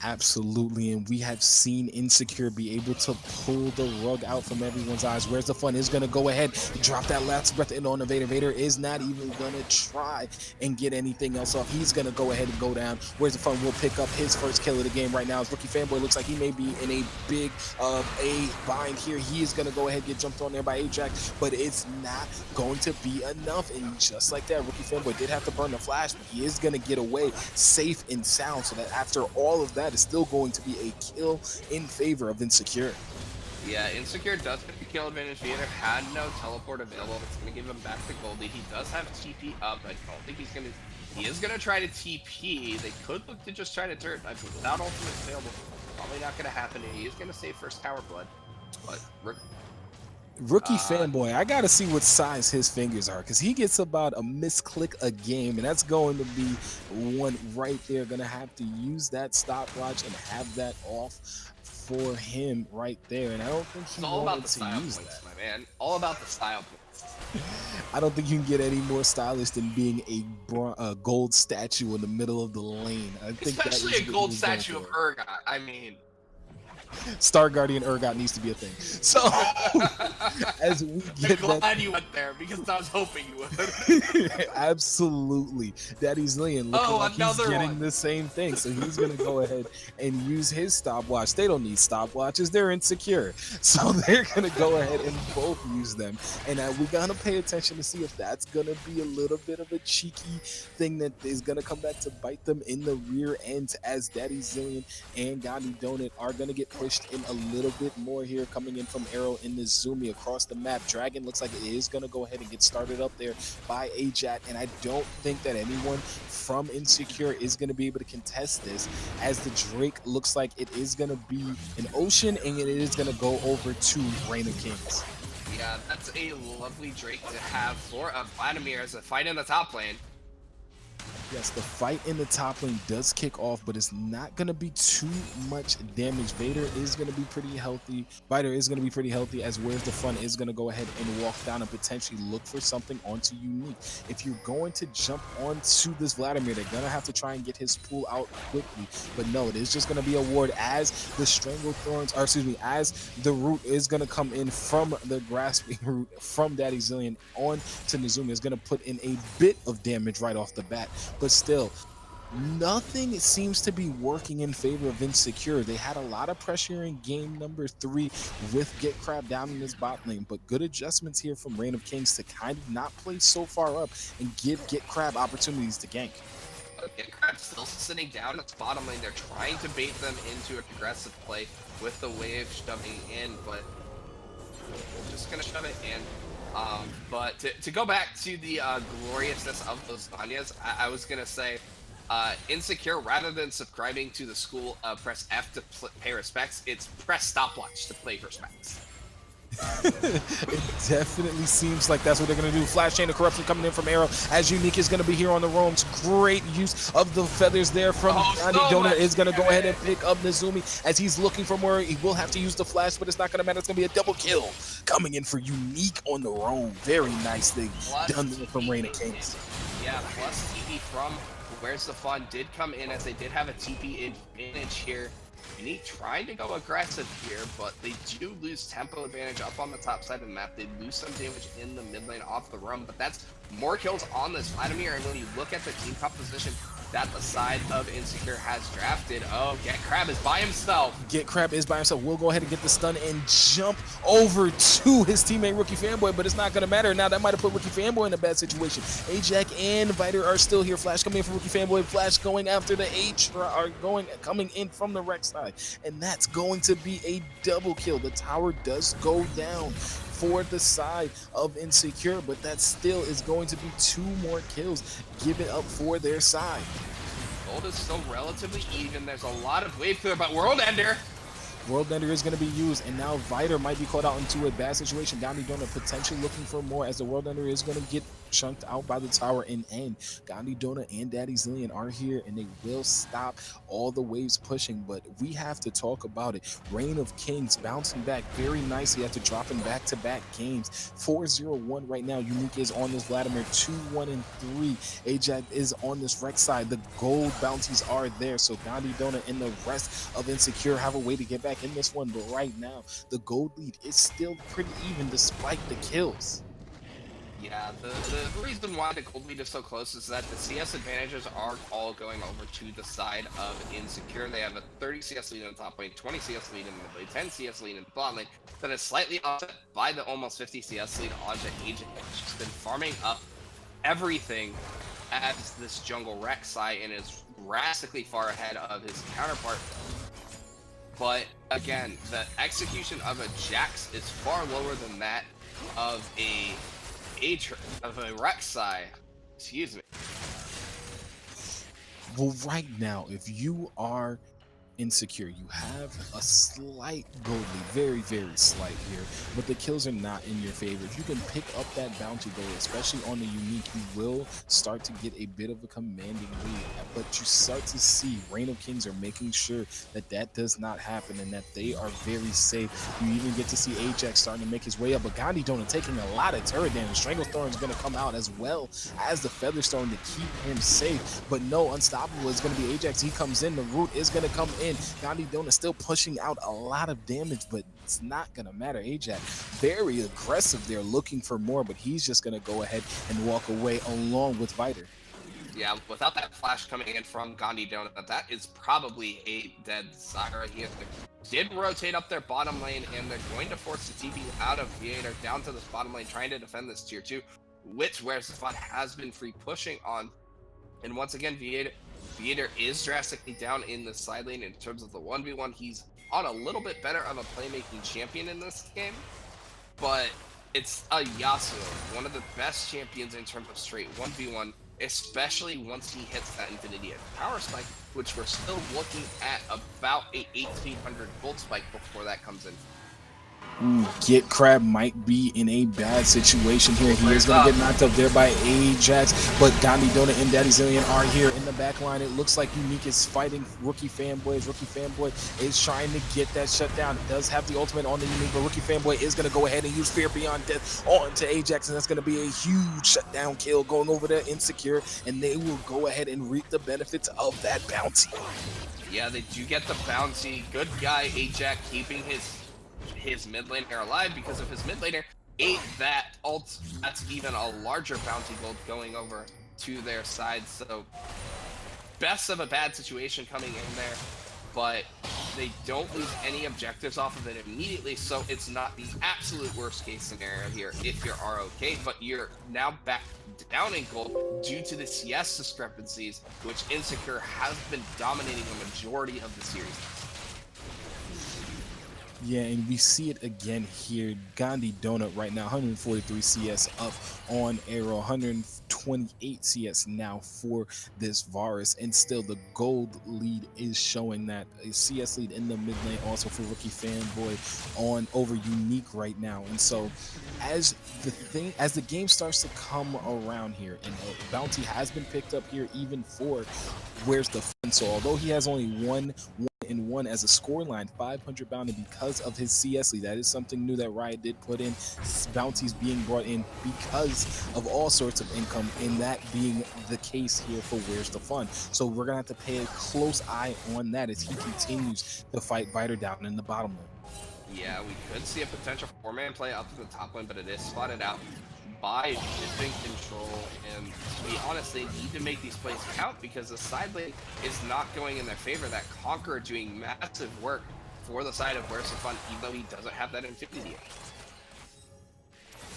Absolutely, and we have seen Insecure be able to pull the rug out from everyone's eyes. Where's the Fun is going to go ahead and drop that last breath in on the Vader. Vader is not even going to try and get anything else off. He's going to go ahead and go down. Where's the Fun will pick up his first kill of the game right now. As Rookie Fanboy looks like he may be in a big a bind here. He is going to go ahead and get jumped on there by Ajax, but it's not going to be enough. And just like that, Rookie Fanboy did have to burn the flash, but he is going to get away safe and sound, so that after all of that, is still going to be a kill in favor of Insecure. Yeah, Insecure does get the kill advantage. Vader had no teleport available. It's going to give him back to Goldie. He does have TP up. I don't think he's going to... He is going to try to TP. They could look to just try to turret, but without ultimate available, probably not going to happen. He is going to save first tower blood, but... Rookie Fanboy, I gotta see what size his fingers are, because he gets about a misclick a game, and that's going to be one right there. Gonna have to use that stopwatch and have that off for him right there, and I don't think he wanted to use that. My man, all about the style points. I don't think you can get any more stylish than being a gold statue in the middle of the lane. I think especially a gold statue of Urgot. I mean, Star Guardian Urgot needs to be a thing. So, as we get I'm glad you went there, because I was hoping you would. Absolutely. Daddy Zillion looking like he's getting the same thing. So he's going to go ahead and use his stopwatch. They don't need stopwatches. They're Insecure. So they're going to go ahead and both use them. And we're going to pay attention to see if that's going to be a little bit of a cheeky thing that is going to come back to bite them in the rear end, as Daddy Zillion and Gandhi Donut are going to get pushed in a little bit more here, coming in from Arrow in the Zoomy across the map. Dragon looks like it is going to go ahead and get started up there by Ajat, and I don't think that anyone from Insecure is going to be able to contest this, as the Drake looks like it is going to be an ocean, and it is going to go over to Reign of Kings. Yeah, that's a lovely Drake to have for Vladimir as a fight in the top lane. Yes, the fight in the top lane does kick off, but it's not going to be too much damage. Vader is going to be pretty healthy. Vader is going to be pretty healthy, as Where's the Fun is going to go ahead and walk down and potentially look for something onto Unique. If you're going to jump onto this Vladimir, they're going to have to try and get his pool out quickly. But no, it is just going to be a ward as the Strangle Thorns, or excuse me, as the root is going to come in from the Grasping Root from Daddy Zillion on to Nezumi. Is going to put in a bit of damage right off the bat. But still, nothing seems to be working in favor of Insecure. They had a lot of pressure in game number 3 with Get Crab down in his bot lane, but good adjustments here from Reign of Kings to kind of not play so far up and give Get Crab opportunities to gank. Get Crab still sitting down at the bottom lane. They're trying to bait them into a aggressive play with the wave shoving in, but just gonna shove it in. But to go back to the gloriousness of those Vanyas, I was gonna say, Insecure, rather than subscribing to the school, press F to pay respects, it's press stopwatch to play respects. It definitely seems like that's what they're going to do. Flash Chain of Corruption coming in from Arrow, as Unique is going to be here on the roams. Great use of the feathers there from Gandhi. Donut is going to go ahead and pick up Nezumi as he's looking for more. He will have to use the flash, but it's not going to matter. It's going to be a double kill coming in for Unique on the roam. Very nice thing done there from Reign of Kings. Yeah, plus TP from Where's the Fun did come in, as they did have a TP advantage here. Unique trying to go aggressive here, but they do lose tempo advantage up on the top side of the map. They lose some damage in the mid lane off the roam, but that's more kills on this Vladimir. And when you look at the team composition that the side of Insecure has drafted, oh, Get Crab is by himself. Get Crab is by himself. We'll go ahead and get the stun and jump over to his teammate Rookie Fanboy, but it's not going to matter. Now that might have put Rookie Fanboy in a bad situation. Ajax and Viter are still here. Flash coming in for Rookie Fanboy. Flash going after the coming in from the Rex side. And that's going to be a double kill. The tower does go down for the side of Insecure, but that still is going to be 2 more kills given up for their side. Gold is still relatively even. There's a lot of wave clear, but World Ender. World Ender is going to be used, and now Viter might be caught out into a bad situation. Gandhi Donut potentially looking for more, as the World Ender is going to get chunked out by the tower and end. Gandhi Donut and Daddy Zillion are here, and they will stop all the waves pushing, but we have to talk about it. Reign of Kings bouncing back very nicely after dropping back-to-back games. 4-0-1 right now. Unique is on this Vladimir. 2-1-3. Ajax is on this Rex side. The gold bounties are there, so Gandhi Donut and the rest of Insecure have a way to get back in this one, but right now the gold lead is still pretty even despite the kills. Yeah, the reason why the gold lead is so close is that the CS advantages are all going over to the side of Insecure. They have a 30 CS lead in the top lane, 20 CS lead in the mid lane, 10 CS lead in the bottom lane, that is slightly offset by the almost 50 CS lead onto Ajax, which has been farming up everything as this jungle Rek'Sai and is drastically far ahead of his counterpart. But again, the execution of a Jax is far lower than that of a Rek'Sai. Excuse me. Well, right now, if you are Insecure, you have a slight gold lead, very, very slight here, but the kills are not in your favor. If you can pick up that bounty gold, especially on the Unique, you will start to get a bit of a commanding lead, but you start to see Reign of Kings are making sure that that does not happen and that they are very safe. You even get to see Ajax starting to make his way up, but Gandhi Donut taking a lot of turret damage. Stranglethorn is going to come out, as well as the Featherstone, to keep him safe, but no, Unstoppable is going to be Ajax. He comes in, the root is going to come in. Gandhi Donut still pushing out a lot of damage, but it's not gonna matter. Ajax very aggressive there, looking for more, but he's just gonna go ahead and walk away along with Viter. Yeah, without that flash coming in from Gandhi Donut, that is probably a dead Zyra. He did rotate up their bottom lane, and they're going to force the TP out of Viator down to this bottom lane, trying to defend this tier 2, which Where's the Fun has been free pushing on. And once again, Viator is drastically down in the side lane in terms of the 1v1. He's on a little bit better of a playmaking champion in this game, but it's a Yasuo, one of the best champions in terms of straight 1v1, especially once he hits that Infinity Power Spike, which we're still looking at about a 1800 gold spike before that comes in. Ooh, Get Crab might be in a bad situation here. He is going to get knocked up there by Ajax, but Gandhi Donut and Daddy Zillion are here in the back line. It looks like Unique is fighting Rookie Fanboys. Rookie Fanboy is trying to get that shut down. It does have the ultimate on the Unique, but Rookie Fanboy is going to go ahead and use Fear Beyond Death onto Ajax, and that's going to be a huge shutdown kill going over to Insecure, and they will go ahead and reap the benefits of that bounty. Yeah, they do get the bouncy. Good guy Ajax keeping his mid laner alive because if his mid laner ate that ult, that's even a larger bounty gold going over to their side. So best of a bad situation coming in there, but they don't lose any objectives off of it immediately, so it's not the absolute worst case scenario here if you're ROK, but you're now back down in gold due to the CS discrepancies, which Insecure has been dominating a majority of the series. Yeah, and we see it again here. Gandhi Donut right now, 143 CS up on Arrow, 128 CS now for this Varus, and still the gold lead is showing that a CS lead in the mid lane also for Rookie Fanboy on over Unique right now. And so as the game starts to come around here, and bounty has been picked up here even for Where's the Fun. So although he has only one as a scoreline, 500 bounty because of his CS lead. That is something new that Riot did put in. Bounties being brought in because of all sorts of income, and that being the case here for Where's the Fun. So we're gonna have to pay a close eye on that as he continues to fight Viter down in the bottom lane. Yeah, we could see a potential 4-man play up to the top lane, but it is spotted out by Shipping Control, and to be honest, they need to make these plays count because the side lane is not going in their favor. That Conqueror doing massive work for the side of Where's the Fun, even though he doesn't have that Infinity yet.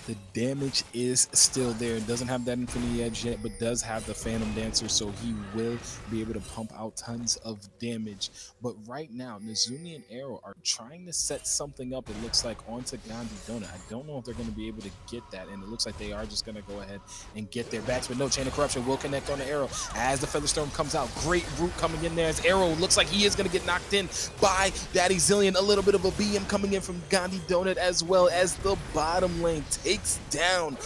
The damage is still there. It doesn't have that Infinity Edge yet, but does have the Phantom Dancer, so he will be able to pump out tons of damage. But right now, Nezumi and Arrow are trying to set something up, it looks like, onto Gandhi Donut. I don't know if they're going to be able to get that, and it looks like they are just going to go ahead and get their backs, but no, Chain of Corruption will connect on the Arrow as the Featherstorm comes out. Great root coming in there as Arrow looks like he is going to get knocked in by Daddy Zillion. A little bit of a BM coming in from Gandhi Donut, as well as the bottom lane takes down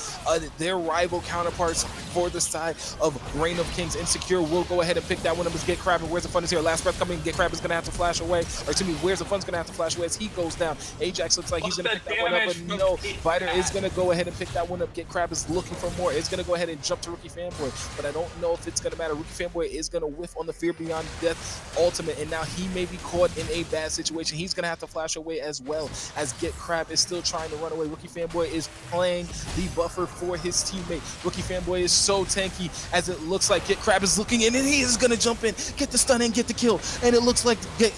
their rival counterparts for the side of Reign of Kings. Insecure will go ahead and pick that one up as Get Crab, and Where's the Fun is here. Last breath coming. Get Crab is going to have to flash away, or to me, Where's the Fun's going to have to flash away as he goes down. Ajax looks like he's going to pick that one up, but no, Viter is going to go ahead and pick that one up. Get Crab is looking for more. It's going to go ahead and jump to Rookie Fanboy, but I don't know if it's going to matter. Rookie Fanboy is going to whiff on the Fear Beyond Death ultimate, and now he may be caught in a bad situation. He's going to have to flash away as well as Get Crab is still trying to run away. Rookie Fanboy is playing the buffer for his teammate. Rookie Fanboy is so tanky as it looks like Get Crab is looking in, and he is going to jump in, get the stun and get the kill, and it looks like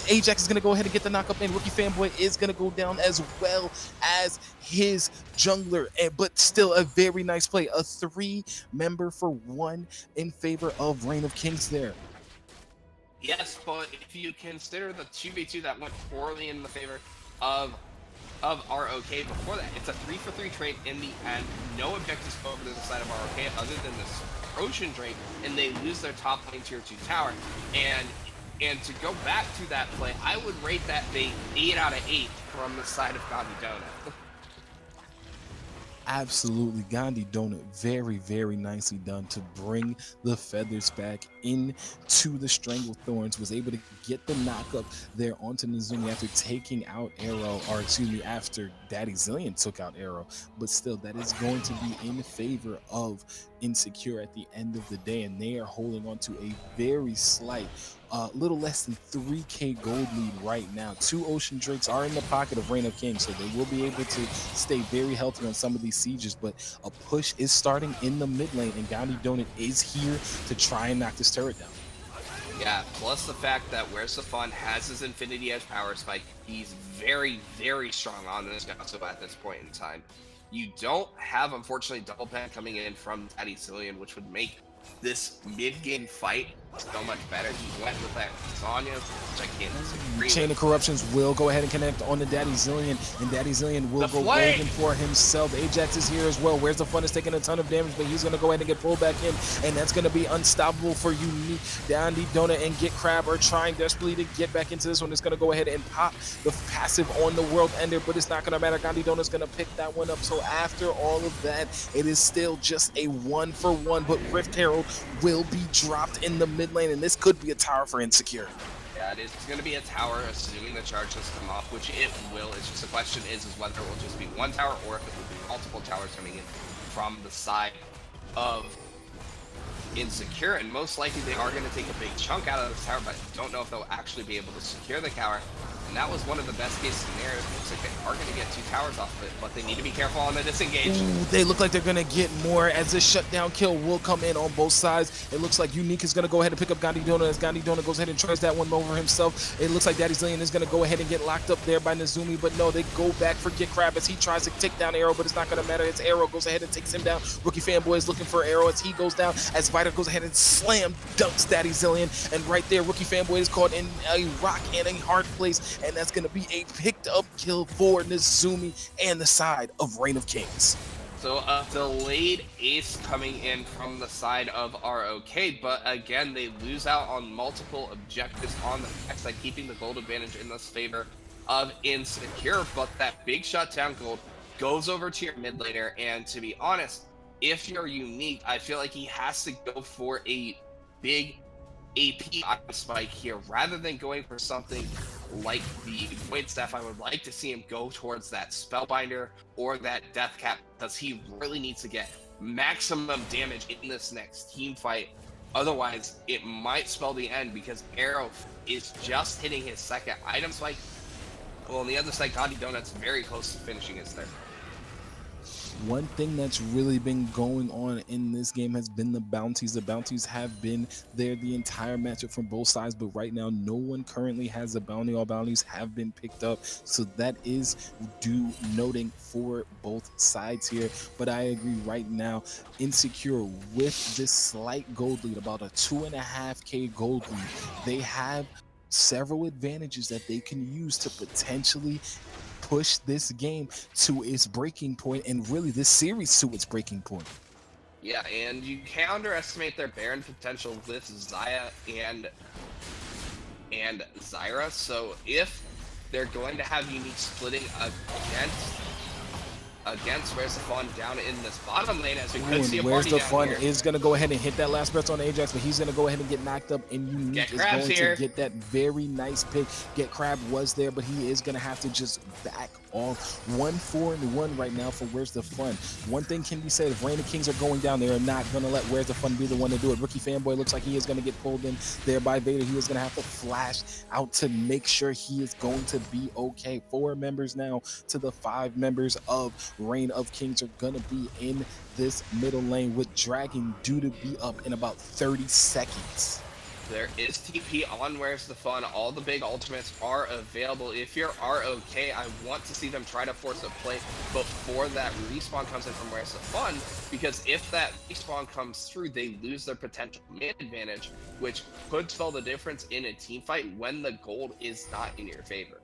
Ajax is going to go ahead and get the knock up, and Rookie Fanboy is going to go down as well as his jungler, but still a very nice play. A 3-member for 1 in favor of Reign of Kings there. Yes, but if you consider the 2v2 that went poorly in the favor of ROK before that, it's a 3-for-3 trade in the end. No objectives over to the side of ROK other than this Ocean Drake, and they lose their top lane tier 2 tower. And to go back to that play, I would rate that bait 8 out of 8 from the side of Gandhi Donut. Absolutely, Gandhi Donut, very, very nicely done to bring the feathers back into the Stranglethorns. Was able to get the knockup there onto Nezumi after taking out Arrow, or excuse me, after Daddy Zillion took out Arrow. But still, that is going to be in favor of Insecure at the end of the day, and they are holding on to a very slight, little less than 3k gold lead right now. 2 Ocean Drakes are in the pocket of Reign of Kings, so they will be able to stay very healthy on some of these sieges, but a push is starting in the mid lane, and Gandhi Donut is here to try and knock this turret down. Yeah, plus the fact that Where's the Fun has his Infinity Edge power spike. He's very, very strong on this Gato at this point in time. You don't have, unfortunately, double pen coming in from Daddy Zillion, which would make this mid-game fight so much better. He went with that Sonya, which I can't disagree Chain with. of Corruptions will go ahead and connect on the Daddy Zillion, and Daddy Zillion will The go flame! golden for himself. Ajax is here as well. Where's the Fun is taking a ton of damage, but he's going to go ahead and get pulled back in, and that's going to be unstoppable for Unique. Dandy Donut and Get Crab are trying desperately to get back into this one. It's going to go ahead and pop the passive on the World Ender, but it's not going to matter. Gandhi Donut's going to pick that one up. So after all of that, it is still just a 1-for-1, but Rift Herald will be dropped in the mid lane, and this could be a tower for Insecure. Yeah, it is going to be a tower, assuming the charge has come off, which it will. It's just the question is whether it will just be one tower or if it will be multiple towers coming in from the side of Insecure. And most likely they are going to take a big chunk out of this tower, but I don't know if they'll actually be able to secure the tower. And that was one of the best case scenarios. Looks like they are going to get 2 towers off of it, but they need to be careful on the disengage. Ooh, they look like they're going to get more as this shutdown kill will come in on both sides. It looks like Unique is going to go ahead and pick up Gandhi Donut as Gandhi Donut goes ahead and tries that one over himself. It looks like Daddy Zillion is going to go ahead and get locked up there by Nezumi, but no, they go back for Get Crab as he tries to take down Arrow, but it's not going to matter. His Arrow goes ahead and takes him down. Rookie Fanboy is looking for Arrow as he goes down, as Vita goes ahead and slam dunks Daddy Zillion, and right there, Rookie Fanboy is caught in a rock and a hard place, and that's going to be a picked up kill for Nezumi and the side of Reign of Kings. So a delayed ace coming in from the side of ROK, but again, they lose out on multiple objectives on the backside, keeping the gold advantage in this favor of Insecure, but that big shutdown gold goes over to your mid laner, and to be honest, if you're Unique, I feel like he has to go for a big AP item spike here rather than going for something like the Void Staff. I would like to see him go towards that Spellbinder or that Death Cap, because he really needs to get maximum damage in this next team fight. Otherwise, it might spell the end, because Arrow is just hitting his second item spike. Well, on the other side, Gandhi Donut's very close to finishing his third. One thing that's really been going on in this game has been the bounties. The bounties have been there the entire matchup from both sides, but right now no one currently has a bounty. All bounties have been picked up, so that is due noting for both sides here. But I agree, right now Insecure, with this slight gold lead, about a 2.5k gold lead, they have several advantages that they can use to potentially push this game to its breaking point, and really this series to its breaking point. Yeah, and you can't underestimate their Baron potential with Xayah and Zyra. So if they're going to have Unique splitting against Where's the Fun down in this bottom lane, as we could see a Where's party the down Fun here. is going to go ahead and hit that last breath on Ajax, but he's going to go ahead and get knocked up, and Unique is going to get that very nice pick. Get Crab was there, but he is going to have to just back off. 1-4-1 right now for Where's the Fun. One thing can be said, if Reign of Kings are going down, they are not going to let Where's the Fun be the one to do it. Rookie Fanboy looks like he is going to get pulled in there by Vader. He is going to have to flash out to make sure he is going to be okay. 4 members now to the 5 members of Reign of Kings are going to be in this middle lane, with Dragon due to be up in about 30 seconds. There is TP on Where's the Fun. All the big ultimates are available. If you're ROK, I want to see them try to force a play before that respawn comes in from Where's the Fun, because if that respawn comes through, they lose their potential mid advantage, which could spell the difference in a team fight when the gold is not in your favor.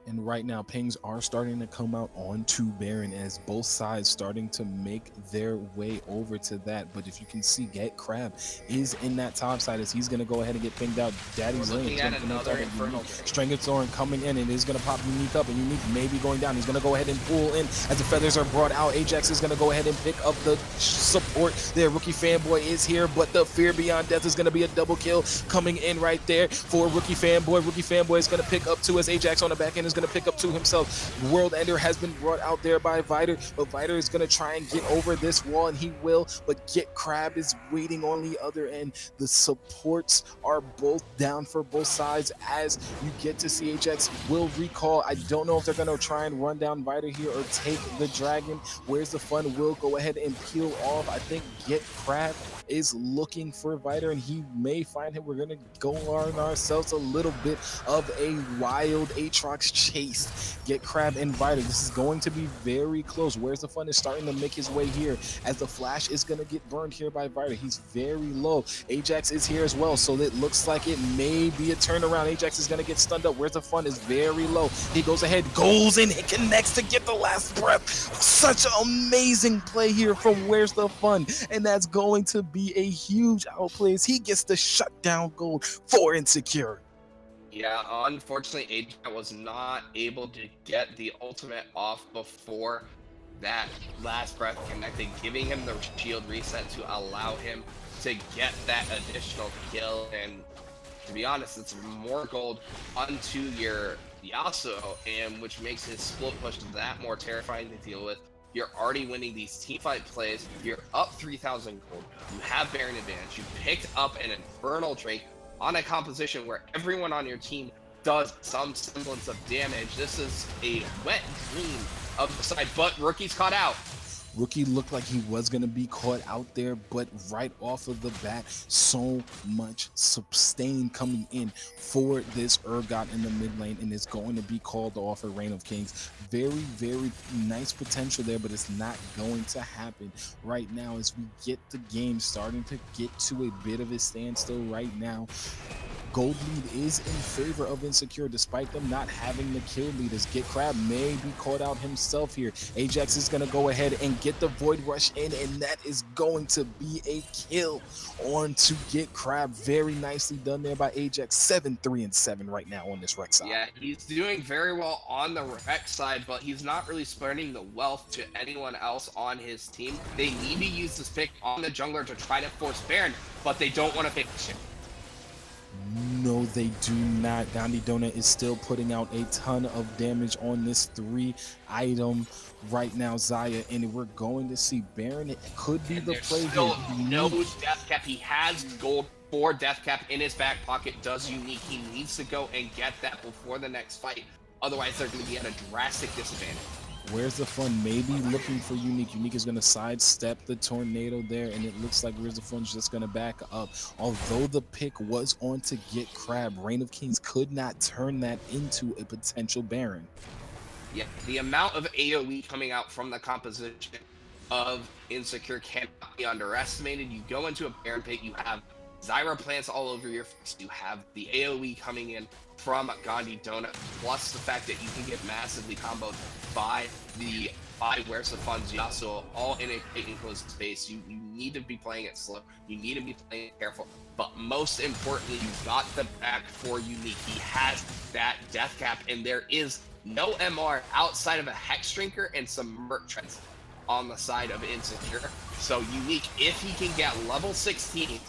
And right now, pings are starting to come out onto Baron, as both sides starting to make their way over to that. But if you can see, Get Crab is in that top side as he's going to go ahead and get pinged out. Daddy's lane. Another Infernal Thorn coming in, and is going to pop Unique up, and Unique may be going down. He's going to go ahead and pull in as the feathers are brought out. Ajax is going to go ahead and pick up the support there. Rookie Fanboy is here, but the Fear Beyond Death is going to be a double kill coming in right there for Rookie Fanboy. Rookie Fanboy is going to pick up 2 as Ajax on the back end is going to pick up 2 himself. World Ender has been brought out there by Viter, but Viter is going to try and get over this wall, and he will, but Get Crab is waiting on the other end. The supports are both down for both sides, as you get to see Ajax will recall. I don't know if they're going to try and run down Viter here or take the Dragon. Where's the Fun will go ahead and peel off. I think Get Crab is looking for Viter, and he may find him. We're going to go on ourselves a little bit of a wild Aatrox chase. Get Crab and Viter. This is going to be very close. Where's the Fun is starting to make his way here as the Flash is going to get burned here by Viter. He's very low. Ajax is here as well, so it looks like it may be a turnaround. Ajax is going to get stunned up. Where's the Fun is very low. He goes ahead, goes in, it connects to get the last breath. Such an amazing play here from Where's the Fun, and that's going to be a huge outplay as he gets the shutdown gold for Insecure. Yeah, unfortunately, Ajax was not able to get the ultimate off before that last breath connected, giving him the shield reset to allow him to get that additional kill. And to be honest, it's more gold onto your Yasuo, and which makes his split push that more terrifying to deal with. You're already winning these teamfight plays. You're up 3,000 gold. You have Baron advantage. You picked up an Infernal Drake on a composition where everyone on your team does some semblance of damage. This is a wet dream of the side, but Rookie's caught out. Rookie looked like he was going to be caught out there, but right off of the bat, so much sustain coming in for this Urgot in the mid lane, and it's going to be called off at Reign of Kings. Very, very nice potential there, but it's not going to happen right now as we get the game starting to get to a bit of a standstill right now. Gold lead is in favor of Insecure, despite them not having the kill leaders. Get Crab may be caught out himself here. Ajax is going to go ahead and get the Void Rush in, and that is going to be a kill on to Get Crab. Very nicely done there by Ajax. 7-3-7 right now on this Rex side. Yeah, he's doing very well on the Rex side, but he's not really spreading the wealth to anyone else on his team. They need to use this pick on the jungler to try to force Baron, but they don't want to pick shit. No, they do not. Gandhi Donut is still putting out a ton of damage on this 3-item right now, Zaya, and we're going to see Baron. It could be the play still here. No death cap. He has gold for death cap in his back pocket. Does Unique. He needs to go and get that before the next fight. Otherwise, they're going to be at a drastic disadvantage. Where's the Fun? Maybe looking for Unique. Unique is going to sidestep the tornado there, and it looks like Where's the Fun's just going to back up. Although the pick was on to Get Crab, Reign of Kings could not turn that into a potential Baron. Yeah, the amount of AoE coming out from the composition of Insecure cannot be underestimated. You go into a Baron pick, you have Zyra plants all over your face, you have the AoE coming in from Gandhi Donut, plus the fact that you can get massively comboed by Where's the Fun's Yasuo, all in a enclosed space. You need to be playing it slow. You need to be playing it careful. But most importantly, you got the back for Unique. He has that death cap, and there is no MR outside of a Hex Drinker and some Merc Treads on the side of Insecure. So Unique, if he can get level 16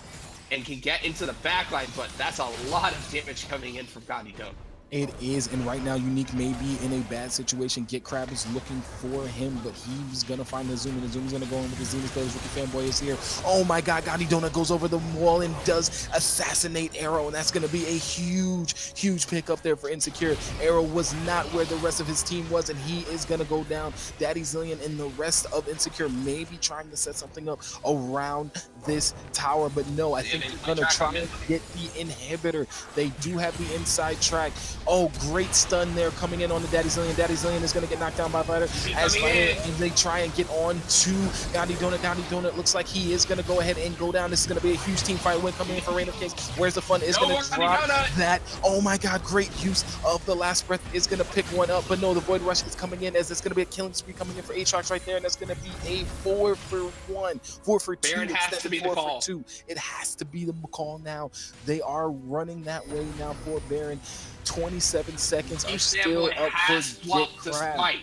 and can get into the backline, but that's a lot of damage coming in from Gandhi Donut. It is, and right now Unique may be in a bad situation. Get Crab is looking for him, but he's gonna find the Zoom, and the Zoom is gonna go in with the Zenith Players. Rookie Fanboy is here. Oh my god, Gandhi Donut goes over the wall and does assassinate Arrow, and that's gonna be a huge pick up there for Insecure. Arrow was not where the rest of his team was, and he is gonna go down. Daddy Zillion and the rest of Insecure may be trying to set something up around this tower, but no, I think they're gonna try and get the inhibitor. They do have the inside track. Oh, great stun there coming in on the Daddy Zillion. Daddy Zillion is going to get knocked down by Viter. As Viter, and they try and get on to Gandhi Donut. Gandhi Donut looks like he is going to go ahead and go down. This is going to be a huge team fight win coming in for Reign of Kings. Where's the Fun is going to drop that. Oh my god, great use of the last breath. Is going to pick one up, but no, the Void Rush is coming in as it's going to be a killing spree coming in for Aatrox right there, and that's going to be a 4-for-1. 4-for-2. Baron has to be the call. 4-for-2. It has to be the call now. They are running that way now for Baron. 27 seconds are still up for Get Crab.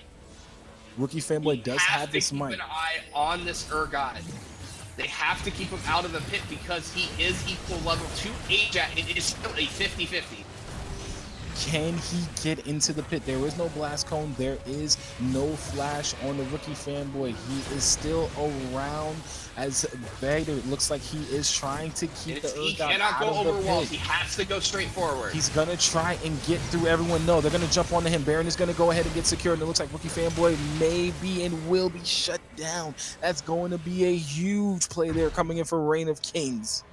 Rookie Fanboy does have this mic. Keep an eye on this Urgot. They have to keep him out of the pit because he is equal level to Ajax. It is still a 50-50. Can he get into the pit? There is no blast cone. There is no flash on the rookie fanboy. He is still around as Vader. It looks like he is trying to keep the He Urgot cannot out go of the over walls. pit. He has to go straight forward. He's gonna try and get through everyone. No, they're gonna jump onto him. Baron is gonna go ahead and get secured, and it looks like Rookie Fanboy may be and will be shut down. That's going to be a huge play there coming in for Reign of Kings.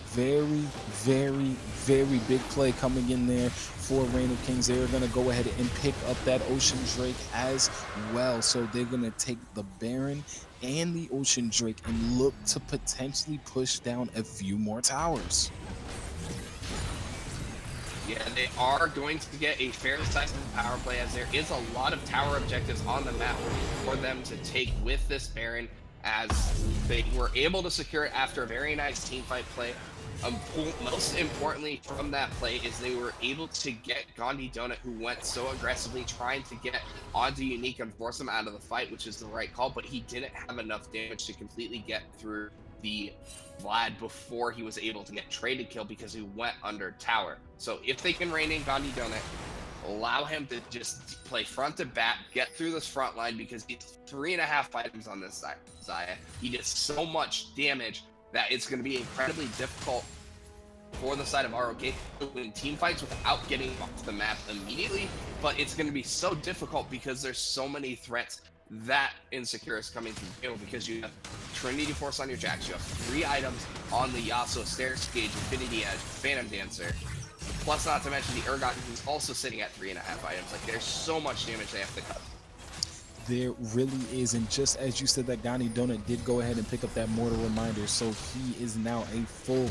Very, very, very big play coming in there for Reign of Kings. They're going to go ahead and pick up that Ocean Drake as well. So they're going to take the Baron and the Ocean Drake and look to potentially push down a few more towers. Yeah, they are going to get a fair sized power play, as there is a lot of tower objectives on the map for them to take with this Baron, as they were able to secure it after a very nice team fight play. Most importantly from that play is they were able to get Gandhi Donut, who went so aggressively trying to get onto Unique and force him out of the fight, which is the right call, but he didn't have enough damage to completely get through the Vlad before he was able to get traded kill because he went under tower. So if they can rein in Gandhi Donut, allow him to just play front to back, get through this front line, because he's 3.5 items on this side. Zaya. He does so much damage that it's going to be incredibly difficult for the side of ROK to win team fights without getting off the map immediately, but it's going to be so difficult because there's so many threats that Insecure is coming through the field, because you have Trinity Force on your Jax, you have 3 items on the Yasuo, Stairs Cage, Infinity Edge, Phantom Dancer, plus not to mention the Urgot, who's also sitting at 3.5 items. Like, there's so much damage they have to cut. There really is, and just as you said that Gandhi Donut did go ahead and pick up that Mortal Reminder, so he is now a full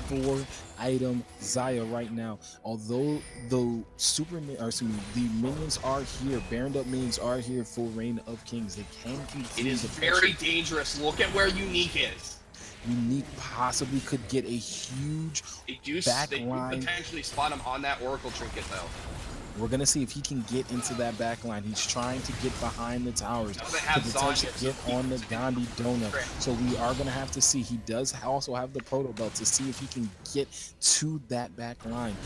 4-item Zaya right now. Although the the minions are here, Baroned up minions are here for Reign of Kings. They can continue. It is very dangerous. Look at where Unique is. Unique possibly could get a huge back They line. could potentially spot him on that Oracle Trinket, though. We're going to see if he can get into that back line. He's trying to get behind the towers to potentially get on the Gandhi Donut. So we are going to have to see. He does also have the Proto Belt to see if he can get to that back line.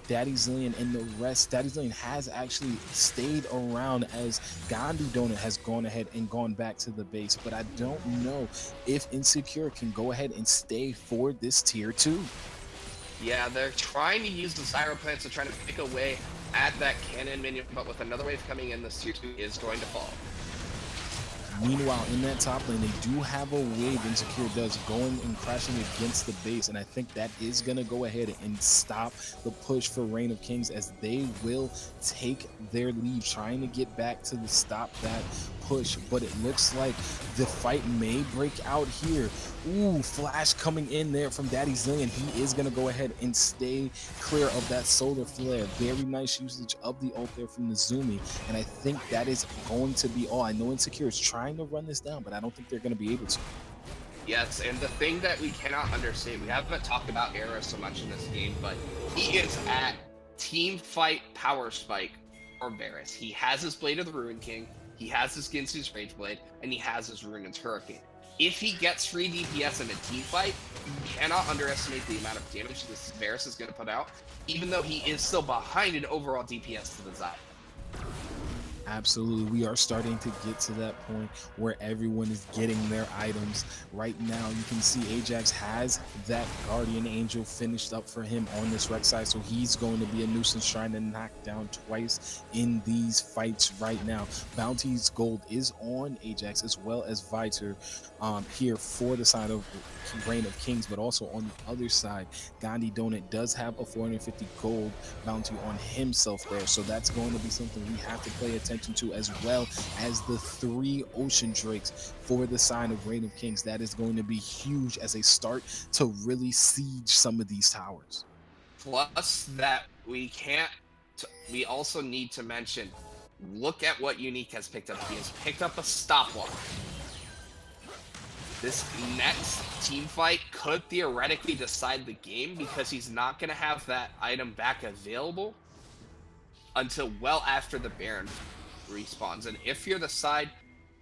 Daddy Zillion and the rest. Daddy Zillion has actually stayed around as Gandhi Donut has gone ahead and gone back to the base. But I don't know if Insecure can go ahead and stay for this tier 2. Yeah, they're trying to use the Zyro plants to try to pick away at that cannon minion, but with another wave coming in, this tier 2 is going to fall. Meanwhile, in that top lane, they do have a wave. Insecure does going and crashing against the base, and I think that is going to go ahead and stop the push for Reign of Kings, as they will take their lead, trying to get back to the stop that push. But it looks like the fight may break out here. Ooh, flash coming in there from Daddy Zillion. He is going to go ahead and stay clear of that solar flare. Very nice usage of the ult there from the Zumi, and I think that is going to be all. I know Insecure is trying to run this down, but I don't think they're going to be able to. Yes, and the thing that we cannot understand, we haven't talked about Arrow so much in this game, but he is at team fight power spike for Varus. He has his Blade of the Ruin King, he has his Ginsu's Rage Blade, and he has his Ruin's Hurricane. If he gets free DPS in a team fight, you cannot underestimate the amount of damage this Varus is going to put out, even though he is still behind in overall DPS to the Zaya. Absolutely, we are starting to get to that point where everyone is getting their items. Right now, you can see Ajax has that Guardian Angel finished up for him on this wreck side, so he's going to be a nuisance trying to knock down twice in these fights right now. Bounty's gold is on Ajax as well as Vitor here for the side of Reign of Kings, but also on the other side, Gandhi Donut does have a 450 gold bounty on himself there, so that's going to be something we have to pay attention to, as well as the 3 Ocean Drakes for the side of Reign of Kings. That is going to be huge as they start to really siege some of these towers. Plus that we also need to mention, look at what Unique has picked up. He has picked up a stopwatch. This next team fight could theoretically decide the game, because he's not going to have that item back available until well after the Baron. respawns. And if you're the side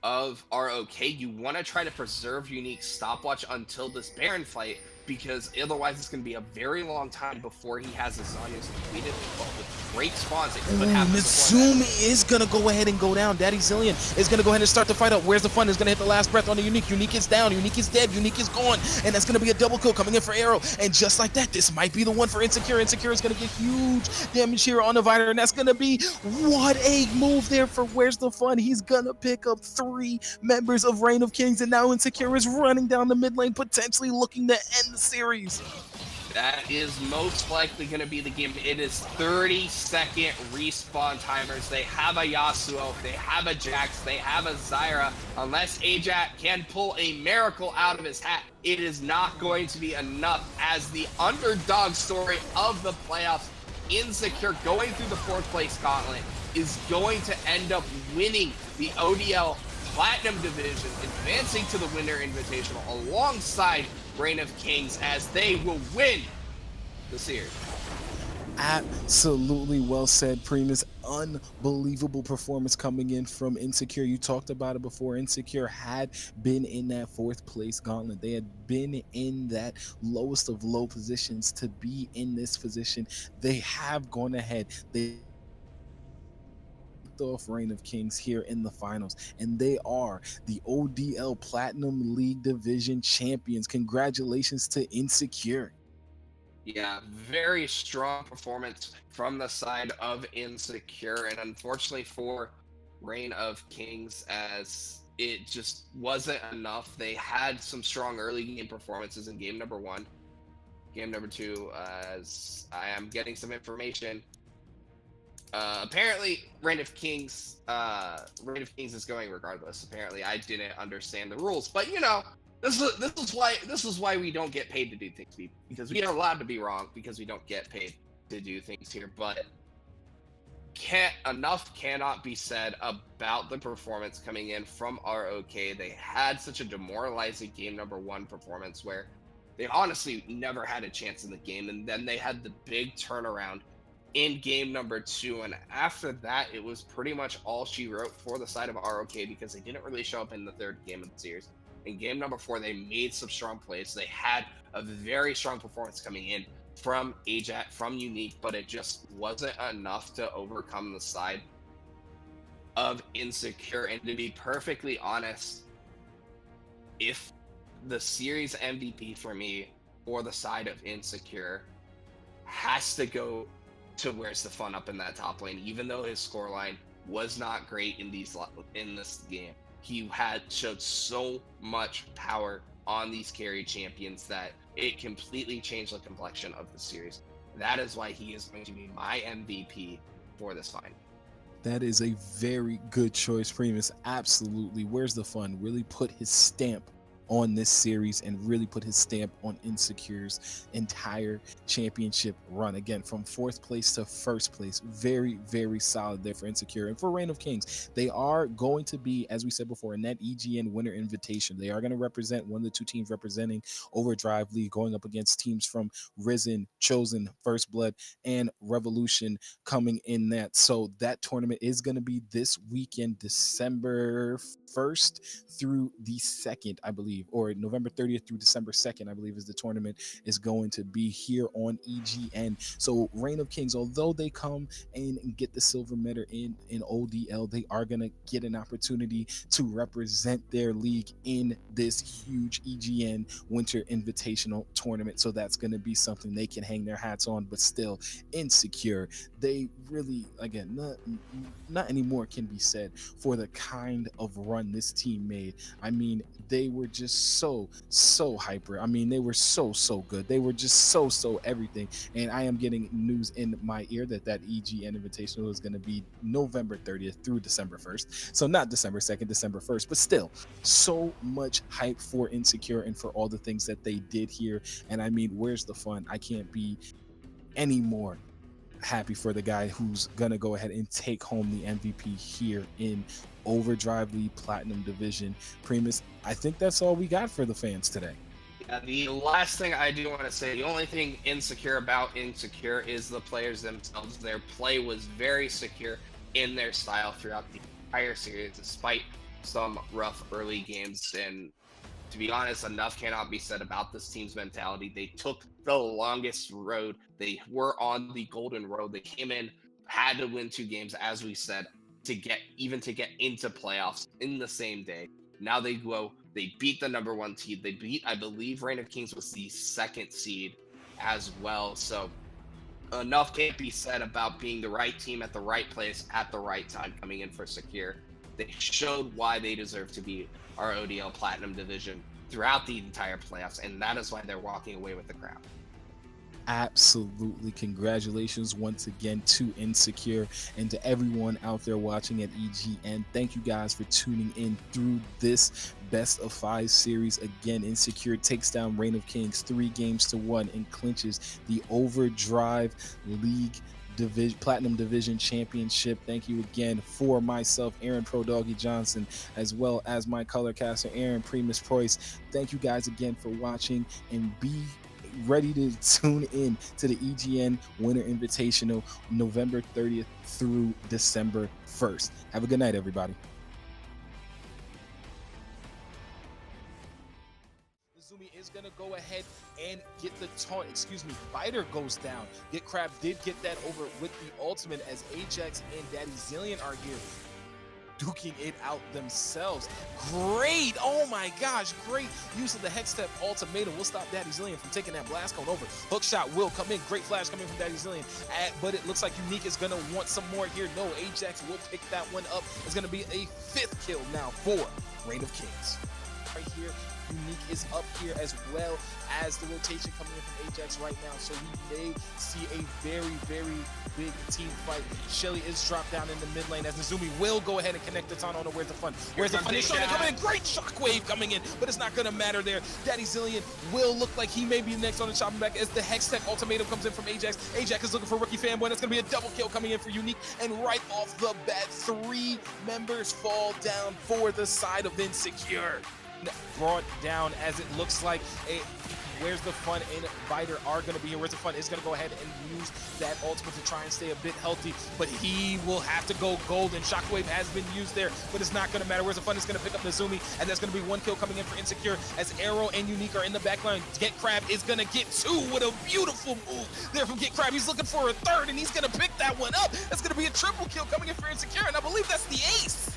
of ROK, you want to try to preserve Unique's stopwatch until this Baron fight, because otherwise it's going to be a very long time before he has his Zanyas completed. But with great spawns, it could happen. Mitsumi is going to go ahead and go down. Daddy Zillion is going to go ahead and start the fight up. Where's the fun? Is going to hit the last breath on the Unique. Unique is down. Unique is dead. Unique is gone. And that's going to be a double kill coming in for Arrow. And just like that, this might be the one for Insecure. Insecure is going to get huge damage here on the Vider. And that's going to be what a move there for Where's the Fun. He's going to pick up 3 members of Reign of Kings. And now Insecure is running down the mid lane, potentially looking to end the series. That is most likely going to be the game. It is 30-second respawn timers. They have a Yasuo, they have a Jax, they have a Zyra. Unless Ajak can pull a miracle out of his hat, it is not going to be enough, as the underdog story of the playoffs, Insecure, going through the 4th place gauntlet, is going to end up winning the ODL Platinum Division, advancing to the Winter Invitational alongside Reign of Kings, as they will win the series. Absolutely well said, Primus. Unbelievable performance coming in from Insecure. You talked about it before. Insecure had been in that 4th place gauntlet. They had been in that lowest of low positions to be in this position. They have gone ahead. They off Reign of Kings here in the finals, and they are the ODL Platinum League Division champions. Congratulations to Insecure. Yeah, very strong performance from the side of Insecure, and unfortunately for Reign of Kings, as it just wasn't enough. They had some strong early game performances in game number 1. Game number 2, as I am getting some information, apparently Reign of Kings is going regardless. Apparently I didn't understand the rules, but you know, this is why we don't get paid to do things, because we are allowed to be wrong, because we don't get paid to do things here. But enough cannot be said about the performance coming in from ROK. They had such a demoralizing game number 1 performance where they honestly never had a chance in the game, and then they had the big turnaround in game number 2, and after that it was pretty much all she wrote for the side of ROK, because they didn't really show up in the 3rd game of the series. In game number 4, they made some strong plays. They had a very strong performance coming in from Ajak, from Unique, but it just wasn't enough to overcome the side of Insecure. And to be perfectly honest, if the series MVP for me, or the side of Insecure, has to go to Where's the Fun up in that top lane, even though his scoreline was not great in this game. He had showed so much power on these carry champions that it completely changed the complexion of the series. That is why he is going to be my MVP for this final. That is a very good choice, Primus. Absolutely. Where's the Fun? Really put his stamp on this series and really put his stamp on Insecure's entire championship run. Again, from 4th place to 1st place, very, very solid there for Insecure. And for Reign of Kings, they are going to be, as we said before, in that EGN Winter Invitation. They are going to represent one of the 2 teams representing Overdrive League, going up against teams from Risen, Chosen, First Blood, and Revolution coming in that. So that tournament is going to be this weekend, December 1st through the 2nd, I believe, or November 30th through December 2nd, I believe, is the tournament is going to be here on EGN. So Reign of Kings, although they come and get the silver medal in ODL, they are going to get an opportunity to represent their league in this huge EGN Winter Invitational tournament. So that's going to be something they can hang their hats on. But still, Insecure, they really, again, not anymore can be said for the kind of run this team made. I mean, they were just so hyper. I mean, they were so good. They were just so everything. And I am getting news in my ear that EGN Invitational is going to be November 30th through December 1st. So not December 2nd, December 1st, but still so much hype for Insecure and for all the things that they did here. And I mean, Where's the Fun? I can't be any more happy for the guy who's gonna go ahead and take home the MVP here in Overdrive League Platinum Division. Primus, I think that's all we got for the fans today. Yeah, the last thing I do want to say, the only thing insecure about Insecure is the players themselves. Their play was very secure. in their style throughout the entire series, despite some rough early games. And to be honest, enough cannot be said about this team's mentality. They took the longest road. They were on the golden road. They came in, had to win 2 games, as we said, to get into playoffs in the same day. Now they go, they beat the number 1 seed. They beat, I believe, Reign of Kings was the 2nd seed as well. So enough can't be said about being the right team at the right place at the right time coming in for Secure. They showed why they deserve to be our ODL Platinum division throughout the entire playoffs, and that is why they're walking away with the crown. Absolutely. Congratulations once again to Insecure and to everyone out there watching at EGN. Thank you guys for tuning in through this best of 5 series. Again, Insecure takes down Reign of Kings 3-1 and clinches the Overdrive League Platinum Division Championship. Thank you again for myself, Aaron Pro Doggy Johnson, as well as my color caster, Aaron Primus Preuss. Thank you guys again for watching, and be ready to tune in to the EGN Winter Invitational November 30th through December 1st. Have a good night, everybody. Izumi is going to go ahead and get the taunt. Fighter goes down. Get Crab did get that over with the ultimate, as Ajax and Daddy Zillion are here duking it out themselves. Great, oh my gosh, great use of the Hex Step ultimatum. Will stop Daddy Zillion from taking that blast cone over. Hook shot will come in. Great flash coming from Daddy Zillion. But it looks like Unique is going to want some more here. No, Ajax will pick that one up. It's going to be a 5th kill now for Reign of Kings. Right here, Unique is up here, as well as the rotation coming in from Ajax right now. So we may see a very, very big team fight. Shelly is dropped down in the mid lane, as Nezumi will go ahead and connect the taunt on Where's the Fun. Where's the Fun? He's trying to come in. Great shockwave coming in, but it's not going to matter there. Daddy Zillion will look like he may be next on the chopping back, as the Hex Tech ultimatum comes in from Ajax. Ajax is looking for Rookie Fanboy, and it's going to be a double kill coming in for Unique. And right off the bat, 3 members fall down for the side of Insecure. Brought down, as it looks like Where's the Fun and Biter are going to be here. Where's the Fun is going to go ahead and use that ultimate to try and stay a bit healthy, but he will have to go golden. Shockwave has been used there, but it's not going to matter. Where's the Fun is going to pick up Nezumi, and that's going to be 1 kill coming in for Insecure, as Arrow and Unique are in the back line. Get Crab is going to get 2 with a beautiful move there from Get Crab. He's looking for a 3rd, and he's going to pick that one up. That's going to be a triple kill coming in for Insecure, and I believe that's the ace.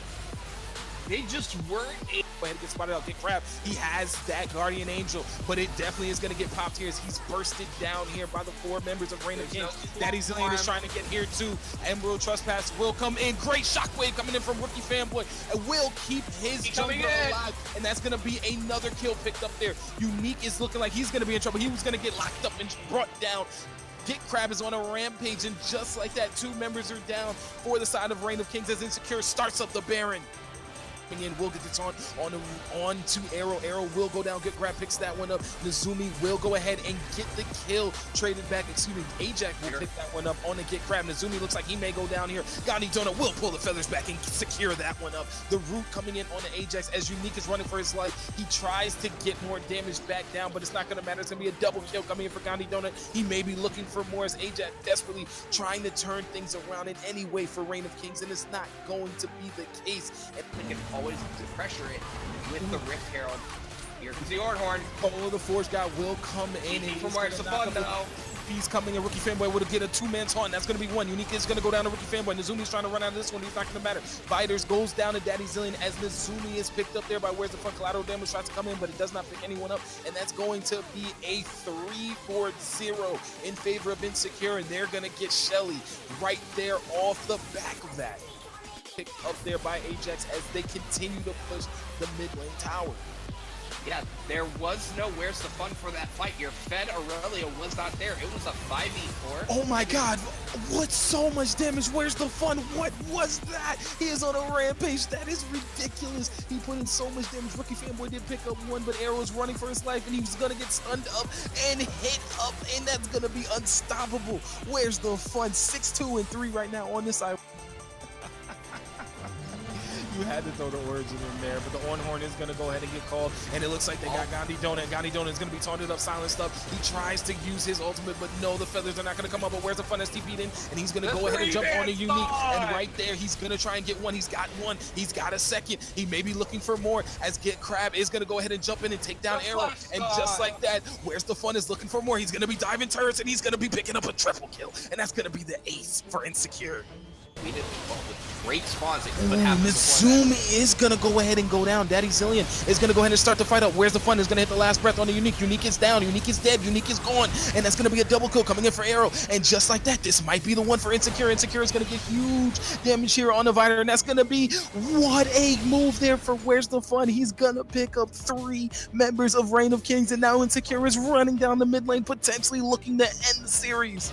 They just weren't able. Go ahead and get spotted out. Get Crab. He has that Guardian Angel, but it definitely is going to get popped here, as he's bursted down here by the 4 members of Reign of Kings. Daddy Zillion is trying to get here too. Emerald Trespass will come in. Great shockwave coming in from Rookie Fanboy, and will keep his jungler alive, and that's going to be another kill picked up there. Unique is looking like he's going to be in trouble. He was going to get locked up and brought down. Get Crab is on a rampage, and just like that, 2 members are down for the side of Reign of Kings, as Insecure starts up the Baron. In, will get the taunt on to Arrow. Arrow will go down. Get Grab picks that one up. Nezumi will go ahead and get the kill. Traded back. Ajax will pick that one up on the Get Crab. Nezumi looks like he may go down here. Gandhi Donut will pull the feathers back and secure that one up. The root coming in on the Ajax, as Unique is running for his life. He tries to get more damage back down, but it's not going to matter. It's going to be a double kill coming in for Gandhi Donut. He may be looking for more, as Ajax desperately trying to turn things around in any way for Reign of Kings, and it's not going to be the case. And they can always to pressure it with the Rift Herald. Here comes the Ornhorn. Oh, the Forge God will come in. And from Where's the Fun now? He's coming in. Rookie Fanboy would get a 2-man taunt. That's going to be 1. Unique is going to go down to Rookie Fanboy. Nezumi's trying to run out of this one. He's not going to matter. Fighters goes down to Daddy Zillion, as Nezumi is picked up there by Where's the Fun. Collateral damage tries to come in, but it does not pick anyone up. And that's going to be a 3-4-0 in favor of Insecure, and they're going to get Shelly right there off the back of that. Picked up there by Ajax, as they continue to push the mid lane tower. Yeah, there was no Where's the Fun for that fight. Your Fed Aurelia was not there. It was a 5v4. Oh my god, what, so much damage? Where's the Fun? What was that? He is on a rampage. That is ridiculous. He put in so much damage. Rookie Fanboy did pick up 1, but Arrow's running for his life, and he's gonna get stunned up and hit up, and that's gonna be unstoppable. Where's the Fun? 6-2 and 3 right now on this side. You had to throw the origin in there, but the on horn is going to go ahead and get called, and it looks like they got Gandhi Donut. Gandhi Donut is going to be taunted up, silenced up. He tries to use his ultimate, but no, the feathers are not going to come up. But where's the fun STP'd in? And he's going to go ahead and jump on a unique, and right there, he's going to try and get one. He's got one. He's got a second. He may be looking for more, as Get Crab is going to go ahead and jump in and take down Arrow. And just like that, Where's the Fun is looking for more. He's going to be diving turrets, and he's going to be picking up a triple kill, and that's going to be the ace for Insecure. We did with great spawns. Mizumi is gonna go ahead and go down. Daddy Zillion is gonna go ahead and start the fight up. Where's the Fun is gonna hit the last breath on the Unique. Unique is down. Unique is dead. Unique is gone. And that's gonna be a double kill coming in for Arrow. And just like that, this might be the one for Insecure. Insecure is gonna get huge damage here on the Vider. And that's gonna be what a move there for Where's the Fun. He's gonna pick up 3 members of Reign of Kings. And now Insecure is running down the mid lane, potentially looking to end the series.